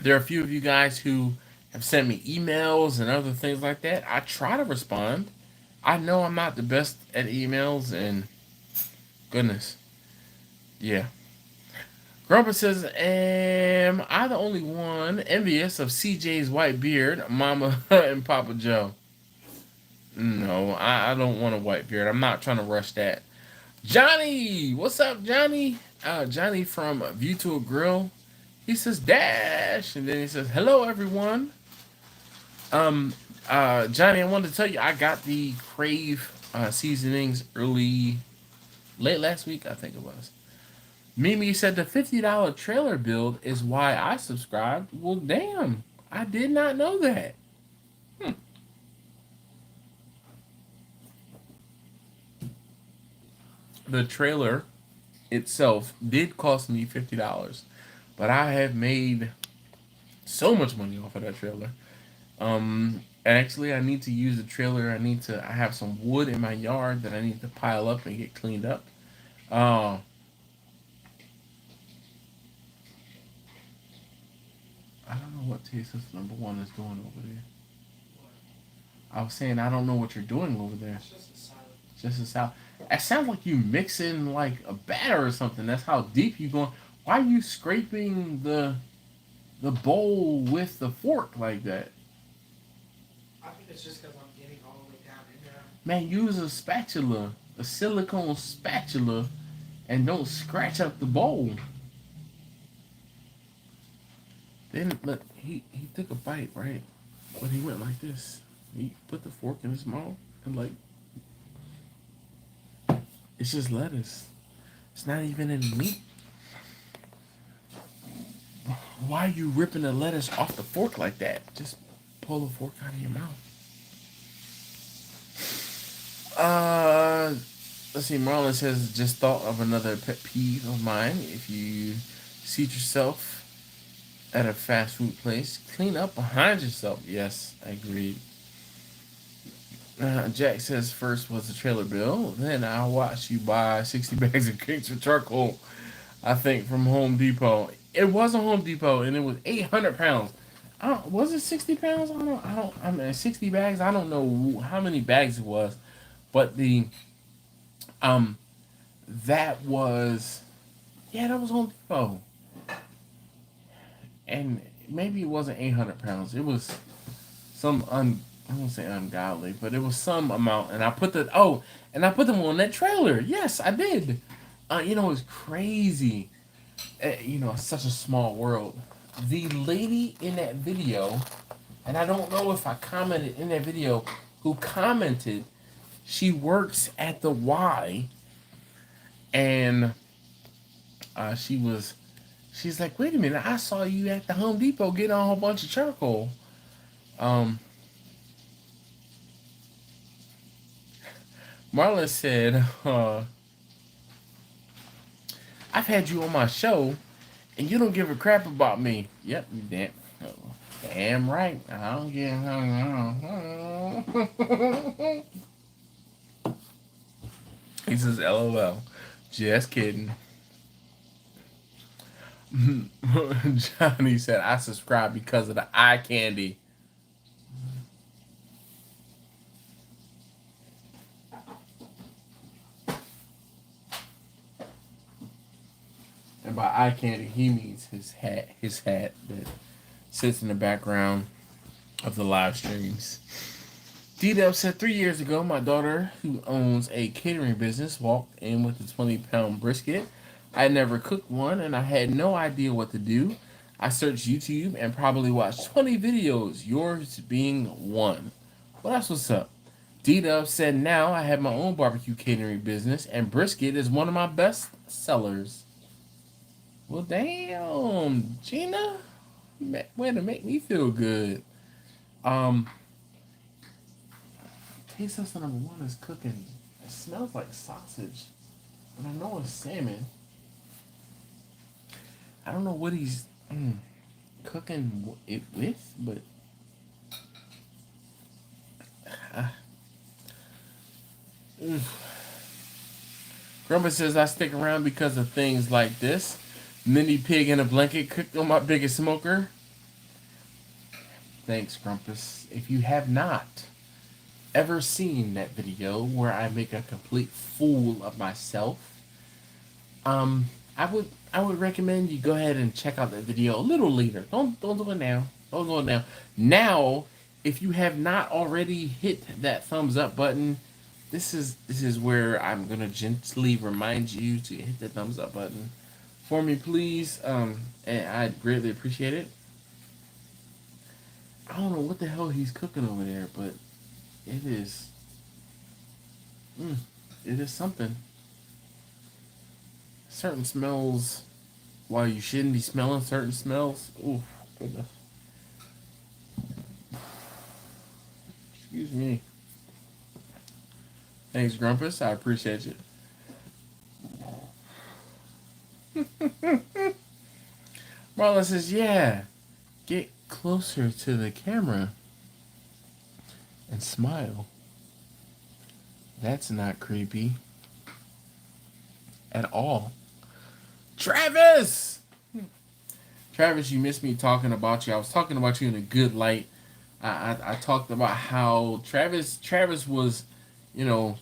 There are a few of you guys who have sent me emails and other things like that. I try to respond. I know I'm not the best at emails, and goodness. Yeah. Grumper says, am I the only one envious of CJ's white beard, Mama and Papa Joe? No, I don't want a white beard. I'm not trying to rush that. Johnny! What's up, Johnny? Johnny from View to a Grill. He says, Dash! And then he says, hello, everyone. Johnny, I wanted to tell you, I got the Crave seasonings late last week, I think it was. Mimi said the $50 trailer build is why I subscribed. Well, damn. I did not know that. The trailer itself did cost me $50. But I have made so much money off of that trailer. Actually, I need to use the trailer. I have some wood in my yard that I need to pile up and get cleaned up. Uh, I don't know what Taste Test number one is doing over there. I was saying I don't know what you're doing over there. It's just a salad. Just a salad. It sounds like you mixing like a batter or something. That's how deep you going. Why are you scraping the bowl with the fork like that? I think it's just because I'm getting all the way down in there. Man, use a spatula, a silicone spatula, and don't scratch up the bowl. Then look, he took a bite, right? But he went like this. He put the fork in his mouth and like, it's just lettuce. It's not even any meat. Why are you ripping the lettuce off the fork like that? Just pull the fork out of your mouth. Let's see. Marlon says, just thought of another pet peeve of mine. If you seat yourself at a fast food place, clean up behind yourself. Yes, I agree. Jack says, first was the trailer bill, then I watched you buy 60 bags of cakes for charcoal, I think, from Home Depot. It was a Home Depot, and it was 800 pounds. Was it 60 pounds? I mean, 60 bags? I don't know how many bags it was. But that was Home Depot. And maybe it wasn't 800 pounds. It was some I won't say ungodly, but it was some amount, and I put them on that trailer. Yes, I did. It's crazy. It's such a small world. The lady in that video, and I don't know if I commented in that video, who commented, she works at the Y, and she's like, wait a minute, I saw you at the Home Depot getting a whole bunch of charcoal. Marla said, I've had you on my show, and you don't give a crap about me. Yep, you damn right. I don't give a He says, LOL. Just kidding. Johnny said, I subscribe because of the eye candy. And by eye candy, he means his hat that sits in the background of the live streams. D-Dub said, 3 years ago, my daughter, who owns a catering business, walked in with a 20-pound brisket. I never cooked one, and I had no idea what to do. I searched YouTube and probably watched 20 videos, yours being one. Well, that's what's up. D-Dub said, now I have my own barbecue catering business, and brisket is one of my best sellers. Well, damn, Gina, way to make me feel good. Taste test number one is cooking. It smells like sausage, but I know it's salmon. I don't know what he's cooking it with, but Grandma says I stick around because of things like this. Mini pig in a blanket cooked on my biggest smoker. Thanks, Grumpus. If you have not ever seen that video where I make a complete fool of myself, I would recommend you go ahead and check out that video a little later. Don't do it now. Don't do it now. Now, if you have not already hit that thumbs up button, this is where I'm gonna gently remind you to hit the thumbs up button for me, please. And I'd greatly appreciate it. I don't know what the hell he's cooking over there, but it is something. Certain smells, while you shouldn't be smelling certain smells. Ooh, goodness. Excuse me. Thanks, Grumpus. I appreciate you. Marla says, yeah, get closer to the camera. and smile. That's not creepy at all. Travis! Travis, you missed me talking about you. I was talking about you in a good light. I talked about how Travis was, you know,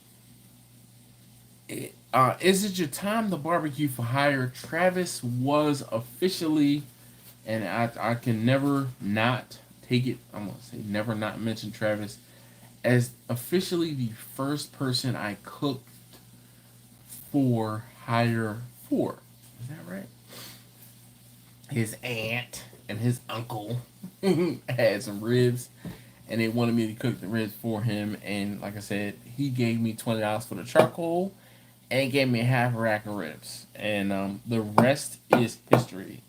is it your time to barbecue for hire? Travis was officially, and I can never not take it. I'm gonna say never not mention Travis as officially the first person I cooked for hire for. Is that right? His aunt and his uncle had some ribs, and they wanted me to cook the ribs for him. And like I said, he gave me $20 for the charcoal, and gave me a half a rack of ribs. And the rest is history.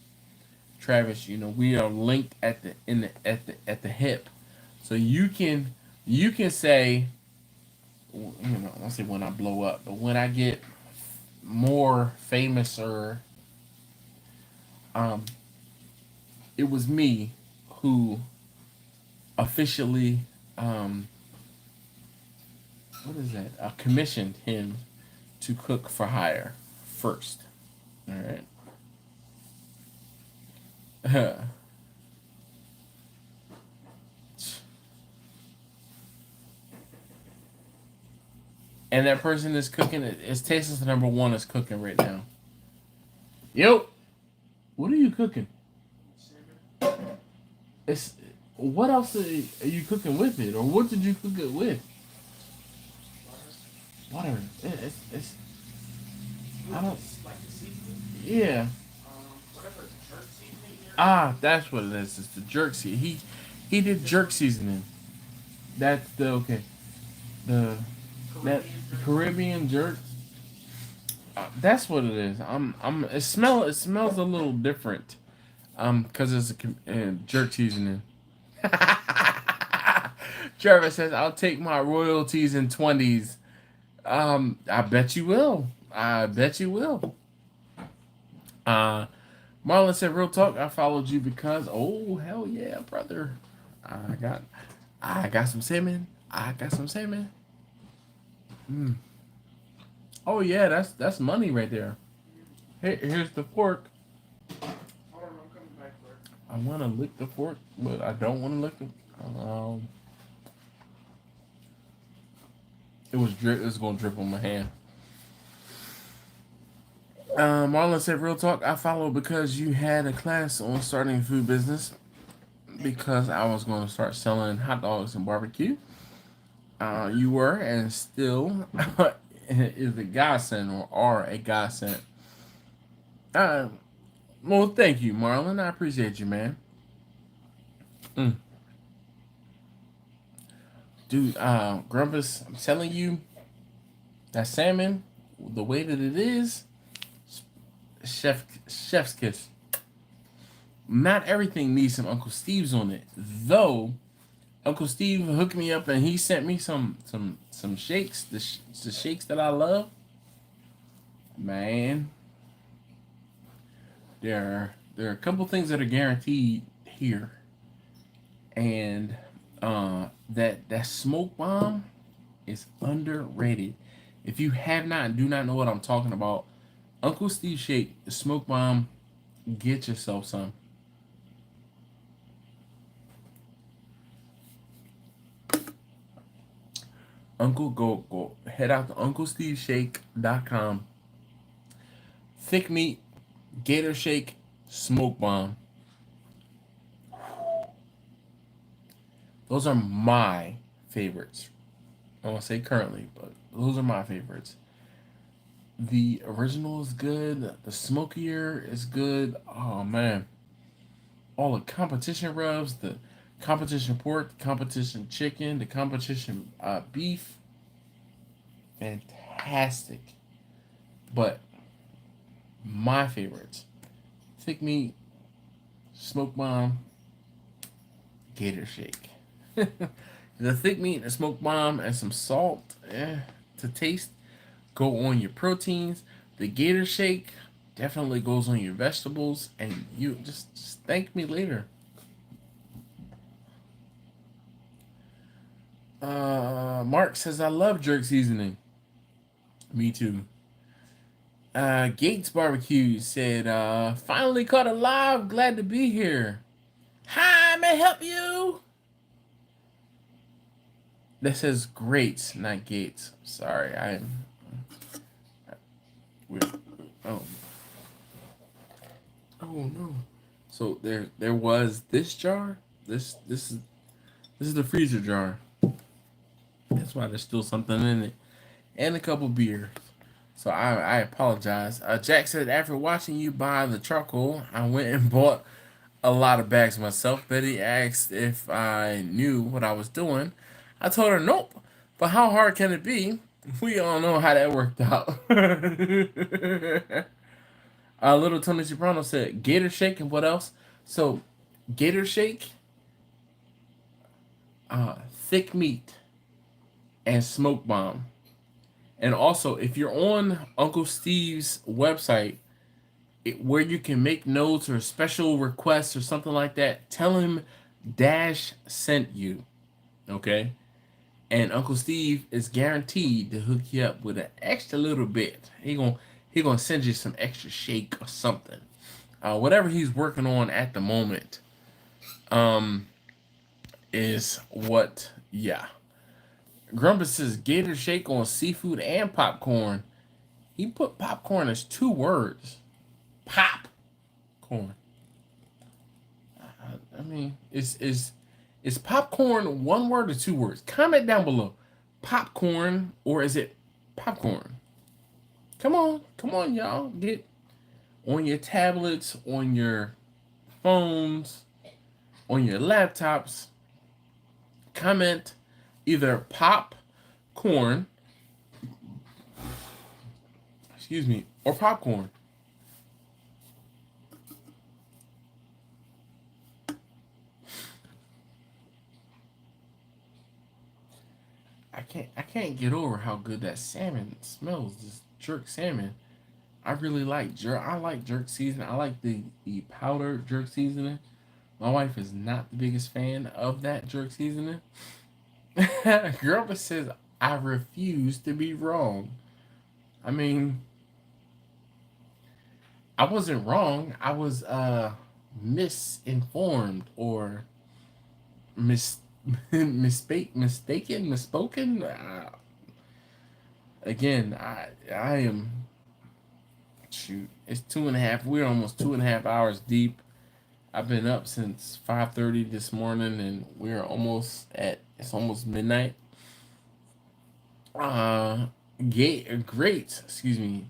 Travis, you know we are linked at the hip, so you can say, you know, I don't say when I blow up, but when I get more famous, or it was me who officially what is that? Commissioned him to cook for hire first. All right. And that person is cooking. It's Tasteless #1 is cooking right now. Yo, what are you cooking? It's what else are you cooking with it, or what did you cook it with? Butter. It's I don't. Yeah. Ah, that's what it is. It's the jerk seasoning. He did jerk seasoning. That's the okay. The that Caribbean jerk. That's what it is. It smells a little different. Cause it's a jerk seasoning. Trevor says, "I'll take my royalties in 20s." I bet you will. I bet you will. Marlon said, "Real talk. I followed you because oh hell yeah, brother. I got some salmon. I got some salmon. Oh yeah, that's money right there. Hey, here's the fork. Hold on, I'm coming back for it. I want to lick the fork, but I don't want to lick it. It was drip. It's gonna drip on my hand." Marlon said, "Real talk. I followed because you had a class on starting a food business. Because I was going to start selling hot dogs and barbecue. You were and still is a godsend or are a godsend. Well, thank you, Marlon. I appreciate you, man. Dude, Grumpus, I'm telling you, that salmon, the way that it is, chef's kiss. Not everything needs some Uncle Steve's on it, though. Uncle Steve hooked me up and he sent me some shakes, the shakes that I love. Man, there are a couple things that are guaranteed here, and that smoke bomb is underrated. If you have not and do not know what I'm talking about, Uncle Steve shake, the smoke bomb, get yourself some. Go head out to UncleSteveShake.com. Thick meat, gator shake, smoke bomb. Those are my favorites. I won't say currently, but those are my favorites. The original is good. The smokier is good. Oh man. All the competition rubs, the competition pork, the competition chicken, the competition beef. Fantastic. But my favorites: thick meat, smoke bomb, gator shake. The thick meat and the smoke bomb and some salt to taste go on your proteins. The gator shake definitely goes on your vegetables, and you just thank me later. Mark says, I love jerk seasoning. Me too. Gates Barbecue said, finally caught it live. Glad to be here. Hi, may I help you? That says Greats, not Gates. Sorry, I'm weird. Oh. Oh no. So there was this jar. This is the freezer jar. That's why there's still something in it. And a couple beers. So I apologize. Jack said, after watching you buy the charcoal, I went and bought a lot of bags myself. Betty asked if I knew what I was doing. I told her nope. But how hard can it be? We all know how that worked out. Little Tony Soprano said Gator Shake and what else? So Gator Shake, thick meat, and smoke bomb. And also, if you're on Uncle Steve's website, where you can make notes or special requests or something like that, tell him Dash sent you, okay? And Uncle Steve is guaranteed to hook you up with an extra little bit. He gonna send you some extra shake or something, whatever he's working on at the moment. Is what? Yeah. Grumpus says Gator Shake on seafood and popcorn. He put popcorn as 2 words. Popcorn. I mean, is popcorn 1 word or 2 words? Comment down below. Popcorn, or is it popcorn? Come on, y'all. Get on your tablets, on your phones, on your laptops. Comment either popcorn, or popcorn. I can't get over how good that salmon smells. This jerk salmon. I really like jerk. I like jerk seasoning. I like the powdered jerk seasoning. My wife is not the biggest fan of that jerk seasoning. Grandpa says, I refuse to be wrong. I mean, I wasn't wrong. I was misinformed or misspoken. Again, I am. Shoot, it's 2.5. We're almost 2.5 hours deep. I've been up since 5:30 this morning, and we're almost at. It's almost midnight. Great. Excuse me.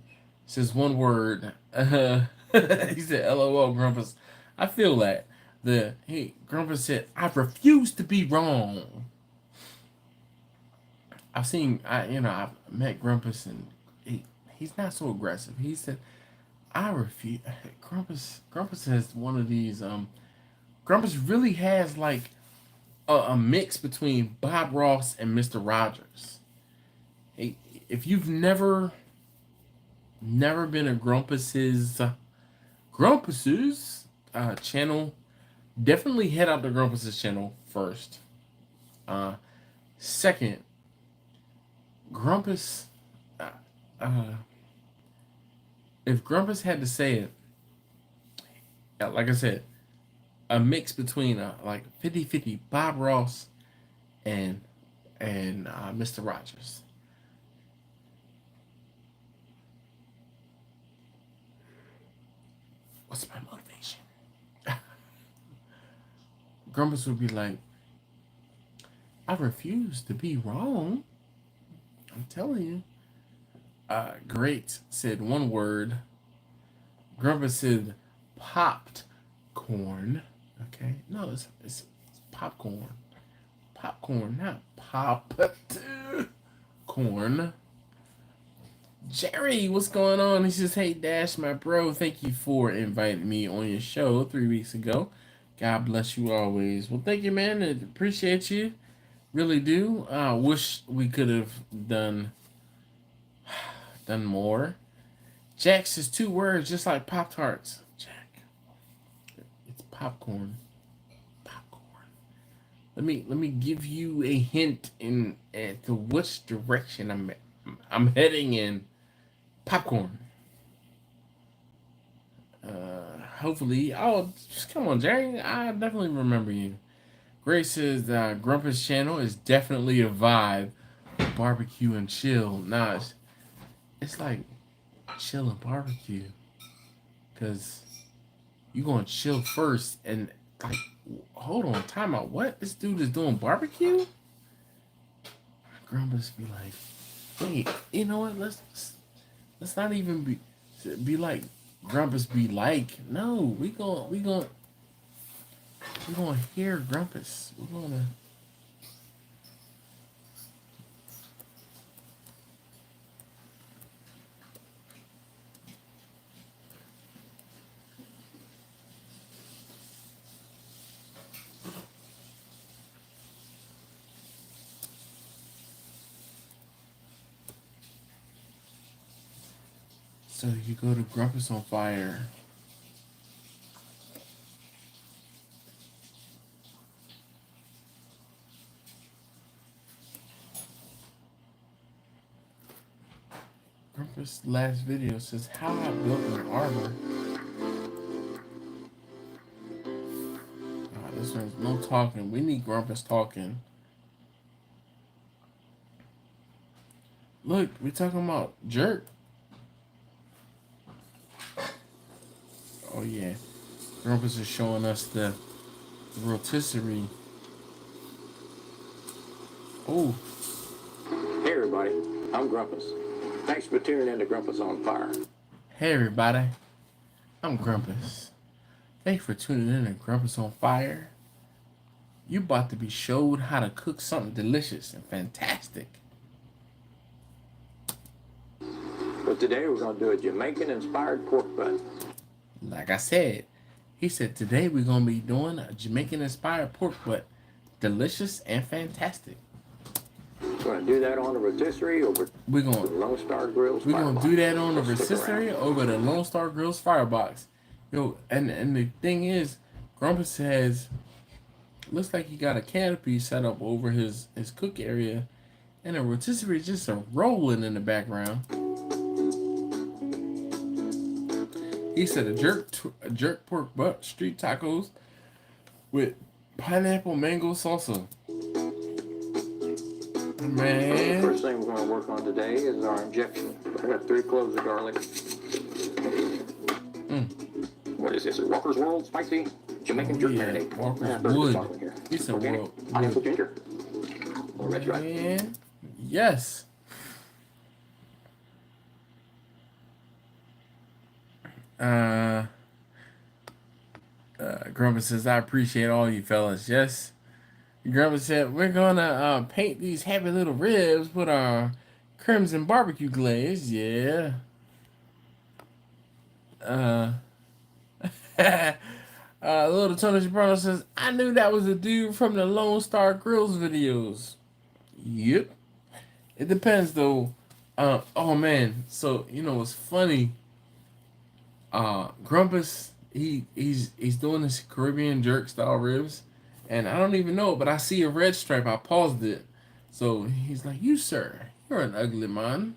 Says 1 word. He said, "LOL, Grumpus." I feel that. Grumpus said, "I refuse to be wrong." I've met Grumpus, and he's not so aggressive. He said, "I refuse." Grumpus has one of these. Grumpus really has like a mix between Bob Ross and Mr. Rogers. If you've never been a Grumpus's channel, definitely head out to Grumpus's channel first. Second, Grumpus. If Grumpus had to say it, like I said, a mix between like 50-50 Bob Ross and Mr. Rogers. What's my motivation? Grumpus would be like, I refuse to be wrong. I'm telling you. Great said 1 word. Grumpus said popped corn. Okay, no, it's popcorn. Popcorn, not pop corn. Jerry, what's going on? He says, hey, Dash, my bro, thank you for inviting me on your show 3 weeks ago. God bless you always. Well, thank you, man. I appreciate you. Really do. Wish we could have done more. Jack says 2 words, just like Pop-Tarts. Jack, it's popcorn. Popcorn. let me give you a hint in to which direction I'm heading in. Popcorn. Hopefully, oh, just come on, Jerry. I definitely remember you. Grace says Grumpus channel is definitely a vibe. Barbecue and chill. Nah, it's like chill and barbecue. Cause you gonna chill first and like hold on, time out. What? This dude is doing barbecue? Grumpus be like, wait, you know what? Let's not even be like Grumpus be like. No, we gonna hear Grumpus. We're gonna. So you go to Grumpus on Fire. Grumpus' last video says how I built an armor. This one's no talking. We need Grumpus talking. Look, we talking about jerk. Oh yeah, Grumpus is showing us the rotisserie. Oh. Hey everybody, I'm Grumpus. Thanks for tuning in to Grumpus on Fire. Hey everybody, I'm Grumpus. Thanks for tuning in to Grumpus on Fire. You about to be showed how to cook something delicious and fantastic. But today we're going to do a Jamaican-inspired pork butt. Like I said, he said today we're going to be doing a Jamaican-inspired pork butt. Delicious and fantastic. We're going to do that on the rotisserie over we're gonna, the Lone Star Grill's We're going to do that on the Let's rotisserie over the Lone Star Grill's firebox. Yo, and the thing is, Grumpus has, looks like he got a canopy set up over his cook area, and a rotisserie just a rolling in the background. He said a jerk pork butt, street tacos with pineapple mango salsa. Man. The first thing we're going to work on today is our injection. I got 3 cloves of garlic. What is this? A Walker's World spicy Jamaican jerk marinade. Walker's Wood. He said organic pineapple ginger. Or red stripe. Man. Yes. Grumpus says, I appreciate all you fellas. Yes. Grumpus said, we're gonna paint these happy little ribs with our crimson barbecue glaze. Yeah. Little Tony Soprano says, I knew that was a dude from the Lone Star Grills videos. Yep. It depends though. Oh man. So you know what's funny? Grumpus, he's doing this Caribbean jerk style ribs, and I don't even know it, but I see a red stripe. I paused it. So he's like, you sir, you're an ugly man.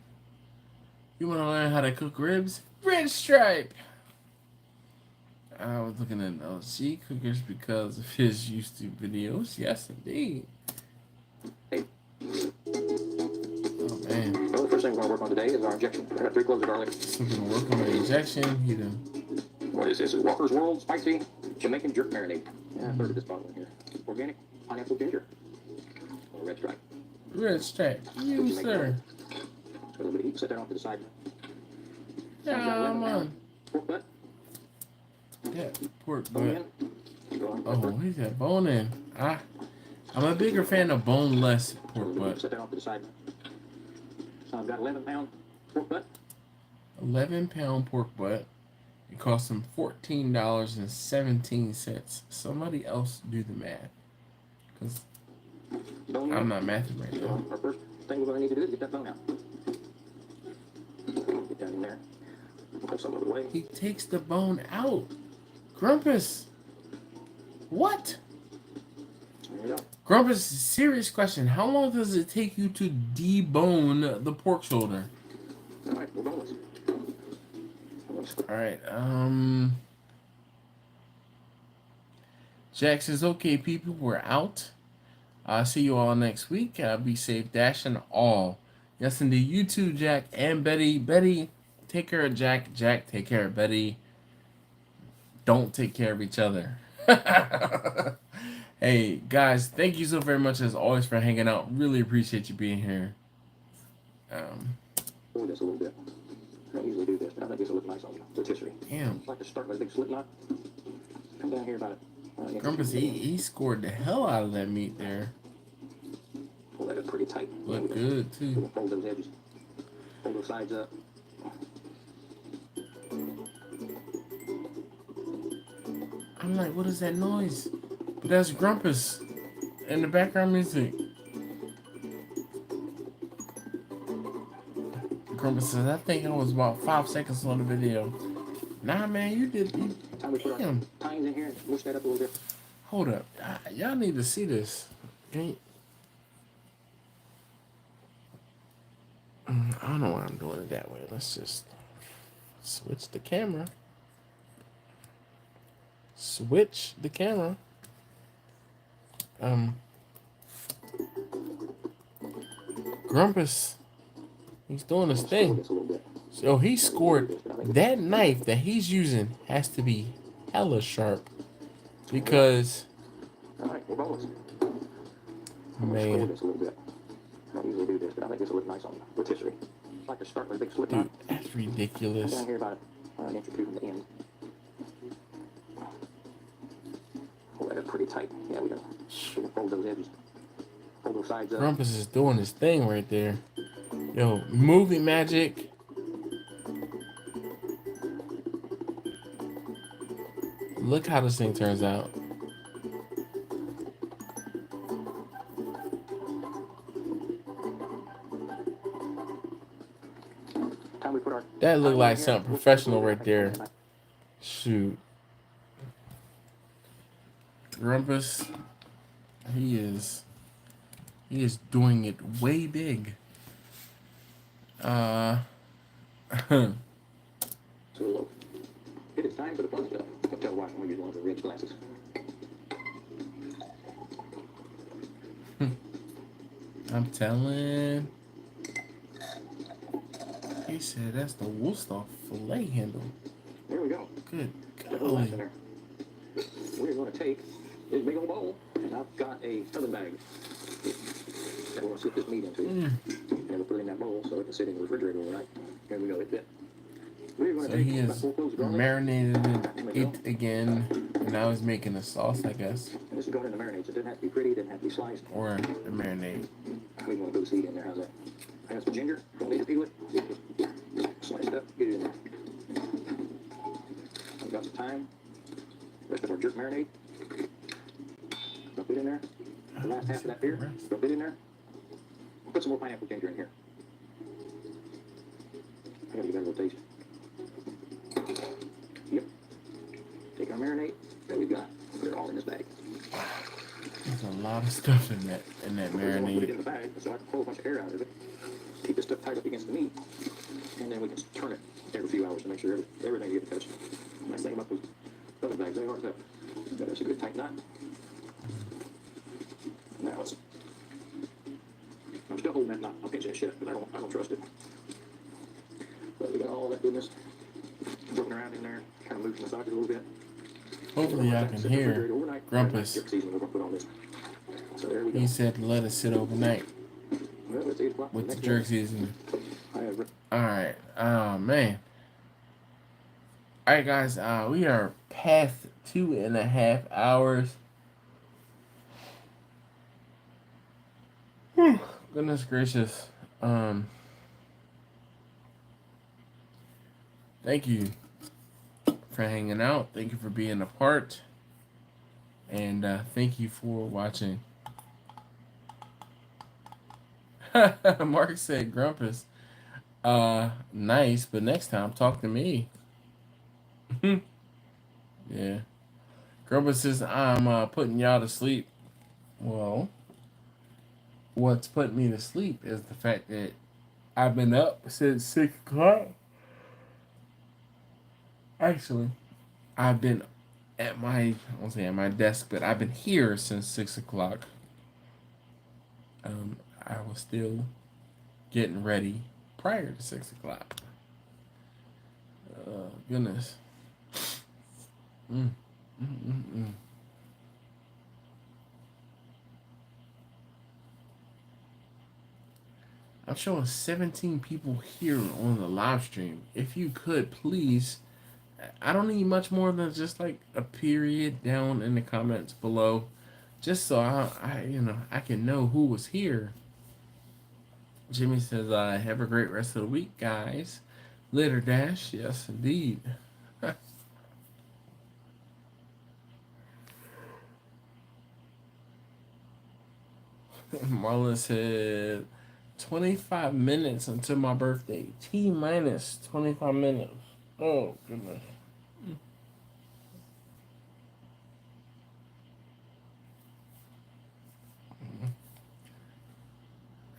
You want to learn how to cook ribs? Red stripe. I was looking at LG cookers because of his YouTube videos. Yes, indeed. Hey. Oh man. Well, the first thing we're going to work on today is our injection. I got 3 cloves of garlic. So we're gonna work on the injection. He done. What is this? A Walker's World spicy Jamaican jerk marinade. Yeah, 1/3 of this bottle in here. Organic pineapple ginger. Or red stripe. Red stripe. You sir. Got a little bit of heat. Set that off to the side. Come on. Pork butt. Yeah, pork Bone butt. in. Oh, he's got bone in. I'm a bigger fan of boneless pork butt. Set that off to the side. I've got 11-pound pork butt. 11-pound pork butt. It costs him $14.17. Somebody else do the math, because I'm not mathing right now. Our first thing we're going to need to do is get that bone out. Get down in there. Put some of it away. He takes the bone out. Grumpus. What? There you go. Grumpus, serious question. How long does it take you to debone the pork shoulder? All right, we're boneless. Alright, Jack says, okay, people, we're out. I'll see you all next week. Be safe, Dash and all. Yes, indeed. You too, Jack and Betty. Betty, take care of Jack. Jack, take care of Betty. Don't take care of each other. Hey, guys, thank you so very much, as always, for hanging out. Really appreciate you being here. Pull this a little bit. I don't usually do this, but I think this will look nice on you. Rotisserie. Damn. Like to start with a big slip knot. Come down here about it. Grumpus, he scored the hell out of that meat there. Pull that up pretty tight. Look good, too. Fold those edges. Fold those sides up. I'm like, what is that noise? But that's Grumpus in the background music. Grumpus says, I think I was about 5 seconds on the video. Nah, man, you did. Time we put our Damn. tines in here and mush that up a little bit. Hold up. Y'all need to see this. I don't know why I'm doing it that way. Let's just switch the camera. Switch the camera. Grumpus, he's doing his thing. This a little bit. So he scored. That knife that he's using has to be hella sharp, because All right, we're boneless. man, This a little bit. I don't usually do this, but I think this will look nice on you. Rotisserie. Like to start with a big slip knot. dude, that's ridiculous. Down here about an inch or two from the end. Pull that up pretty tight. Yeah, we can fold those edges. Fold those sides up. Grumpus is doing his thing right there. Yo, movie magic. Look how this thing turns out. Time we put our That looked tines like in here, something we'll professional fold right there. Shoot. Grumpus, he is doing it way big. So low. It is time for the fun stuff. I'll tell Watson we use one of the ridge glasses. I'm telling. He said that's the Worcester fillet handle. There we go. Good Got a little glass in golly. there. We're going to take this big old bowl, and I've got a oven bag that we're going to slip this meat into. And we'll put it in that bowl so it can sit in the refrigerator overnight. Here we go, it fit. We're going to So take he about has 4 cloves of garlic. marinated it again, and now he's making a sauce, I guess, And this is going in the marinade, so it doesn't have to be pretty, it doesn't have to be sliced. or the marinade. We want to put the seed in there, how's that? I got some ginger, don't need to peel it. Slice it up, get it in there. I've got some thyme. Rest of our jerk marinade. Dump it in there. The last half of that beer, dump it in there. Put some more pineapple ginger in here. I gotta give that a little taste. Yep. Take our marinade that we've got, put it all in this bag. There's a lot of stuff in that Put it in marinade. the bag so I can pull a bunch of air out of it. Keep this stuff tight up against the meat. And then we can turn it every few hours to make sure everything gets touched. Nice thing about those other bags, they are tough. Got us a good tight knot. Now I'm still holding that knot. I'll pinch that shut, but I don't trust it. But we got all that goodness floating around in there, kind of moving the socket a little bit. Hopefully y'all can hear Grumpus. Season we're gonna put on this. So there we go. He said let it sit overnight Well, it's 8 o'clock. with the Next jerk one. seasoning. I have Alright, oh man. Alright guys, we are past 2.5 hours. Whew, goodness gracious. Thank you for hanging out. Thank you for being a part. And thank you for watching. Mark said Grumpus. Nice, but next time talk to me. Yeah. Grumpus says I'm putting y'all to sleep. Well, what's put me to sleep is the fact that I've been up since 6 o'clock. Actually, I've been at my, I won't say at my desk, but I've been here since 6 o'clock. I was still getting ready prior to 6 o'clock. Goodness. Mm, mm, mm, mm. I'm showing 17 people here on the live stream. If you could, please, I don't need much more than just like a period down in the comments below, just so I can know who was here. Jimmy says, "Have a great rest of the week, guys." Later, Dash. Yes, indeed. Marlon said, 25 minutes until my birthday. T minus 25 minutes. Oh, goodness.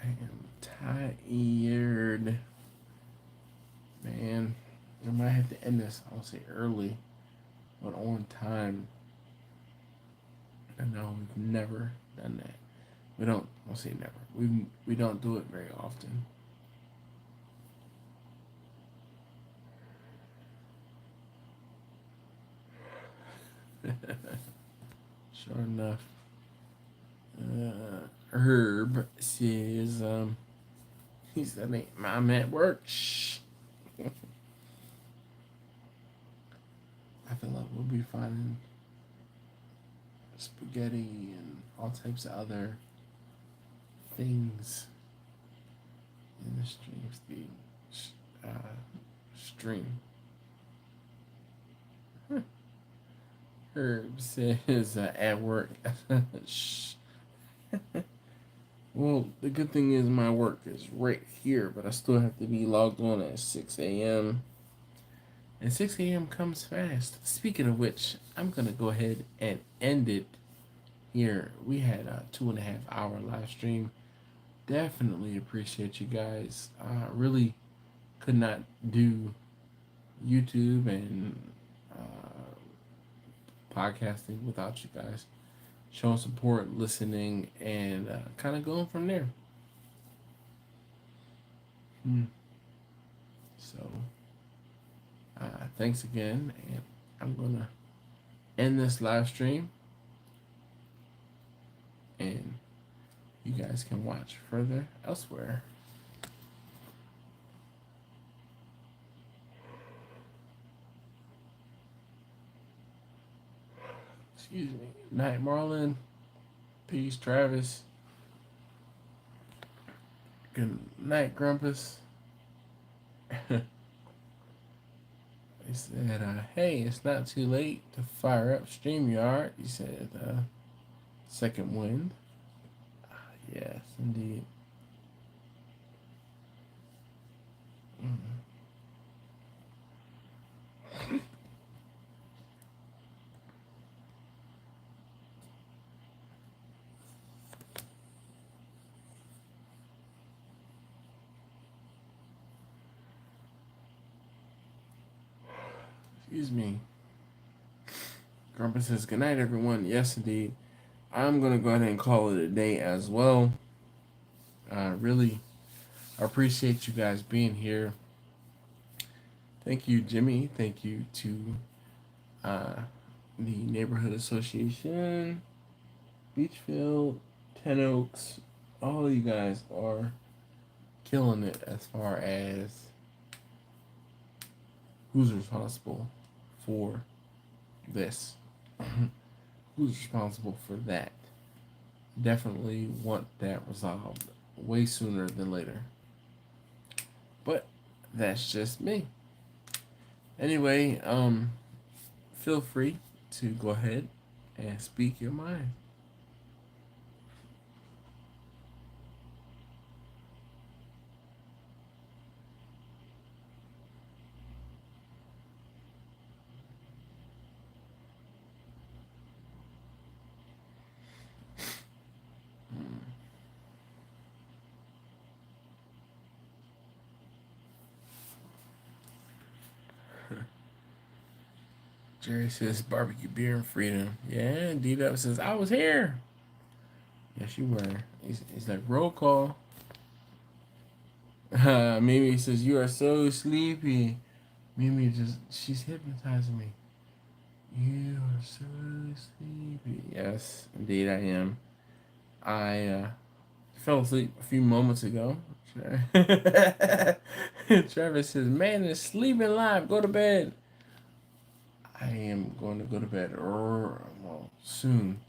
I am tired. Man, I might have to end this, I'll say early, but on time. I know we've never done that. We don't, I'll say never. We don't do it very often. Sure enough. Herb says, he said, I'm at work. Shh. I feel like we'll be finding spaghetti and all types of other things in the stream. Herb says at work. Shh. Well, the good thing is my work is right here, but I still have to be logged on at 6 a.m. And 6 a.m. comes fast. Speaking of which, I'm going to go ahead and end it here. We had a 2.5 hour live stream. Definitely appreciate you guys. Really could not do YouTube and podcasting without you guys showing support, listening, and kind of going from there. So, thanks again, and I'm gonna end this live stream, and you guys can watch further elsewhere. Excuse me. Night, Marlon. Peace, Travis. Good night, Grumpus. He said, hey, it's not too late to fire up StreamYard. He said, second wind. Yes, indeed. Excuse me. Grumpy says, good night, everyone. Yes, indeed. I'm going to go ahead and call it a day as well. Really appreciate you guys being here. Thank you, Jimmy. Thank you to the Neighborhood Association, Beachfield, Ten Oaks. All you guys are killing it as far as who's responsible for this. Who's responsible for that? Definitely want that resolved way sooner than later. But that's just me. Anyway, feel free to go ahead and speak your mind. Jerry says barbecue beer and freedom. Yeah, D-Dub says I was here. Yes, you were. He's like roll call. Mimi says you are so sleepy. Mimi she's hypnotizing me. You are so sleepy. Yes, indeed I am. I fell asleep a few moments ago. Trevor says, man is sleeping live. Go to bed. I am going to go to bed soon.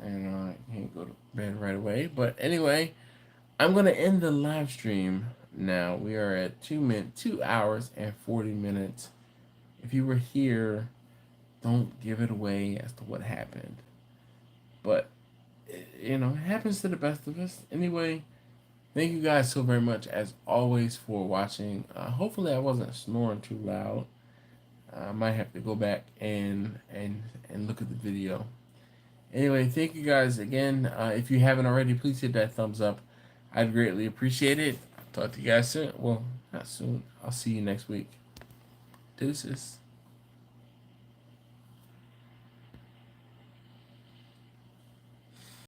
And I can't go to bed right away. But anyway, I'm going to end the live stream now. We are at 2 hours and 40 minutes. If you were here, don't give it away as to what happened. But, it happens to the best of us. Anyway, thank you guys so very much, as always, for watching. Hopefully I wasn't snoring too loud. I might have to go back and look at the video. Anyway, thank you guys again. If you haven't already, please hit that thumbs up. I'd greatly appreciate it. Talk to you guys soon. Well, not soon. I'll see you next week. Deuces.